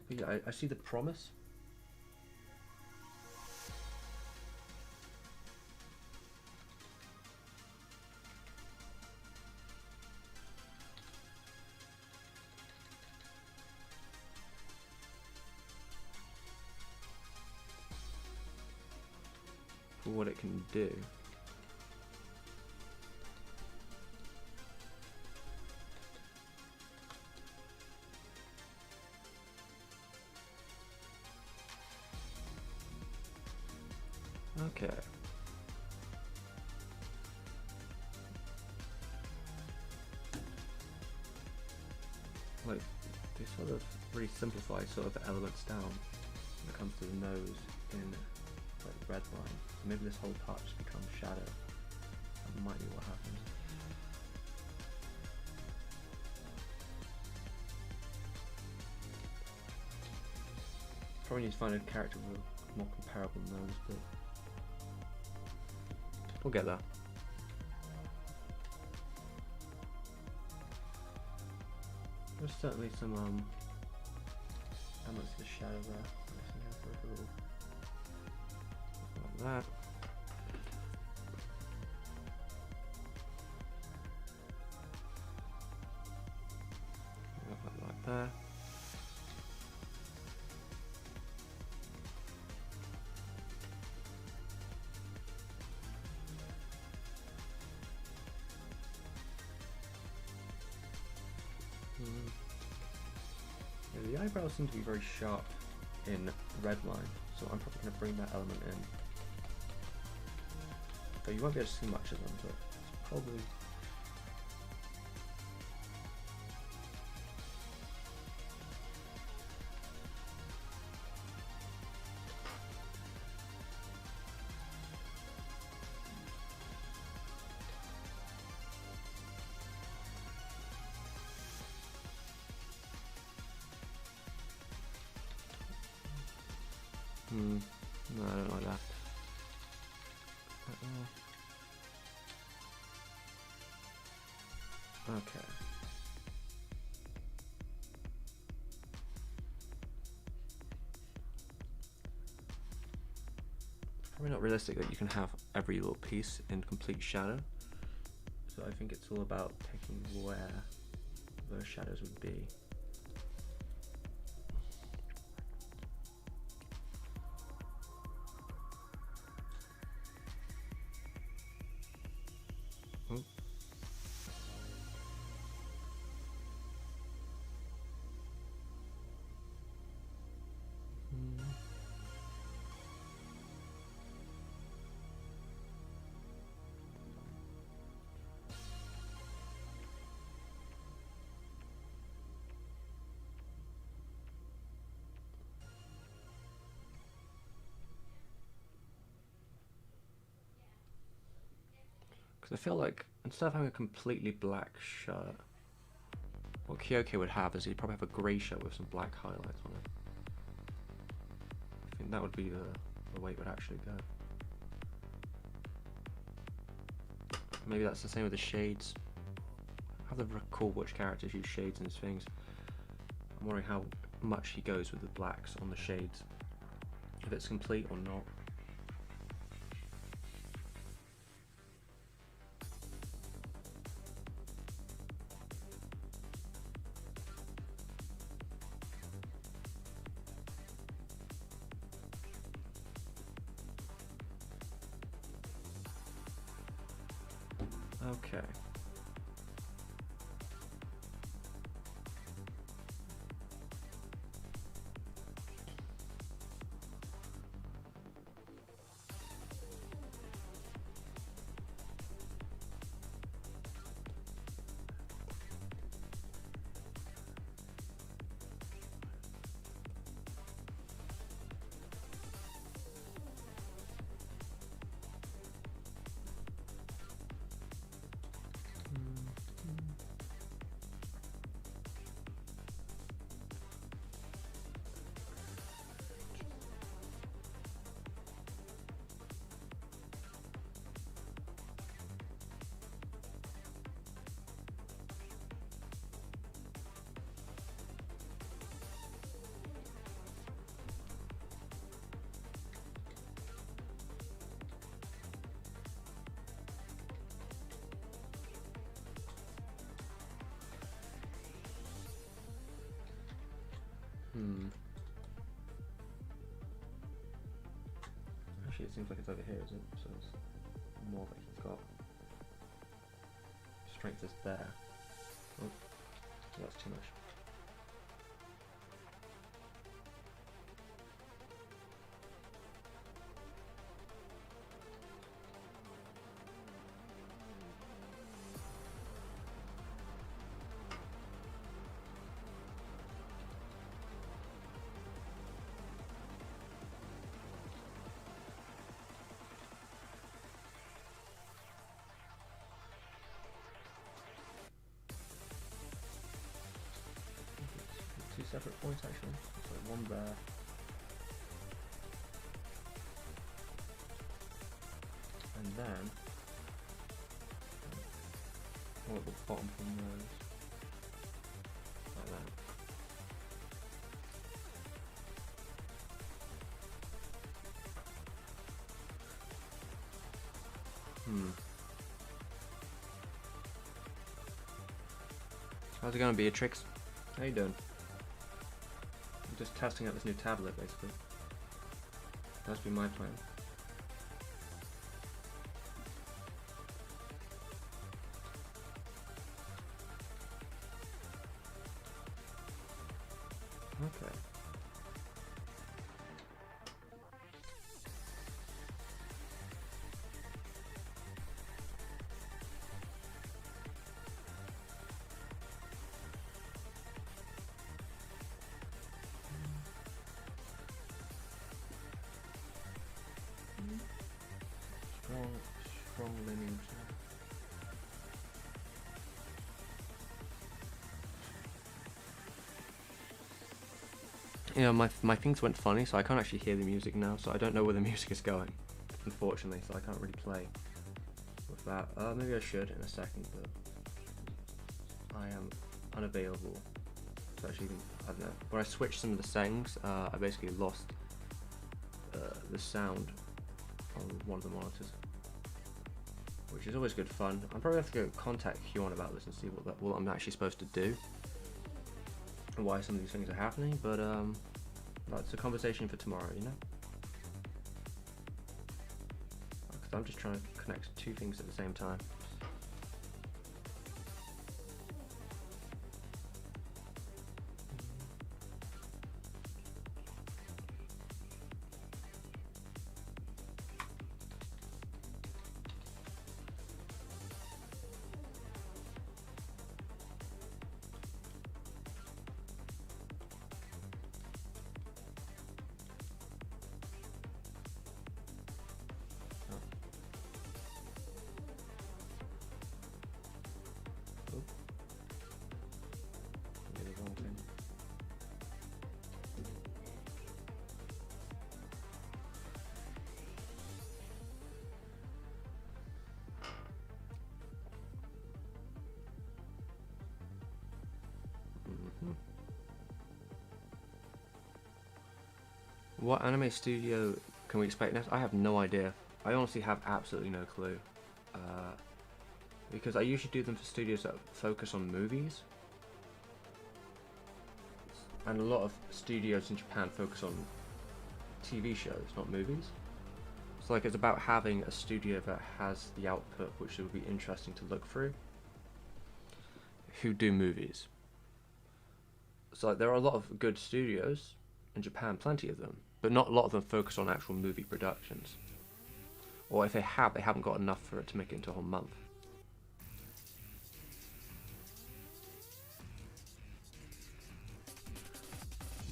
But yeah, I see the promise. For what it can do. Okay. Like, they sort of really simplify sort of the elements down when it comes to the nose in like the red line. So maybe this whole part just becomes shadow. That might be what happens. Probably need to find a character with a more comparable nose, but we'll get there. There's certainly some elements of the shadow there. Like that. Like that. Yeah, the eyebrows seem to be very sharp in red line, so I'm probably going to bring that element in. Though you won't be able to see much of them, but it's probably... No, I don't like that. Okay. Probably not realistic that you can have every little piece in complete shadow. So I think it's all about picking where those shadows would be. Because I feel like instead of having a completely black shirt, What Kyoke would have is he'd probably have a grey shirt with some black highlights on it. I think that would be the way it would actually go. Maybe that's the same with the shades. I have to recall which characters use shades in his things. I'm wondering how much he goes with the blacks on the shades. If it's complete or not. Okay. Actually, it seems like it's over here, isn't it? So it's more like he's got strength is there. Oh, that's too much. Two separate points actually. So one there. And then one at the bottom from those. Like that. How's it going, Beatrix? How you doing? I'm just testing out this new tablet, basically. That's been my plan. Okay. Strong lineage. You know, my things went funny, so I can't actually hear the music now, so I don't know where the music is going, unfortunately, so I can't really play with that. Maybe I should in a second, but I am unavailable to actually, I don't know. When I switched some of the settings, I basically lost the sound on one of the monitors, which is always good fun. I'm probably have to go contact Huon about this and see what I'm actually supposed to do and why some of these things are happening, but that's a conversation for tomorrow, you know? Because I'm just trying to connect two things at the same time. What anime studio can we expect next? I have no idea. I honestly have absolutely no clue. Because I usually do them for studios that focus on movies. And a lot of studios in Japan focus on TV shows, not movies. So like it's about having a studio that has the output which would be interesting to look through, who do movies. So like, there are a lot of good studios in Japan, plenty of them, but not a lot of them focus on actual movie productions. Or if they have, they haven't got enough for it to make it into a whole month.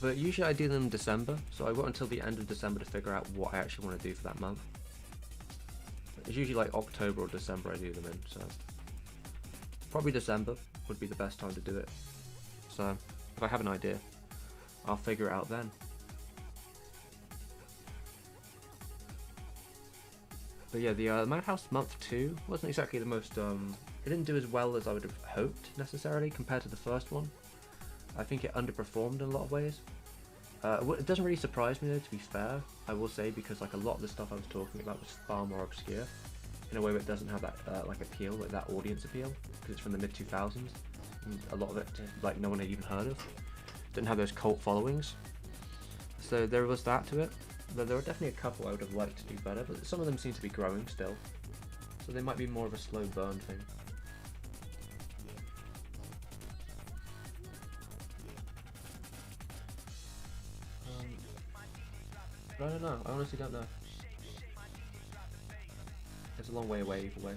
But usually I do them in December, so I wait until the end of December to figure out what I actually want to do for that month. It's usually like October or December I do them in, so probably December would be the best time to do it. So if I have an idea, I'll figure it out then. But yeah, the Madhouse Month 2 wasn't exactly the most, it didn't do as well as I would have hoped necessarily compared to the first one. I think it underperformed in a lot of ways. It doesn't really surprise me though, to be fair, I will say, because like a lot of the stuff I was talking about was far more obscure in a way that doesn't have that like appeal, like that audience appeal, because it's from the mid-2000s. And a lot of it like no one had even heard of. Didn't have those cult followings. So there was that to it. But there were definitely a couple I would have liked to do better, but some of them seem to be growing still. So they might be more of a slow burn thing. But I don't know, I honestly don't know. It's a long way away either way.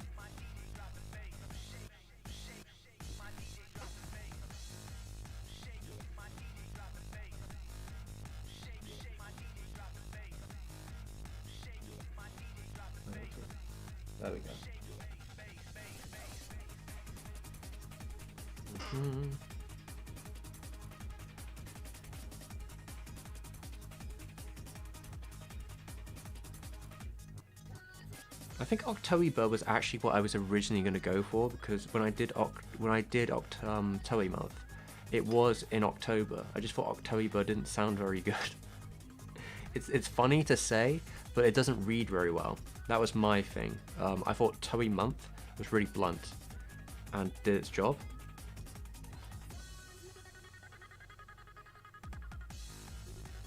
There we go. I think October was actually what I was originally going to go for, because when I did Toei Month, it was in October. I just thought October didn't sound very good. It's funny to say, but it doesn't read very well. That was my thing. I thought Toei Month was really blunt and did its job.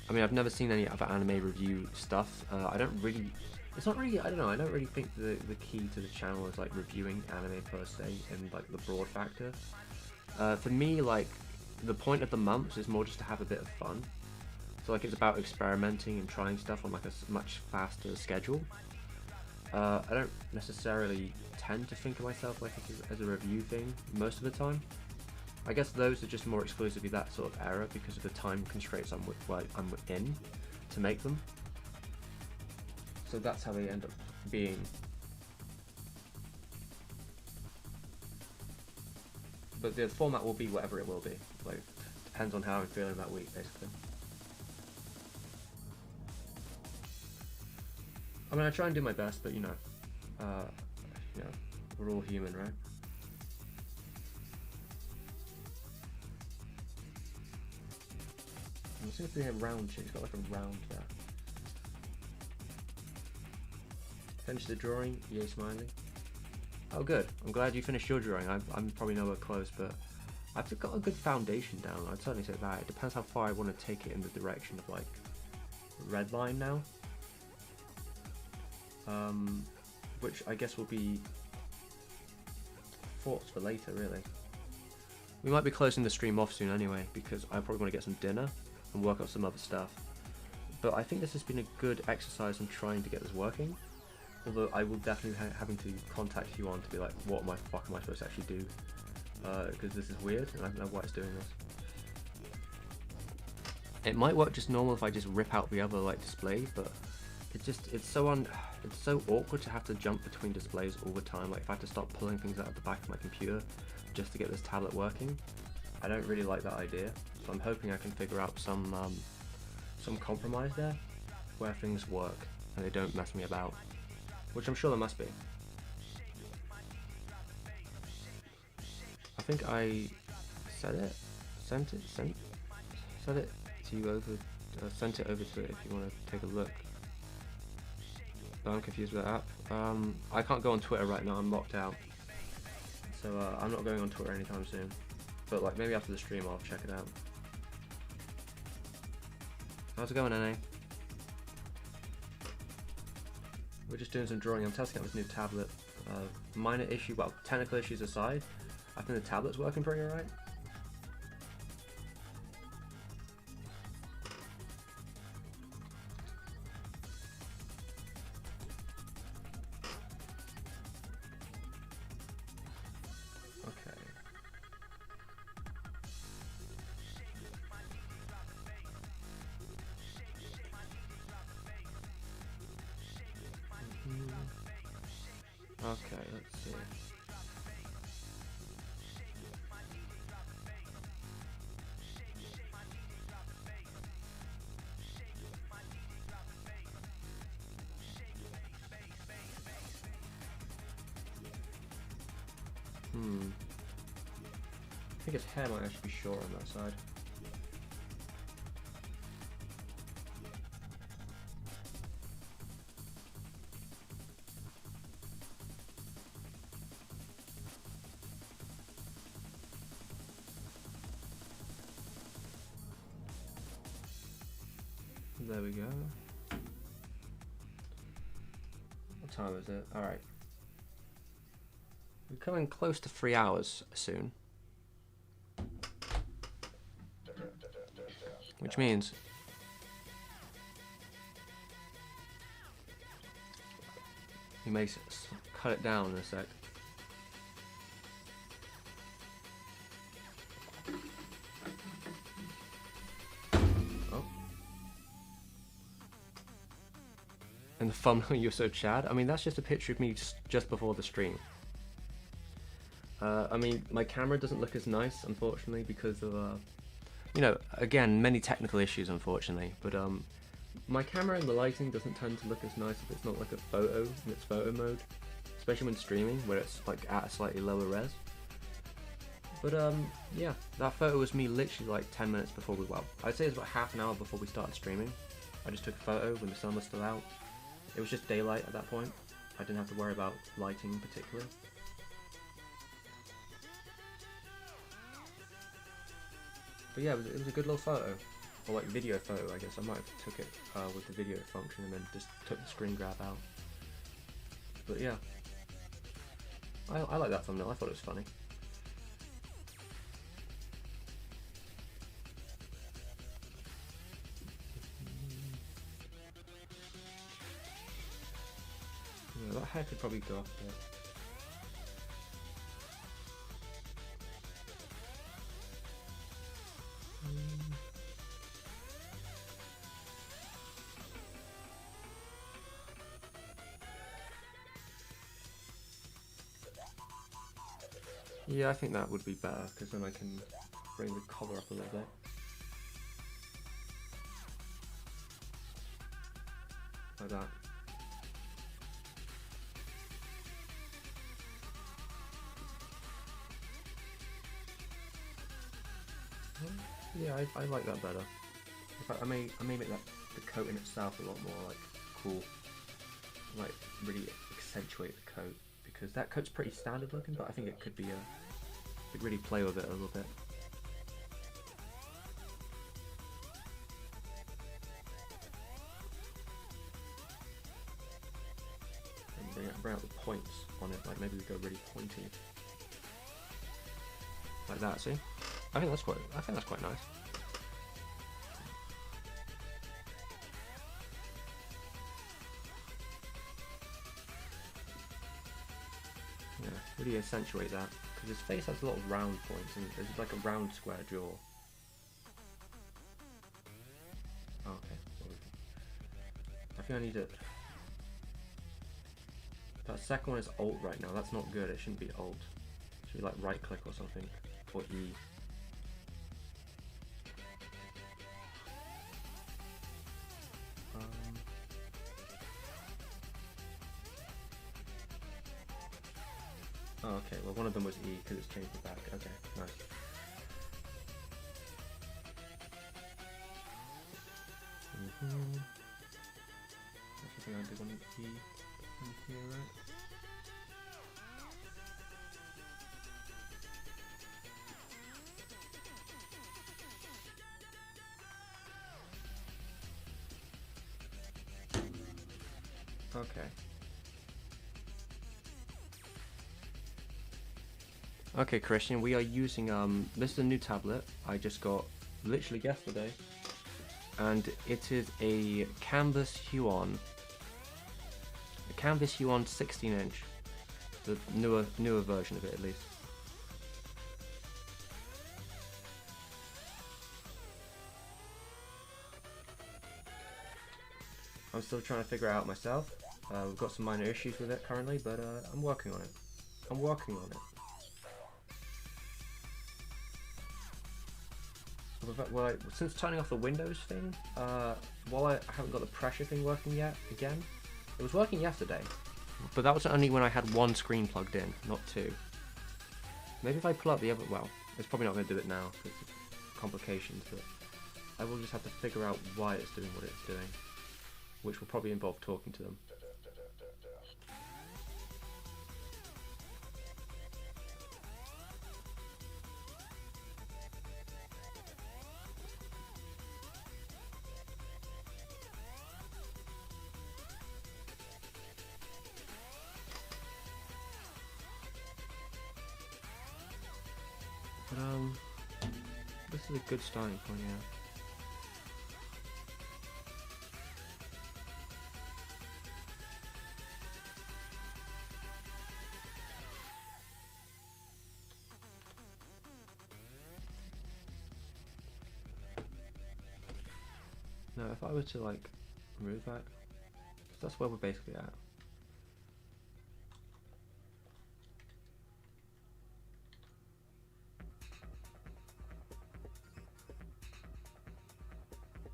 I mean, I've never seen any other anime review stuff. I don't really... It's not really... I don't know. I don't really think the key to the channel is, like, reviewing anime per se and, like, the broad factor. For me, like, the point of the months is more just to have a bit of fun. So, like, it's about experimenting and trying stuff on, like, a much faster schedule. I don't necessarily tend to think of myself, like, as a review thing most of the time. I guess those are just more exclusively that sort of era because of the time constraints I'm in to make them. So that's how they end up being. But the format will be whatever it will be. Like, depends on how I'm feeling that week, basically. I mean, I try and do my best, but you know, we're all human, right? I'm seeing if we have a round change. It's got like a round there. Finish the drawing, yay smiley. Oh good, I'm glad you finished your drawing. I'm probably nowhere close, but I've got a good foundation down. I'd certainly say that. It depends how far I want to take it in the direction of like red line now. Which I guess will be thoughts for later, really. We might be closing the stream off soon anyway, because I probably want to get some dinner and work out some other stuff. But I think this has been a good exercise in trying to get this working. Although I will definitely be having to contact you on to be like, what the fuck am I supposed to actually do? Because this is weird and I don't know why it's doing this. It might work just normal if I just rip out the other like display, but it's so awkward to have to jump between displays all the time. Like if I have to start pulling things out of the back of my computer just to get this tablet working, I don't really like that idea. So I'm hoping I can figure out some compromise there where things work and they don't mess me about, which I'm sure there must be. I think I said it to you over sent it over to it if you want to take a look. But I'm confused with that app. I can't go on Twitter right now, I'm locked out. So I'm not going on Twitter anytime soon. But like maybe after the stream I'll check it out. How's it going, NA? We're just doing some drawing. I'm testing out this new tablet. Minor issue, well, technical issues aside, I think the tablet's working pretty alright. Okay, let's see. I think his hair might actually be short on that side. There we go. What time is it? Alright. We're coming close to 3 hours soon. Which means we may cut it down in a sec. And the thumbnail, you're so Chad. I mean, that's just a picture of me just before the stream. I mean, my camera doesn't look as nice, unfortunately, because of, you know, again, many technical issues, unfortunately. But my camera and the lighting doesn't tend to look as nice if it's not like a photo in its photo mode, especially when streaming, where it's like at a slightly lower res. But yeah, that photo was me literally like 10 minutes before we, well, I'd say it was about half an hour before we started streaming. I just took a photo when the sun was still out. It was just daylight at that point. I didn't have to worry about lighting in particular. But yeah, it was a good little photo. Or like video photo, I guess. I might have took it with the video function and then just took the screen grab out. But yeah. I like that thumbnail, I thought it was funny. Yeah, that hair could probably go up there. Yeah, I think that would be better, because then I can bring the collar up a little bit. Like that. Yeah, I like that better. In fact, I may make that the coat in itself a lot more like cool. Like really accentuate the coat, because that coat's pretty standard looking, but I think it could be could really play with it a little bit. And bring out the points on it, like maybe we go really pointy. Like that, see? I think that's quite nice. Yeah, really accentuate that, because his face has a lot of round points, and there's like a round square jaw. Oh, okay. I think I need to... That second one is Alt right now, that's not good, it shouldn't be Alt. It should be like right click or something, or E. Oh, okay, well one of them was E because it's changed the back. Okay, nice. do want to E in here, right? Okay. Okay, Christian, we are using this is a new tablet I just got literally yesterday, and it is a Canvas Huon 16-inch, the newer version of it at least. I'm still trying to figure it out myself. We've got some minor issues with it currently, but I'm working on it. I'm working on it. Well, since turning off the Windows thing, while I haven't got the pressure thing working yet, again, it was working yesterday, but that was only when I had one screen plugged in, not two. Maybe if I pull up the other, well, it's probably not going to do it now because of complications, but I will just have to figure out why it's doing what it's doing, which will probably involve talking to them. But this is a good starting point, yeah. Now, if I were to like remove that, that's where we're basically at.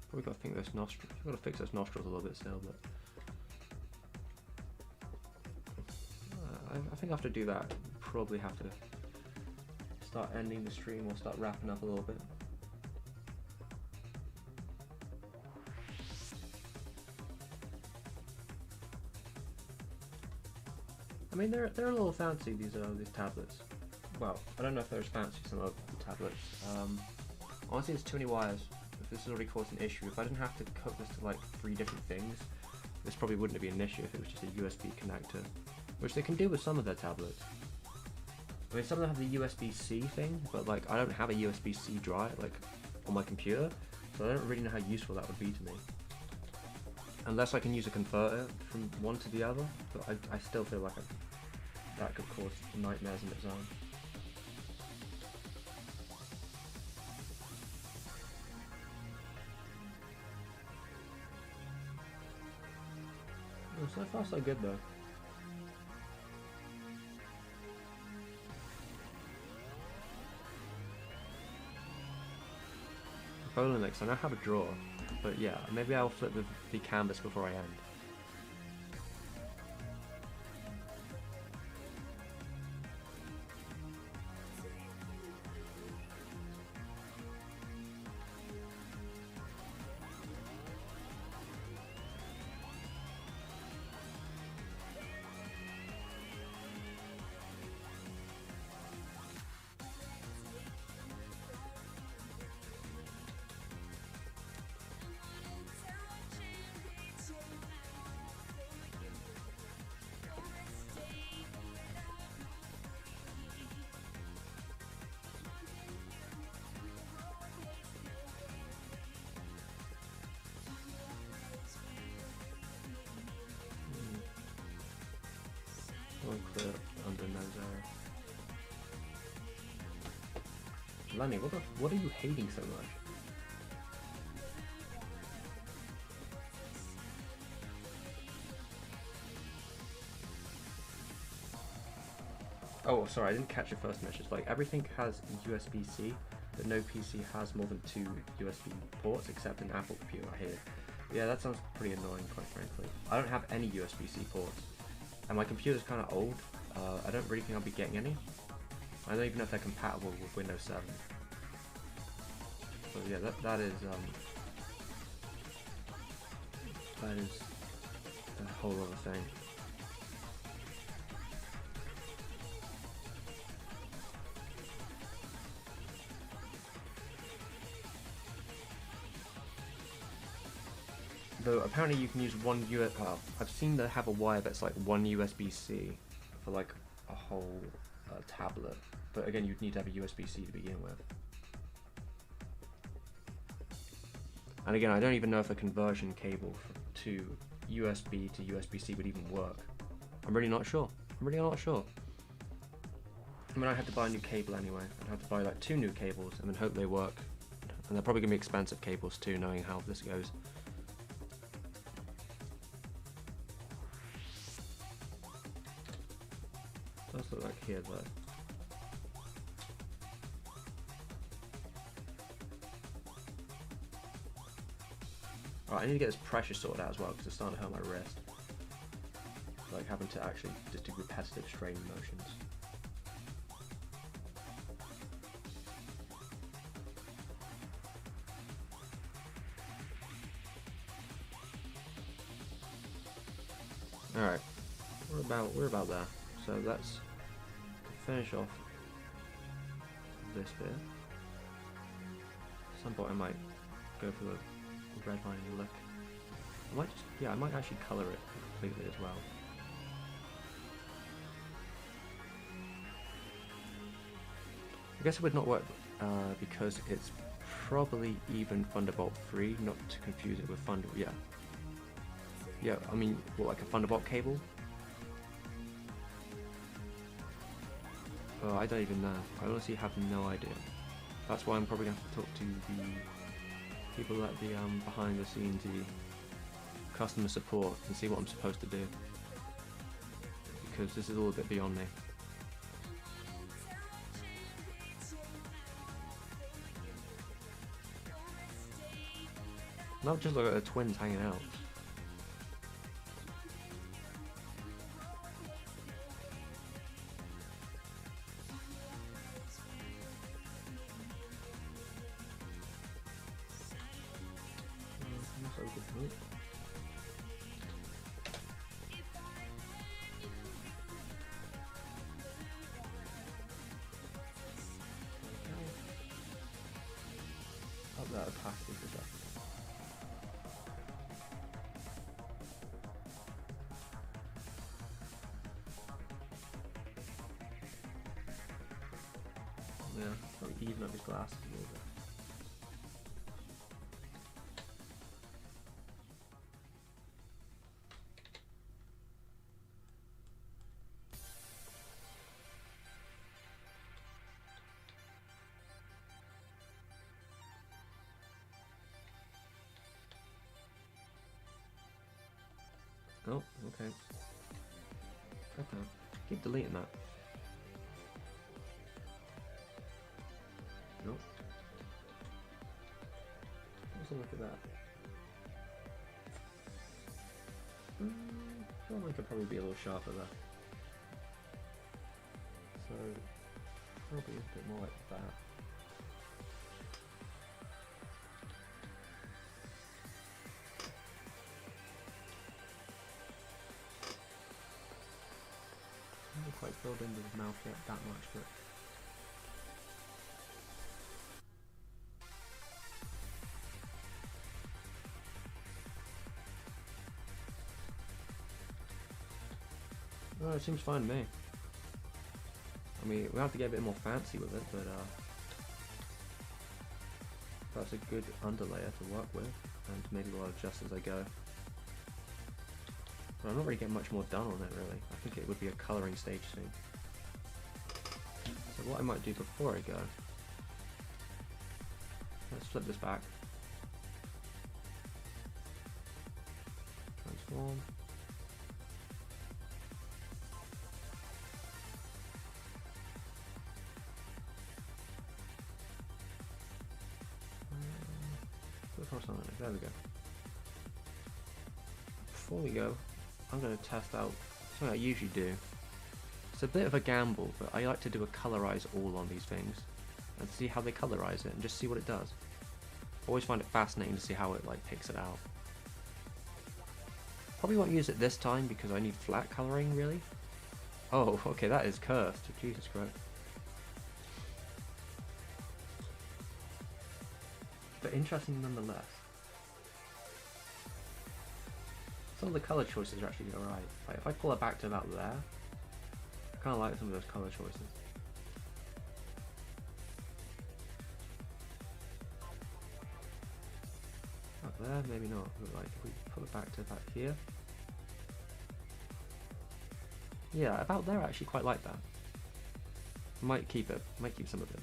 Probably got to think those nostrils. I've got to fix those nostrils a little bit still, but I think after do that, probably have to start ending the stream or start wrapping up a little bit. I mean, they're a little fancy, these tablets. Well, I don't know if they're as fancy as some other tablets. Honestly, there's too many wires. If this has already caused an issue, if I didn't have to hook this to like 3 different things, this probably wouldn't be an issue if it was just a USB connector, which they can do with some of their tablets. I mean, some of them have the USB-C thing, but like I don't have a USB-C drive like on my computer, so I don't really know how useful that would be to me. Unless I can use a converter from one to the other, but I still feel like that could cause nightmares in its own. Well, so far so good though. Bowling next, I now have a draw, but yeah, maybe I'll flip the canvas before I end. Clear under nose area. Lenny, what are you hating so much? Oh, sorry, I didn't catch your first message. Like, everything has USB-C, but no PC has more than 2 USB ports, except an Apple computer here. Yeah, that sounds pretty annoying, quite frankly. I don't have any USB-C ports, and my computer's kind of old. I don't really think I'll be getting any. I don't even know if they're compatible with Windows 7. So yeah, that is a whole other thing. Though apparently you can use one I've seen they have a wire that's like one USB-C for like a whole tablet, but again you'd need to have a USB-C to begin with. And again, I don't even know if a conversion cable to USB to USB-C would even work. I'm really not sure. I'm really not sure. I mean, I'd have to buy a new cable anyway. I'd have to buy like 2 new cables and then hope they work. And they're probably gonna be expensive cables too, knowing how this goes. Does look like here though. Alright, I need to get this pressure sorted out as well because it's starting to hurt my wrist. Like having to actually just do repetitive straining motions. Alright, we're about there. So let's finish off this bit. At some point I might go for the red line look. I might actually colour it completely as well. I guess it would not work because it's probably even Thunderbolt 3, not to confuse it with Yeah, I mean, what, like a Thunderbolt cable? Oh, I don't even know. I honestly have no idea. That's why I'm probably going to have to talk to the people at the behind the scenes, the customer support, and see what I'm supposed to do. Because this is all a bit beyond me. Not just look at the twins hanging out. Up that opacity for that. Yeah, probably even up his glasses a little bit. Oh, okay. Okay. Keep deleting that. Nope. Let's look at that. That one could probably be a little sharper there. So, probably a bit more like that. I haven't quite filled into his mouth yet that much, but oh, it seems fine to me. I mean, we'll have to get a bit more fancy with it, but that's a good underlayer to work with, and maybe I'll adjust as I go. But I'm not really getting much more done on it, really. I think it would be a colouring stage soon. So what I might do before I go, let's flip this back. Transform. There we go. Before we go, I'm going to test out something I usually do. It's a bit of a gamble, but I like to do a colorize all on these things and see how they colorize it and just see what it does. I always find it fascinating to see how it like picks it out. Probably won't use it this time because I need flat coloring, really. Oh, okay, that is cursed. Jesus Christ. But interesting nonetheless. Some of the colour choices are actually alright. Like if I pull it back to about there, I kind of like some of those colour choices. Up there, maybe not. But like if we pull it back to about here. Yeah, about there I actually quite like that. Might keep it. Might keep some of it.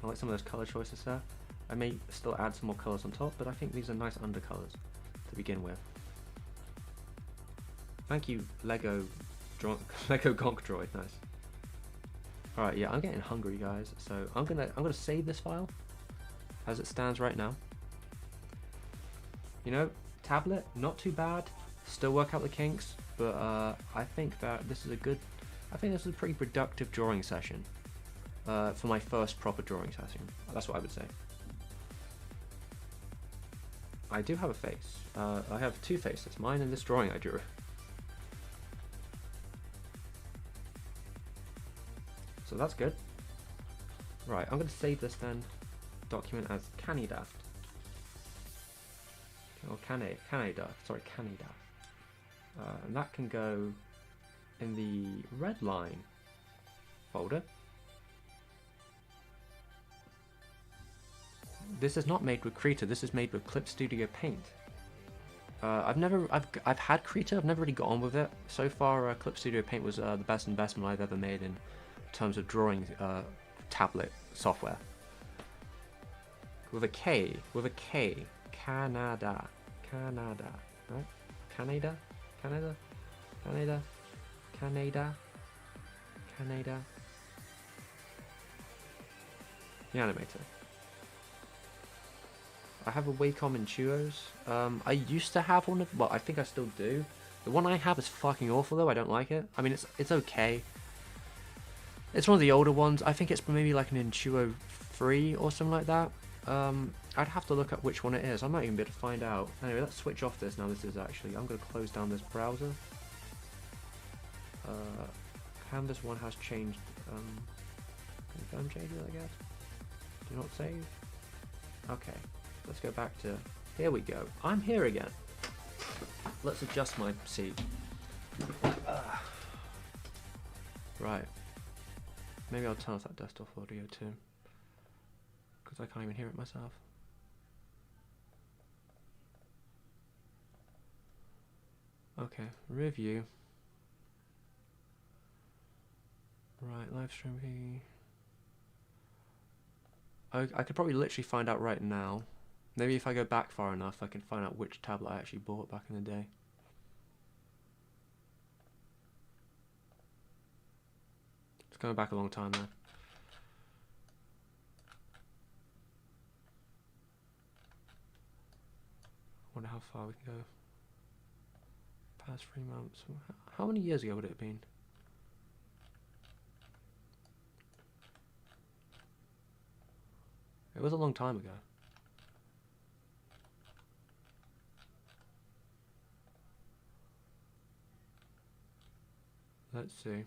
I like some of those colour choices there. I may still add some more colours on top, but I think these are nice undercolours to begin with. Thank you, Lego Gonk Droid. Nice. All right, yeah, I'm getting hungry, guys. So I'm gonna save this file as it stands right now. You know, tablet, not too bad. Still work out the kinks, but I think that this is a good. I think this is a pretty productive drawing session for my first proper drawing session. That's what I would say. I do have a face. I have two faces, mine and this drawing I drew. So that's good. Right, I'm going to save this then document as Canida. Or Canada, sorry, Canada. And that can go in the red line folder. This is not made with Krita, this is made with Clip Studio Paint. I've had Krita, I've never really got on with it. So far, Clip Studio Paint was the best investment I've ever made in terms of drawing tablet software. With a K, Canada, right? Canada. The animator. I have a Wacom Intuos. I used to have one of, well, I think I still do. The one I have is fucking awful though. I don't like it. I mean, it's okay. It's one of the older ones. I think it's maybe like an Intuo 3 or something like that. I'd have to look up which one it is. I might even be able to find out. Anyway, let's switch off this now. This is actually, I'm going to close down this browser. Canvas one has changed. Confirm changes, I guess. Do not save. Okay, let's go back to, here we go. I'm here again. Let's adjust my seat. Right. Maybe I'll turn off that desktop audio too, because I can't even hear it myself. Okay, review. Right, live stream. I could probably literally find out right now. Maybe if I go back far enough, I can find out which tablet I actually bought back in the day. It's going back a long time now. Wonder how far we can go. Past 3 months. How many years ago would it have been? It was a long time ago. Let's see.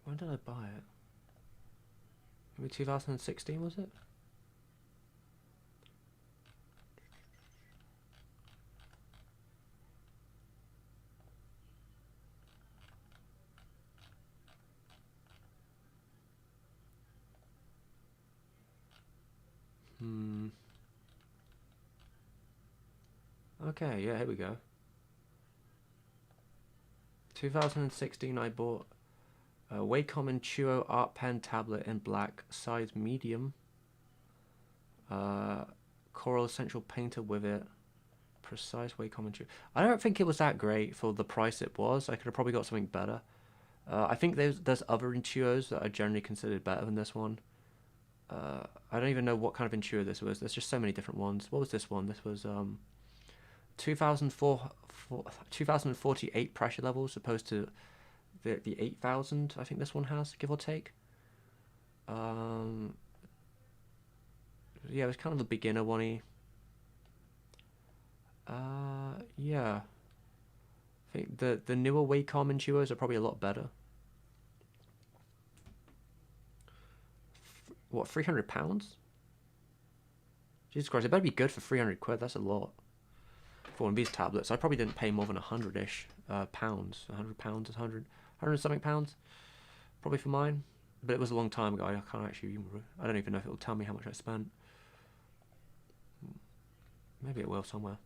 When did I buy it? Maybe 2016, was it? Okay, yeah, here we go. 2016 I bought a Wacom Intuo Art Pen tablet in black, size medium. Coral Essential Painter with it. Precise Wacom Intuo. I don't think it was that great for the price it was. I could have probably got something better. I think there's other Intuos that are generally considered better than this one. I don't even know what kind of Intuo this was. There's just so many different ones. What was this one? This was 2048 pressure levels opposed to the 8,000 I think this one has, give or take. Yeah, it was kind of a beginner one-y. Yeah. I think the newer Wacom Intuos are probably a lot better. What, £300? Jesus Christ, it better be good for 300 quid. That's a lot for one of these tablets. I probably didn't pay more than 100-ish pounds. 100 pounds, 100 something pounds, probably for mine. But it was a long time ago. I can't actually. I don't even know if it will tell me how much I spent. Maybe it will somewhere.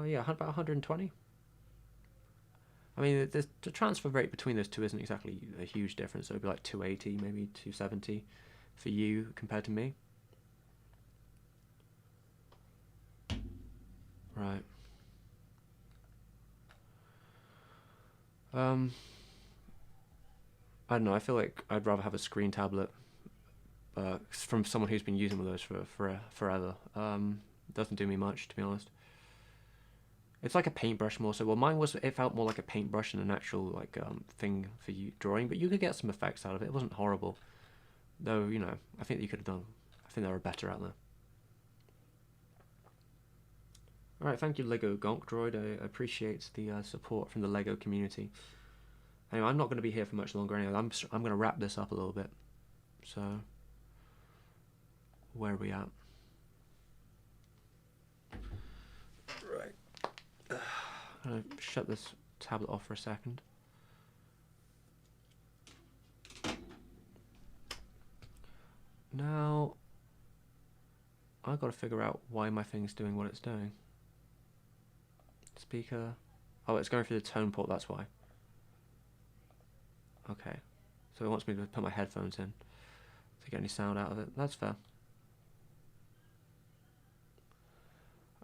Yeah, about 120. I mean, the transfer rate between those two isn't exactly a huge difference. So it'd be like 280, maybe 270 for you compared to me. Right. I don't know. I feel like I'd rather have a screen tablet from someone who's been using one of those for forever. Doesn't do me much, to be honest. It's like a paintbrush more so. Well, mine was. It felt more like a paintbrush than an actual like thing for you drawing, but you could get some effects out of it. It wasn't horrible, though. You know, I think you could have done. I think there were better out there. All right, thank you, Lego Gonk Droid. I appreciate the support from the Lego community. Anyway, I'm not going to be here for much longer. Anyway, I'm going to wrap this up a little bit. So, where are we at? Right. I'm going to shut this tablet off for a second. Now, I've got to figure out why my thing's doing what it's doing. Speaker. Oh, it's going through the tone port, that's why. Okay. So it wants me to put my headphones in to get any sound out of it. That's fair.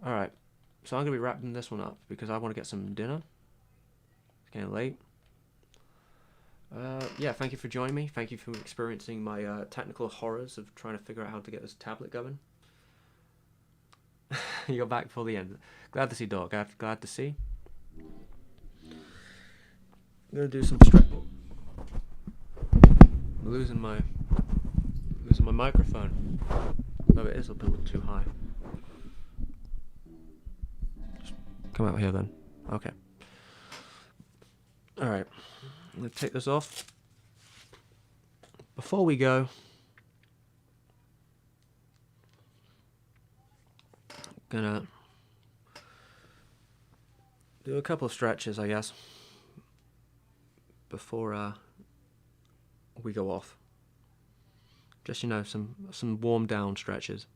Alright. So I'm going to be wrapping this one up because I want to get some dinner. It's getting late. Yeah, thank you for joining me. Thank you for experiencing my technical horrors of trying to figure out how to get this tablet going. You're back for the end. Glad to see, dog. Glad to see. I'm gonna do some stretch. I'm losing my microphone. No, it is a little too high. Just come out here then. Okay. All right. I'm gonna take this off. Before we go, gonna do a couple of stretches, I guess, before we go off. Just, you know, some warm down stretches.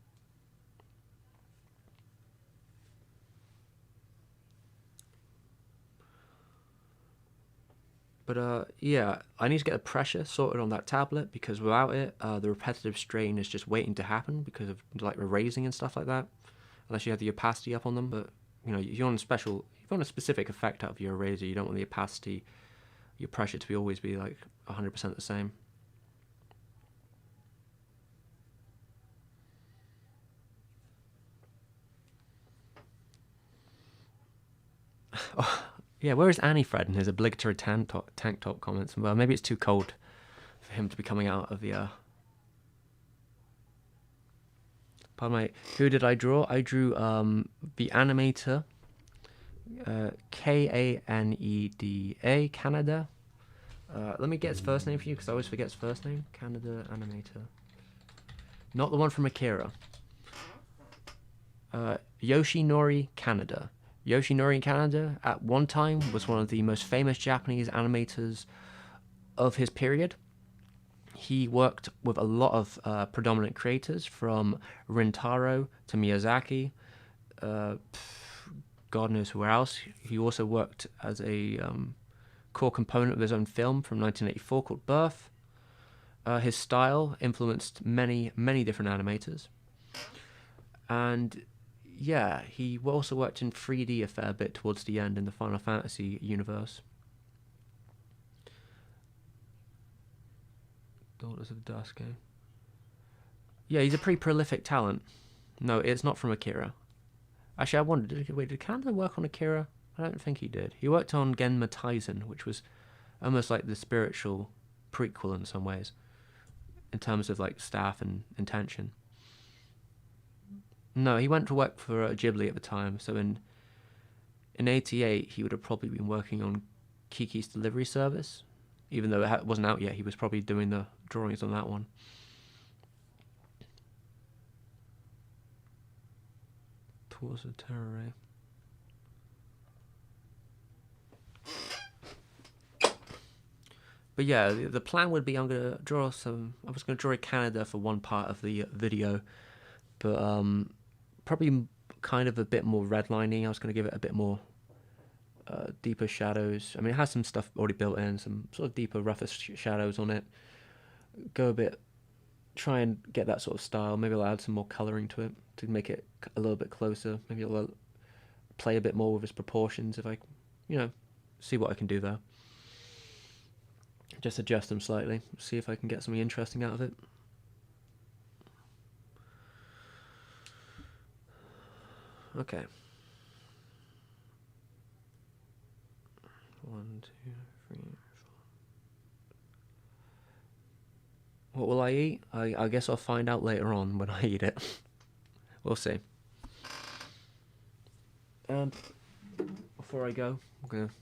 But yeah, I need to get the pressure sorted on that tablet because without it, the repetitive strain is just waiting to happen because of like erasing and stuff like that. Unless you have the opacity up on them, but you know, if you want a specific effect out of your eraser, you don't want the opacity, your pressure to always be like 100% the same. Oh, yeah, where is Annie Fred and his obligatory tank top comments? Well, maybe it's too cold for him to be coming out of the Pardon me. Who did I draw? I drew the animator, Kaneda, Canada. Let me get his first name for you because I always forget his first name. Canada animator. Not the one from Akira. Yoshinori Kaneda. Yoshinori Kaneda at one time was one of the most famous Japanese animators of his period. He worked with a lot of predominant creators from Rintaro to Miyazaki, God knows who else. He also worked as a core component of his own film from 1984 called Birth. His style influenced many, many different animators. And yeah, he also worked in 3D a fair bit towards the end in the Final Fantasy universe. Daughters of Dusk, eh? Yeah, he's a pretty prolific talent. No, it's not from Akira. Actually, I wondered, did Kanda work on Akira? I don't think he did. He worked on Genma Taizen, which was almost like the spiritual prequel in some ways, in terms of like staff and intention. No, he went to work for Ghibli at the time, so in '88 he would have probably been working on Kiki's Delivery Service, even though it wasn't out yet. He was probably doing the drawings on that one. Towards the terror ray. But yeah, the plan would be I was going to draw a Canada for one part of the video, but probably kind of a bit more redlining. I was going to give it a bit more deeper shadows. I mean, it has some stuff already built in, some sort of deeper, rougher shadows on it. Go a bit, try and get that sort of style. Maybe I'll add some more colouring to it to make it a little bit closer. Maybe I'll play a bit more with its proportions if I, see what I can do there. Just adjust them slightly, see if I can get something interesting out of it. Okay. 1, 2, 3, 4. What will I eat? I guess I'll find out later on when I eat it. We'll see. And before I go, I'm going to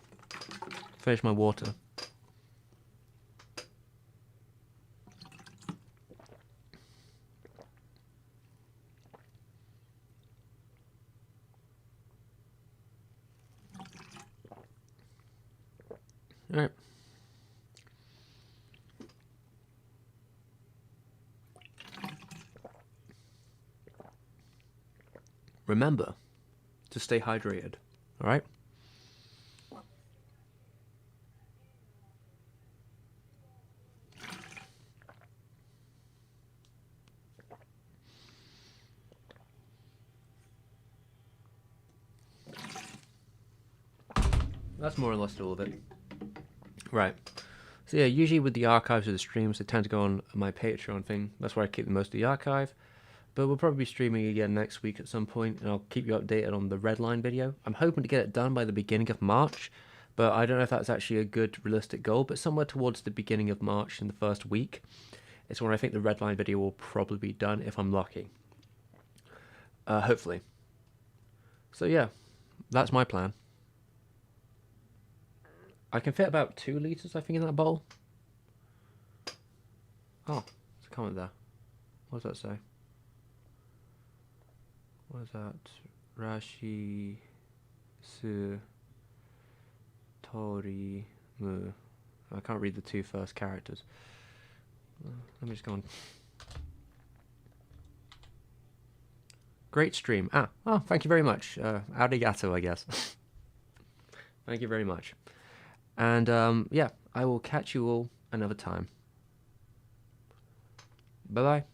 finish my water. Alright. Remember to stay hydrated, alright? That's more or less all of it. Right. So yeah, usually with the archives of the streams, they tend to go on my Patreon thing. That's where I keep most of the archive. But we'll probably be streaming again next week at some point, and I'll keep you updated on the Redline video. I'm hoping to get it done by the beginning of March, but I don't know if that's actually a good, realistic goal, but somewhere towards the beginning of March in the first week is when I think the Redline video will probably be done, if I'm lucky. Hopefully. So yeah, that's my plan. I can fit about 2 litres, I think, in that bowl. Oh, there's a comment there. What does that say? What is that? Rashi Su Tori Mu. I can't read the 2 first characters. Let me just go on. Great stream. Oh, thank you very much. Arigato, I guess. Thank you very much. And yeah, I will catch you all another time. Bye-bye.